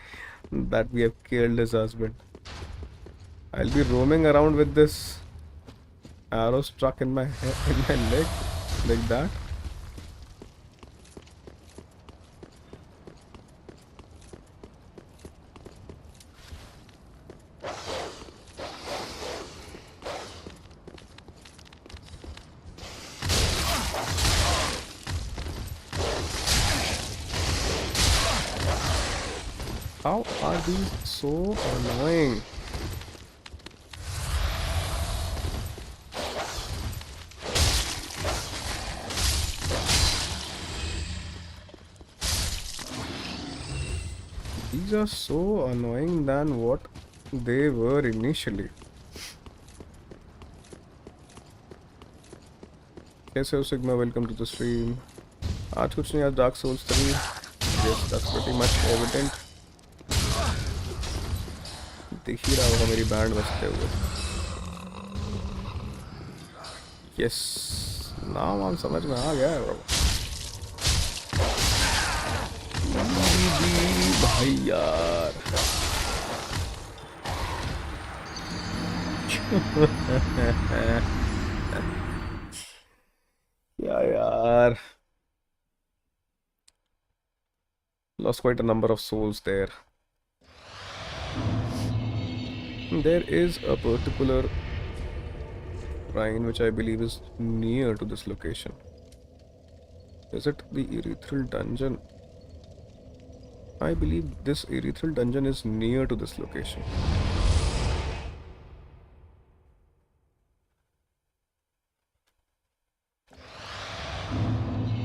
that we have killed his husband. I'll be roaming around with this arrow stuck in my head, in my leg, like that. How are these so annoying? These are so annoying than what they were initially. कैसे हो Sigma? Welcome to the stream. आज कुछ नहीं, आज Dark Souls 3. Yes, that's pretty much evident. दिख ही रहा होगा मेरी बैंड बजते हुए. Yes, नाम वाम समझ में आ गया है bro. भाई यार. क्या यार. Lost quite a number of souls there. There is a particular shrine which I believe is near to this location. Is it the Erythral dungeon? I believe this Erythral dungeon is near to this location.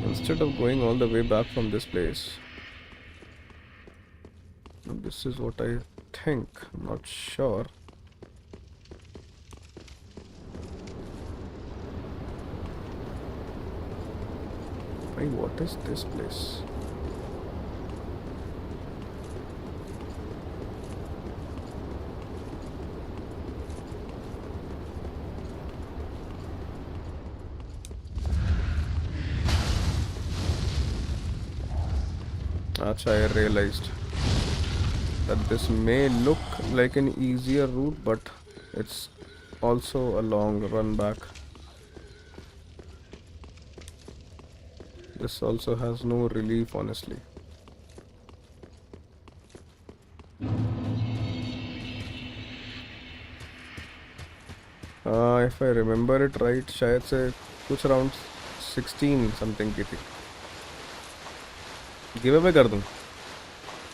Instead of going all the way back from this place, this is what I think. I'm not sure. Hey, what is this place? Acha, I realized that this may look like an easier route, but it's also a long run back. This also has no relief, honestly. If I remember it right, शायद से कुछ around 16 something की थी. Give away कर दूं?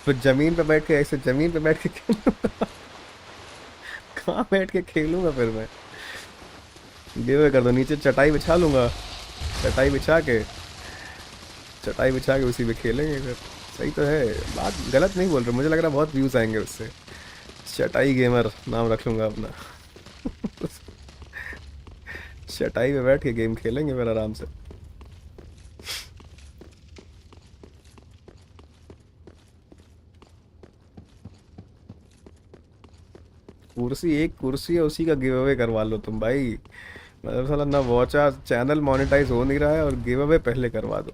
फिर जमीन पे बैठ के ऐसे जमीन पे बैठ के खेलूंगा. कहाँ बैठ के खेलूंगा फिर मैं? गिव अवे कर दो. नीचे चटाई बिछा लूंगा. चटाई बिछा के उसी पे खेलेंगे फिर. सही तो है, बात गलत नहीं बोल रहे. मुझे लग रहा है बहुत व्यूज आएंगे उससे. चटाई गेमर नाम रख लूंगा अपना. चटाई पे बैठ के गेम खेलेंगे फिर आराम से. एक कुर्सी है, उसी का गिव अवे करवा लो तुम भाई. मतलब साला ना वॉचा चैनल मोनेटाइज हो नहीं रहा है और गिव अवे पहले करवा दो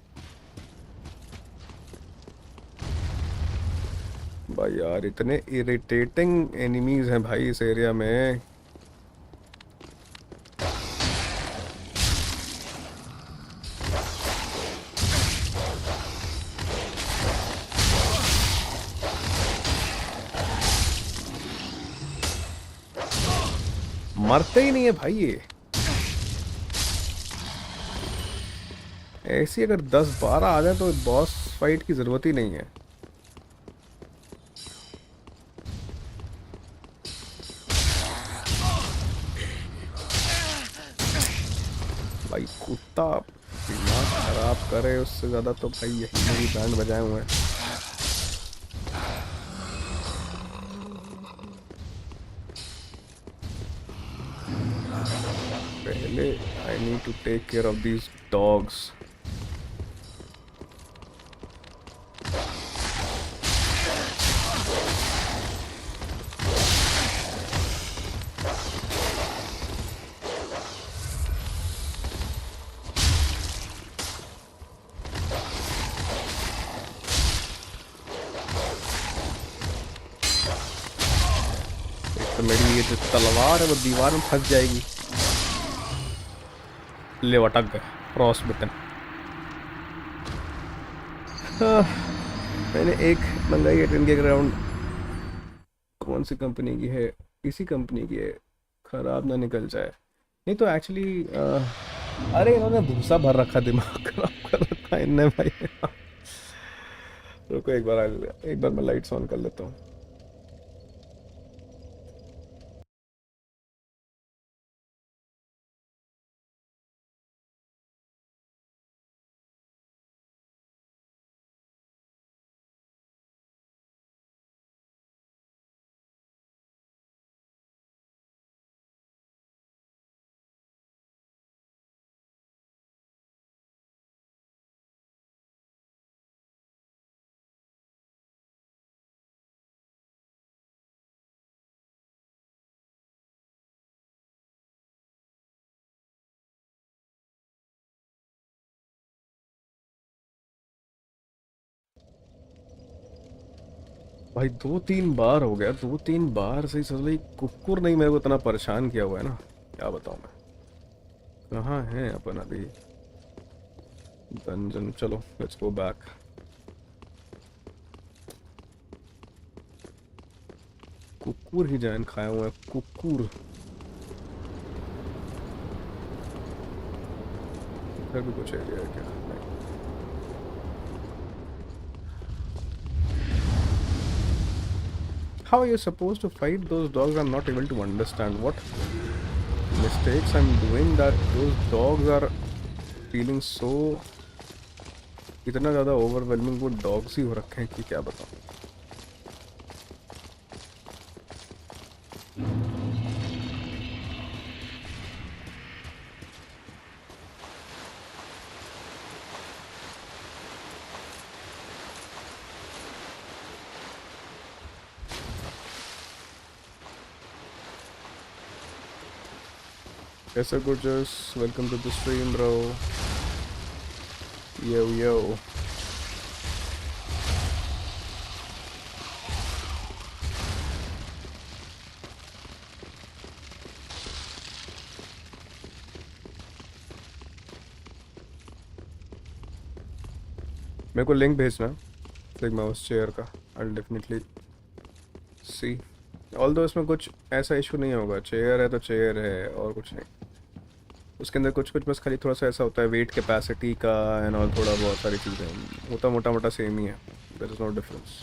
भाई. यार इतने इरिटेटिंग एनिमीज हैं भाई इस एरिया में. मरते ही नहीं है भाई ये. ऐसी अगर 10-12 आ जाए तो बॉस फाइट की जरूरत ही नहीं है. कुत्ता दिमाग खराब करे उससे ज़्यादा तो भाई यही मेरी बैंड बजाए हुए हैं। पहले I need to take care of these dogs. तो मेरी ये जो तलवार है वो दीवार में फंस जाएगी। ले अटक गए। Cross button. मैंने एक मंगाई है 10 के ग्राउंड। कौन सी कंपनी की है? इसी कंपनी की है। खराब ना निकल जाए। नहीं तो एक्चुअली अरे इन्होंने भूसा भर रखा, दिमाग खराब कर रखा है इनने भाई। रुको एक बार मैं लाइट्स ऑन कर लेता हूँ। भाई 2-3 बार हो गया, 2-3 बार से ही समझ लो, ये कुकुर नहीं मेरे को इतना परेशान किया हुआ है ना, क्या बताऊँ मैं। कहाँ है अपन अभी? डंजन, चलो लेट्स गो बैक। कुकुर ही जान खाया हुआ है, कुकुर। इधर भी कुछ एरिया है क्या? नहीं। How are you supposed to fight those dogs? I'm not able to understand what mistakes I'm doing that those dogs are feeling so इतना ज़्यादा ओवरवेलमिंग। वो डॉग्स ही हो रखे हैं कि क्या बताऊँ। कैसे गुजर्स, welcome to the stream bro. Yo yo. मेरे को लिंक भेजना सिग्मा उस चेयर का। I definitely C. ऑल्दो इसमें कुछ ऐसा इशू नहीं होगा, चेयर है तो चेयर है और कुछ नहीं। उसके अंदर कुछ कुछ बस खाली थोड़ा सा ऐसा होता है वेट कैपेसिटी का एंड ऑल, थोड़ा बहुत सारी चीज़ें होता मोटा मोटा सेम ही है। There is no difference.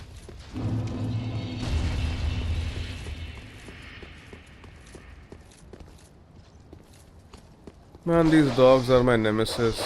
Man, these dogs are my nemesis.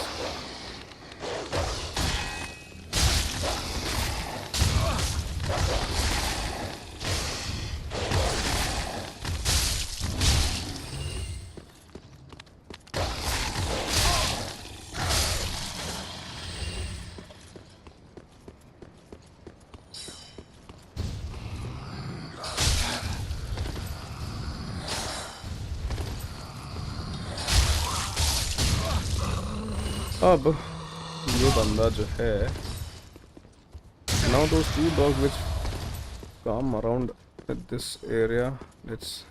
अब ये बंदा जो है, now those two dogs which come around at this area, let's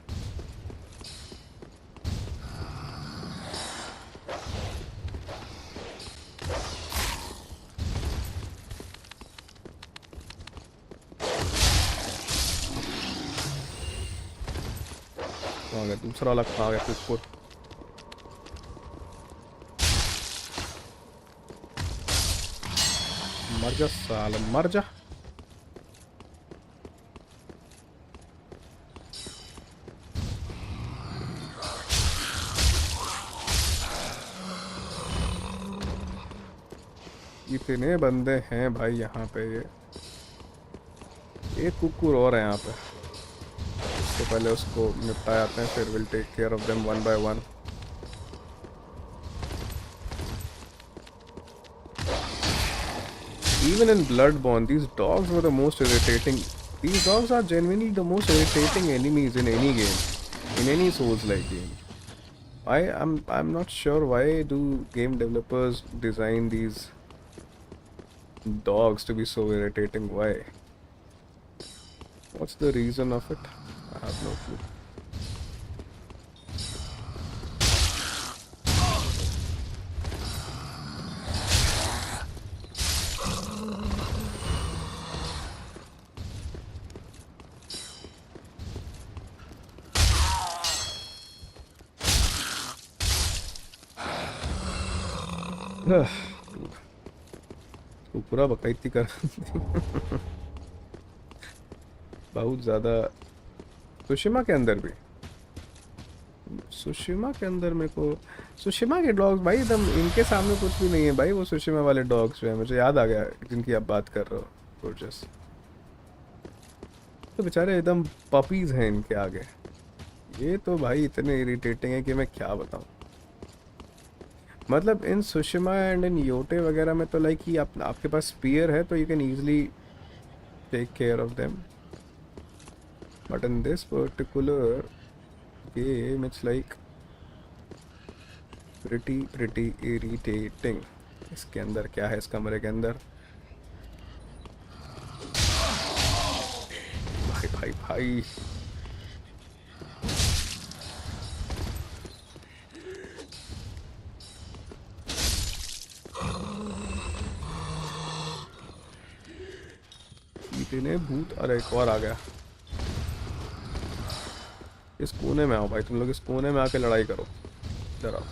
कहाँ गया दूसरा वाला, कहाँ गया कुकुर। मर जा साला, मर जा। इतने बंदे हैं भाई यहाँ पे। ये एक कुकुर और है यहाँ पे, इससे पहले उसको निपटा जाते हैं, फिर will take care of them one by one. Even in Bloodborne, these dogs were the most irritating. These dogs are genuinely the most irritating enemies in any game, in any Souls-like game. I'm not sure why do game developers design these dogs to be so irritating. Why? What's the reason of it? I have no clue. वो पूरा बकैती कर बहुत ज़्यादा। Tsushima के अंदर भी, Tsushima के अंदर मेरे को सुशिमा के डॉग्स भाई एकदम इनके सामने कुछ भी नहीं है भाई। वो सुशिमा वाले डॉग्स जो है, मुझे याद आ गया जिनकी आप बात कर रहे हो, गोर्जस। तो बेचारे एकदम पपीज हैं इनके आगे। ये तो भाई इतने इरिटेटिंग है कि मैं क्या बताऊं। मतलब इन सुशिमा एंड इन योटे वगैरह में तो लाइक ही आपके पास स्पीयर है तो you can easily take care of them, but in this particular game it's like pretty irritating. इसके अंदर क्या है, इस कमरे के अंदर? भाई भाई भाई इतने भूत। अरे एक और आ गया। इस कोने में आओ भाई, तुम लोग इस कोने में आके लड़ाई करो। इधर आओ।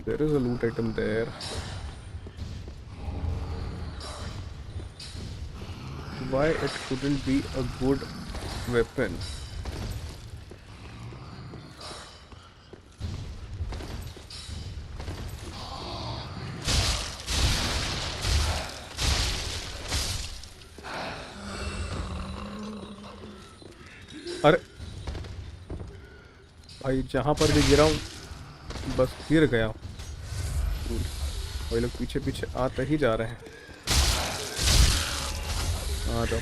There is a loot item there. Why it couldn't be a good weapon? अरे भाई जहाँ पर भी गिरा हूँ बस गिर गया। भाई लोग पीछे पीछे आते ही जा रहे हैं। आ जाओ।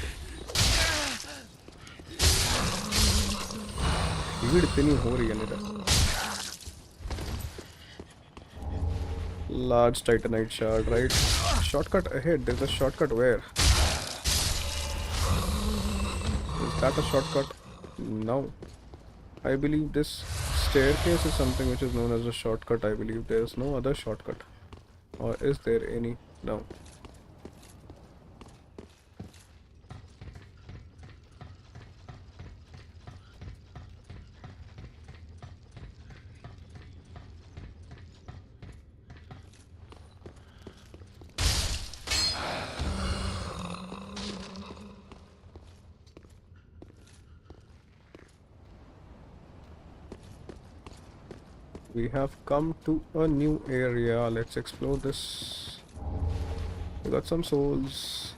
भीड़ इतनी हो रही है मेरा। Large titanite shard, right? Shortcut ahead. There's a shortcut where? Is that a shortcut? No. I believe this staircase is something which is known as a shortcut. I believe there is no other shortcut. Or is there any? No. We have come to a new area. Let's explore this. We got some souls.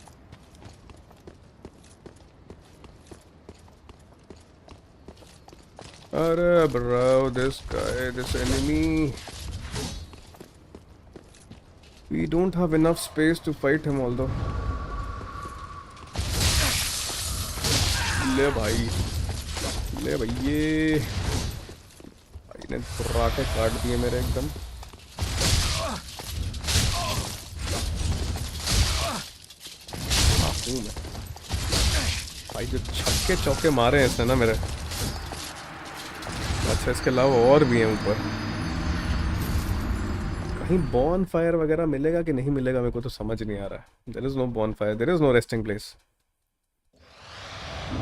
Arre bro, this guy, this enemy. We don't have enough space to fight him although. ले भाई, ले भैये। भाई ने पुराटे काट दिए मेरे एकदम। मैं भाई जो छक्के चौके मारे हैं इसने ना मेरे। अच्छा इसके अलावा और भी हैं ऊपर। कहीं बॉन फायर वगैरह मिलेगा कि नहीं मिलेगा मेरे को तो समझ नहीं आ रहा है। There is no bonfire, there is no resting place.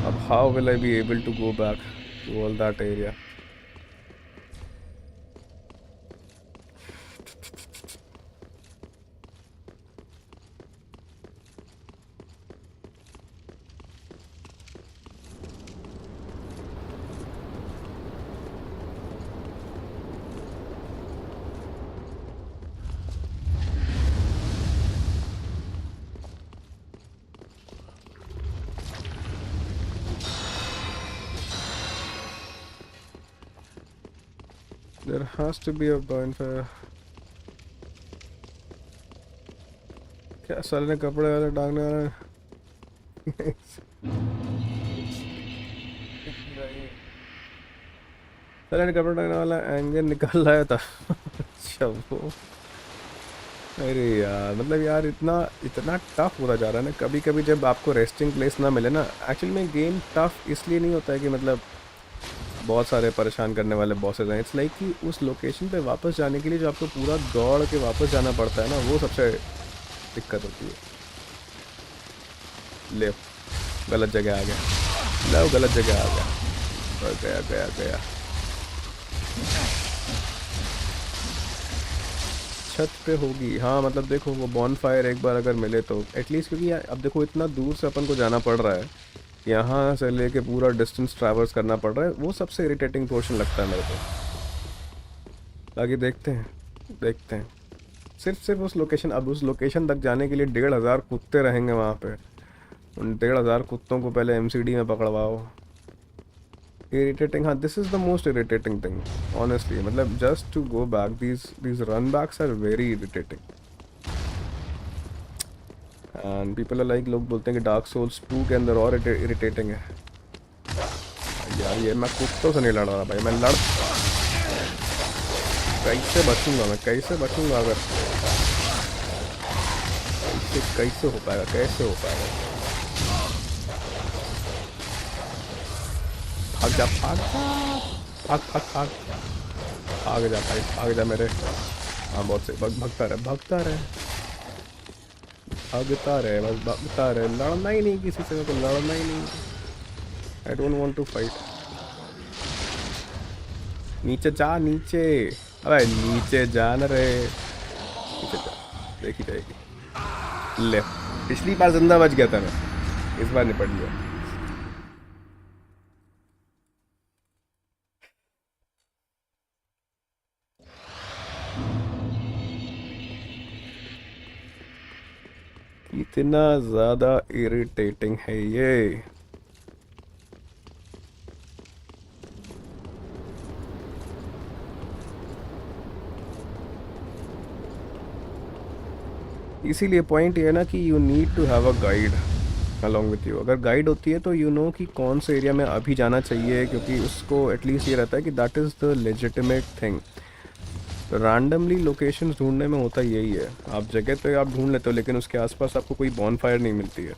अब how will I be able to go back to all that area? There has to be a bonfire. क्या साले ने कपड़े वाले टांगने वाले साले ने कपड़े टांगने वाला एंगल निकाल लाया था अच्छा वो अरे यार मतलब यार इतना इतना टफ होता जा रहा है ना कभी कभी जब आपको रेस्टिंग प्लेस ना मिले ना एक्चुअली में गेम टफ इसलिए नहीं होता है कि मतलब बहुत सारे परेशान करने वाले बॉसेस हैं इट्स लाइक कि उस लोकेशन पे वापस जाने के लिए जो आपको पूरा दौड़ के वापस जाना पड़ता है ना वो सबसे दिक्कत होती है ले गलत जगह आ गया लो गलत जगह आ गया और गया गया गया छत पे होगी हाँ मतलब देखो वो बॉनफायर एक बार अगर मिले तो एटलीस्ट क्योंकि अब देखो इतना दूर से अपन को जाना पड़ रहा है यहाँ से लेके पूरा डिस्टेंस ट्रैवर्स करना पड़ रहा है वो सबसे इरिटेटिंग पोर्शन लगता है मेरे को बाकी देखते हैं सिर्फ उस लोकेशन अब उस लोकेशन तक जाने के लिए 1500 कुत्ते रहेंगे वहाँ पे उन 1500 कुत्तों को पहले एमसीडी में पकड़वाओ इरिटेटिंग हाँ this is the most irritating thing honestly मतलब just to go back these run backs are very irritating and people are like लोग बोलते हैं कि डार्क सोल्स 2 के अंदर और इरिटेटिंग है यार ये मैं कुत्तों से नहीं लड़ रहा भाई मैं कैसे बचूंगा अगर कैसे हो पाएगा भाग जा भाग जा मेरे हाँ बहुत से भागता रहे लड़ना ही नहीं किसी से को लड़ना ही नहीं I don't want to fight नीचे जा अबे नीचे जा न रे नीचे जा देखी जाएगी ले पिछली बार जिंदा बच गया था मैं इस बार निपट गया इतना ज़्यादा इरिटेटिंग है ये इसीलिए पॉइंट ये है ना कि you need to have a guide along with you अगर गाइड होती है तो यू नो कि कौन से एरिया में अभी जाना चाहिए क्योंकि उसको एटलीस्ट ये रहता है कि that is the legitimate thing randomly locations ढूंढने में होता यही है आप जगह तो आप ढूंढ लेते हो लेकिन उसके आसपास आपको कोई बॉनफायर नहीं मिलती है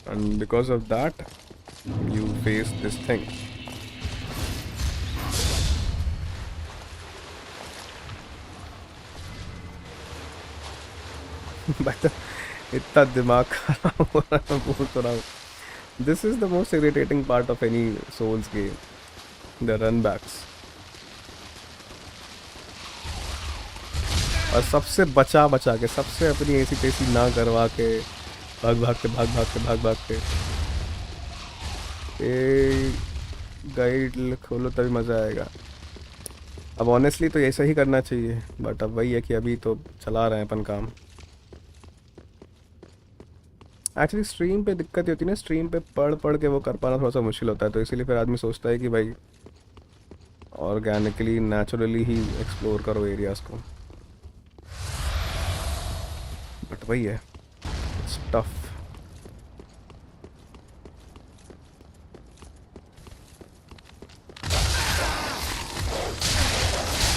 and because of that you face this thing but इतना दिमाग खराब हो रहा है बोल तो रहा हूँ this is the most irritating part of any Souls game the run backs और सबसे बचा के सबसे अपनी ऐसी तैसी ना करवा के भाग के ए गाइड खोलो तभी मज़ा आएगा अब ऑनेस्टली तो ऐसा ही करना चाहिए बट अब वही है कि अभी तो चला रहे हैं अपन काम एक्चुअली स्ट्रीम पे दिक्कत होती है ना स्ट्रीम पे पढ़ के वो कर पाना थोड़ा सा मुश्किल होता है तो इसीलिए फिर आदमी सोचता है कि भाई ऑर्गेनिकली नेचुरली ही एक्सप्लोर करो एरियाज़ को बट वही है इट्स टफ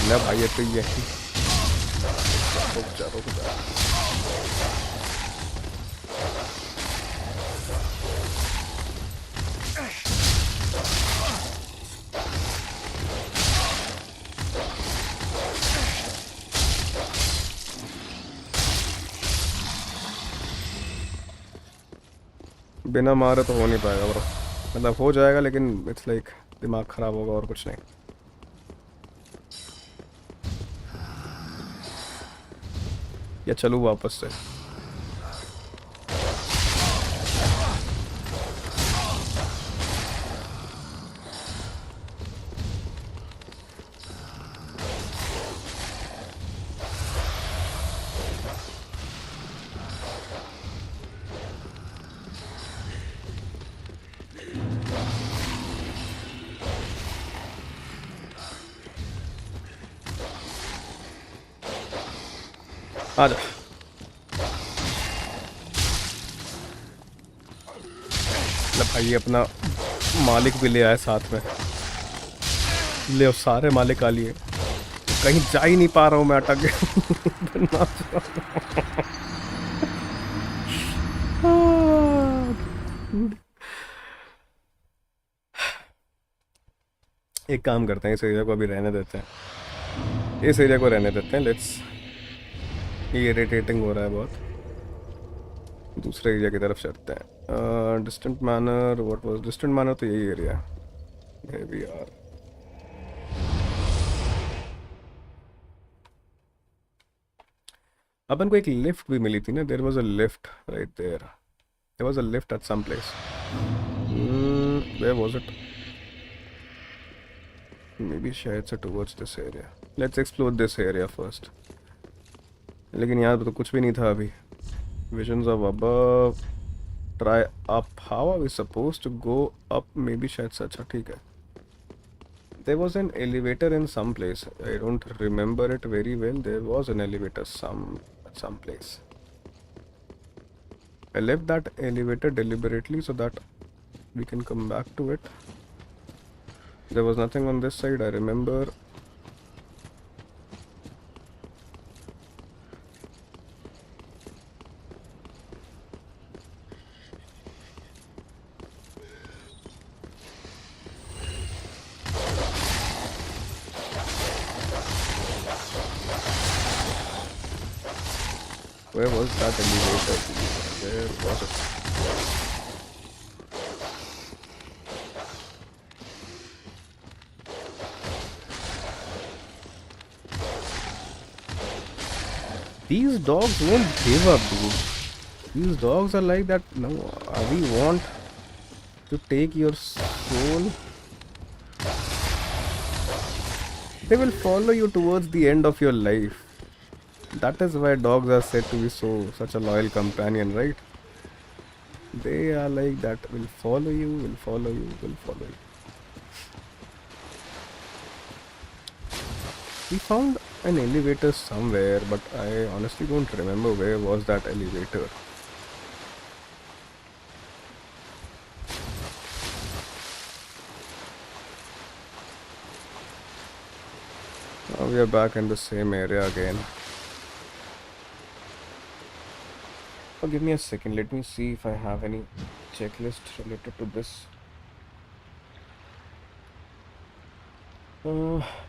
ना भाई ये तो ये रुक जा बिना मारे तो हो नहीं पाएगा ब्रो मतलब हो जाएगा लेकिन इट्स लाइक दिमाग ख़राब होगा और कुछ नहीं या चलूँ वापस से आजा। ले भाई अपना मालिक भी ले आए साथ में। ले और सारे मालिक आ लिए। कहीं जा ही नहीं पा रहा हूँ मैं, अटक गया। नाच रहा हूँ। एक काम करते हैं, इस एरिया को अभी रहने देते हैं। इस एरिया को रहने देते हैं, लेट्स। ये इरिटेटिंग हो रहा है बहुत। दूसरे एरिया की तरफ चलते हैं। Distant manner, what was distant manner? तो यही एरिया है वी आर। अपन को एक लिफ्ट भी मिली थी ना, there was a lift right there. There was a lift at some place. Where was it? Maybe शायद से towards this area. Let's explore this area first. लेकिन यहाँ पे तो कुछ भी नहीं था अभी। Visions of above, try up, how are we suppose to go up? Maybe शायद से। अच्छा ठीक है। There was an elevator in some place. I don't remember it very well. There was an elevator at some place. I left that elevator deliberately so that we can come back to it. There was nothing on this side, I remember. Where was that elevator? Where was it? These dogs won't give up, dude. These dogs are like that. No, we want to take your soul. They will follow you towards the end of your life. That is why dogs are said to be such a loyal companion, right? They are like that. Will follow you, will follow you, will follow you. We found an elevator somewhere, but I honestly don't remember where was that elevator. Now we are back in the same area again. Oh, give me a second. Let me see if I have any checklist related to this.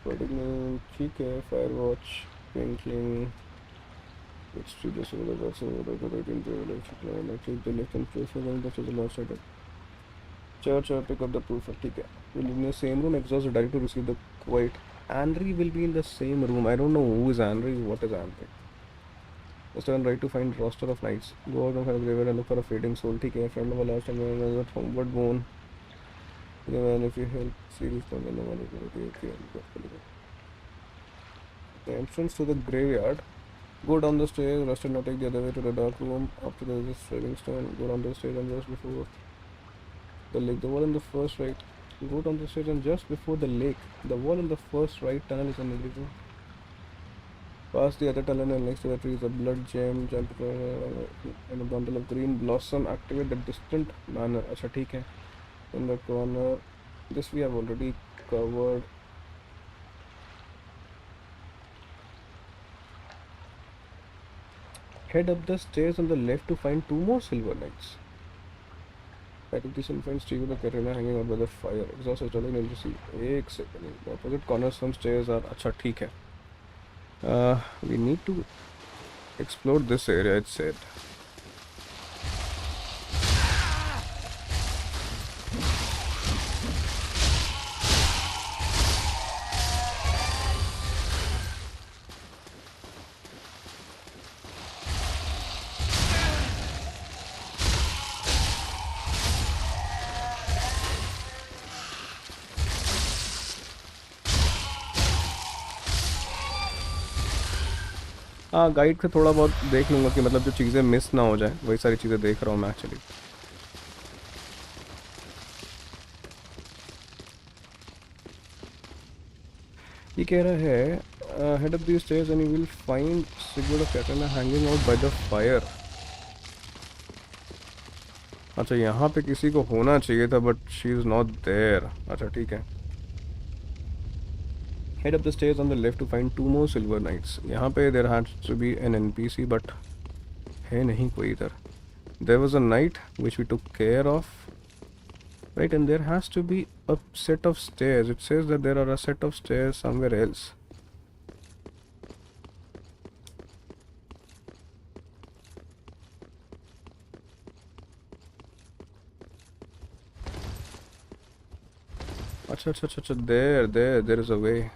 Particular ठीक है, Firewatch, Twinkling, it's to the solar that's over the right into electric line. I take the left and proof along that is the last side. Church or pick up the proof. ठीक है. We'll be in the same room. Exhaust direct to receive the quiet. Henry will be in the same room. I don't know who is Henry. What is Henry? Just turn right to find roster of knights. Go out and find a graveyard and look for a fading soul. ठीक है. Friend of a last time another homeward bone. Yeah, man, if you help, serious thing, no one is going to take. The entrance to the graveyard. Go down the stairs. Rust and not take the other way to the dark room. After there is a saving stone. Go down the stairs and just before the lake. The wall in the first right. Go down the stairs and just before the lake. The wall in the first right tunnel is an illegal. Past the other tunnel and next to the tree is a blood gem. Jump and a bundle of green blossom. Activate the distant manner. अच्छा ठीक है. In the corner. This we have already covered. Head up the stairs on the left to find 2 more silver knights. I took this and find Steve with the Katrina hanging out by the fire. Exhaust is rolling into sea. एक second. The opposite corners some stairs are. अच्छा ठीक है. We need to explore this area, it said. हाँ, guide से थोड़ा बहुत देख लूँगा कि मतलब जो चीज़ें मिस ना हो जाए, वही सारी चीज़ें देख रहा हूँ मैं एक्चुअली। ये कह रहा है head up these stairs and you will find Sigurd of Katana hanging out by the fire. अच्छा यहाँ पे किसी को होना चाहिए था but she is not there. अच्छा ठीक है. Head up the stairs on the left to find 2 more silver knights. यहाँ पे there has to be an NPC but है नहीं कोई इधर. There was a knight which we took care of. Right, and there has to be a set of stairs. It says that there are a set of stairs somewhere else. Acha, there is a way.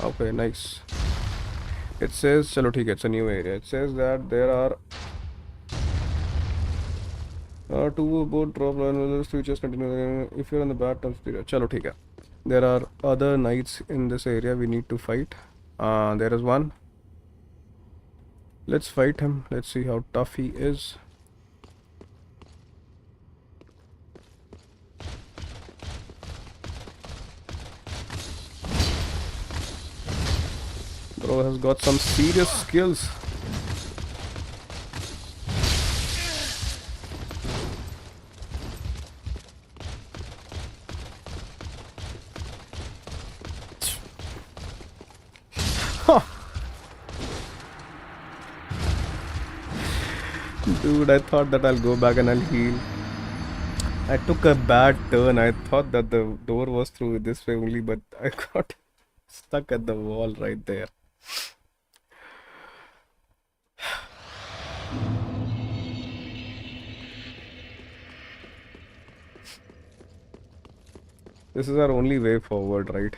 Okay, nice. It says, chalo theek hai, it's a new area. It says that there are 2 boat drop others features continue. If you're on the bad terms, chalo theek hai. There are other knights in this area we need to fight. There is one. Let's fight him. Let's see how tough he is. Bro has got some serious skills. Dude, I thought that I'll go back and I'll heal. I took a bad turn. I thought that the door was through this way only, but I got stuck at the wall right there. This is our only way forward, right?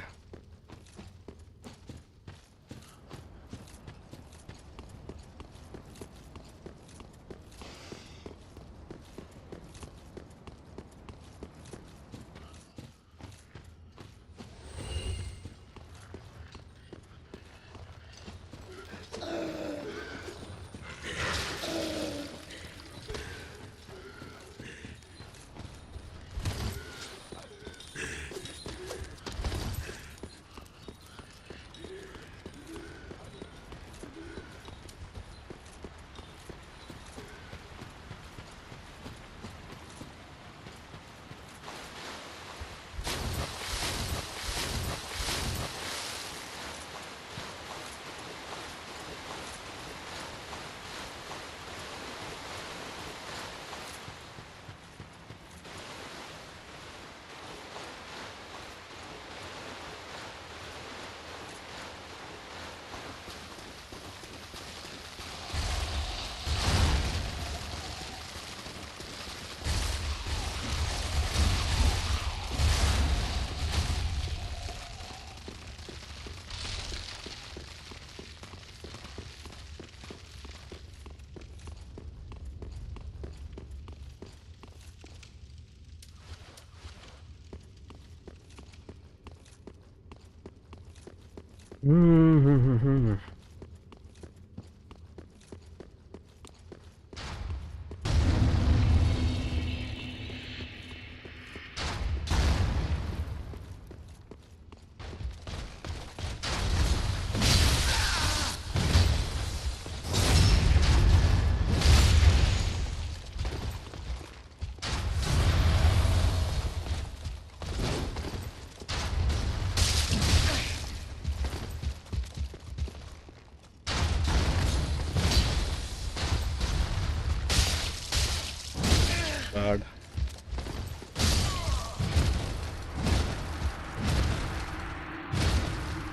Bad.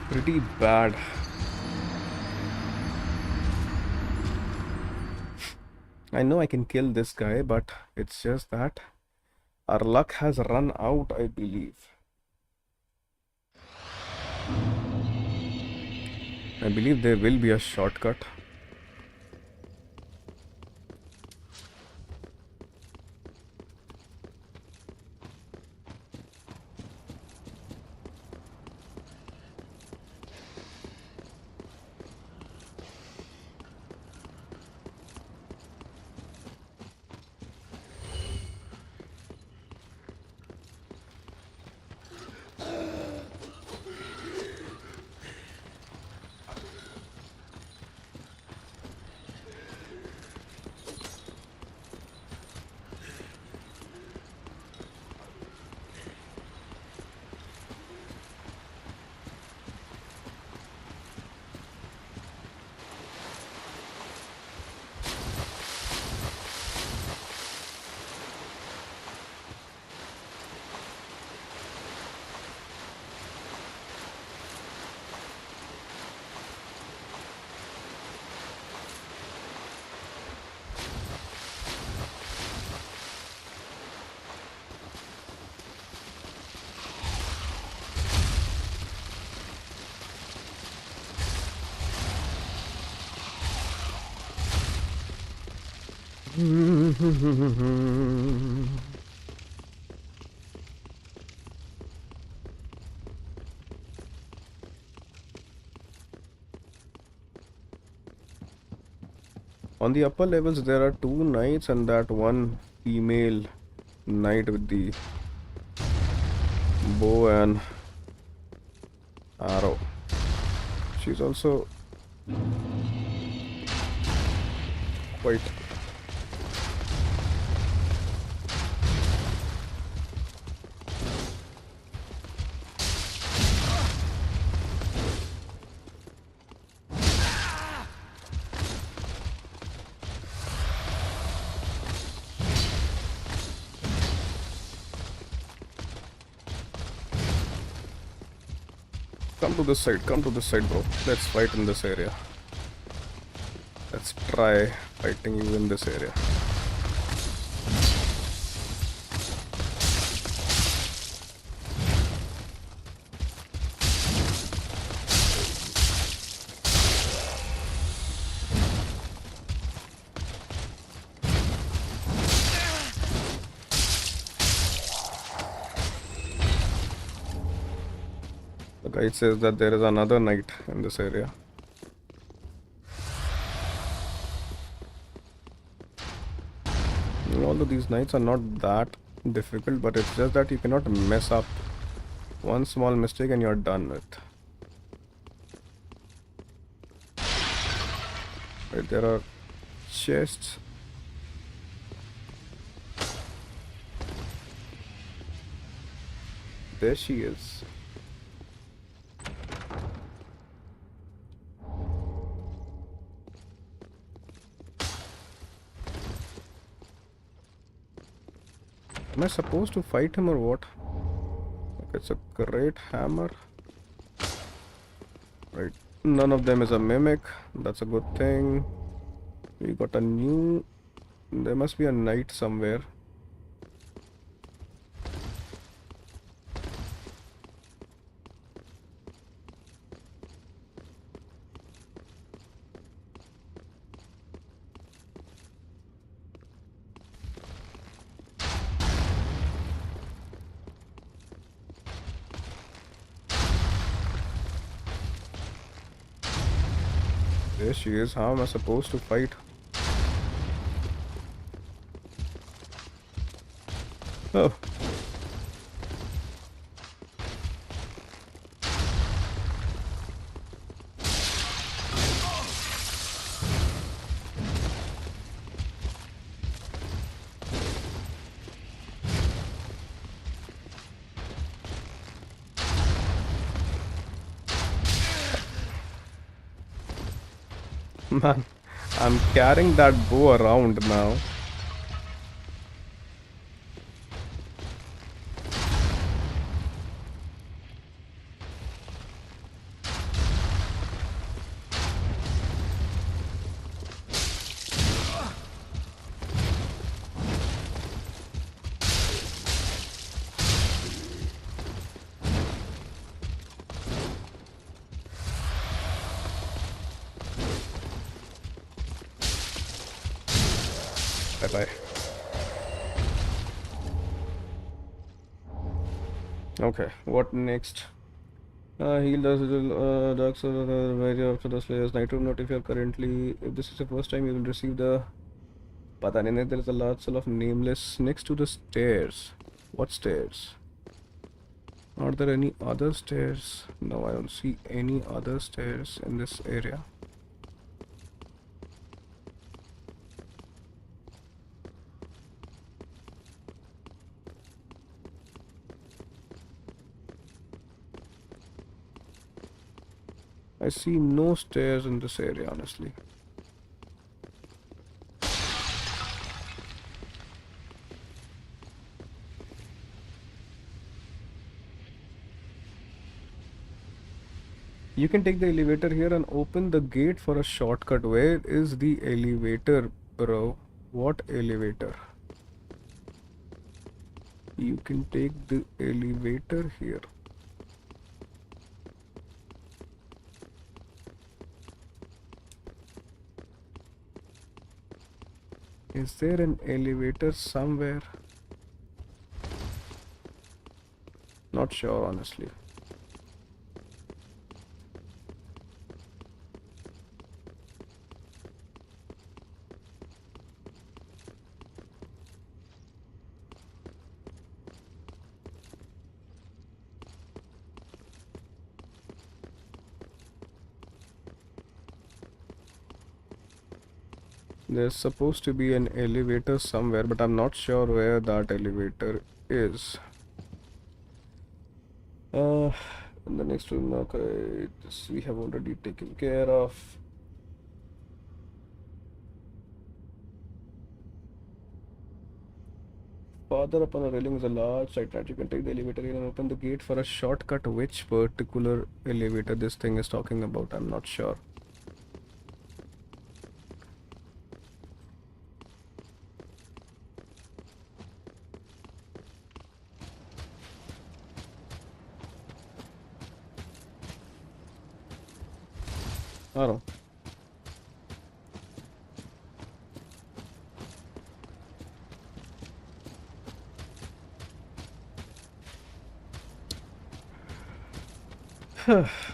Pretty bad. I know I can kill this guy, but it's just that our luck has run out, I believe. I believe there will be a shortcut. On the upper levels, there are two knights and that one female knight with the bow and arrow. She's also quite come to this side, bro. Let's fight in this area. Let's try fighting you in this area. The guide says that there is another knight in this area. Although these knights are not that difficult, but it's just that you cannot mess up one small mistake and you're done with. Right, there are chests. There she is. Am I supposed to fight him or what? Okay, it's a great hammer. Right. None of them is a mimic. That's a good thing. We got a new... There must be a knight somewhere. There she is. How am I supposed to fight? Oh. Man, I'm carrying that bow around now. Bye-bye. Okay, what next? Heal does dark soul major after the Slayer's Night Room. Not if you are currently. If this is the first time, you will receive the. Pata nahi, there is a large cell of nameless next to the stairs. What stairs? Are there any other stairs? No, I don't see any other stairs in this area. I see no stairs in this area, honestly. You can take the elevator here and open the gate for a shortcut. Where is the elevator, bro? What elevator? You can take the elevator here. Is there an elevator somewhere? Not sure, honestly. There's supposed to be an elevator somewhere, but I'm not sure where that elevator is. Uh, in the next room, okay, this we have already taken care of. Farther up on the railing is a large side that you can take the elevator in and open the gate for a shortcut. Which particular elevator this thing is talking about, I'm not sure. I don't know.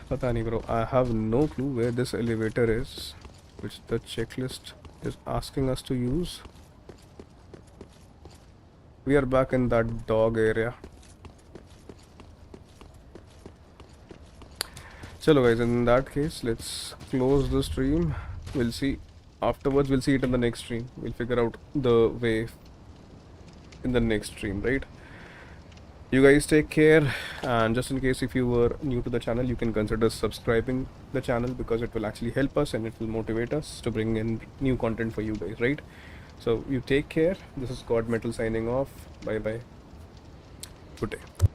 पता नहीं bro, I have no clue where this elevator is, which the checklist is asking us to use. We are back in that dog area. Chalo guys, in that case, let's close the stream. We'll see afterwards, we'll see it in the next stream. We'll figure out the way in the next stream, right? You guys take care, and just in case if you were new to the channel, you can consider subscribing the channel because it will actually help us and it will motivate us to bring in new content for you guys, right? So you take care. This is GoDMetal signing off. Bye bye. Good day.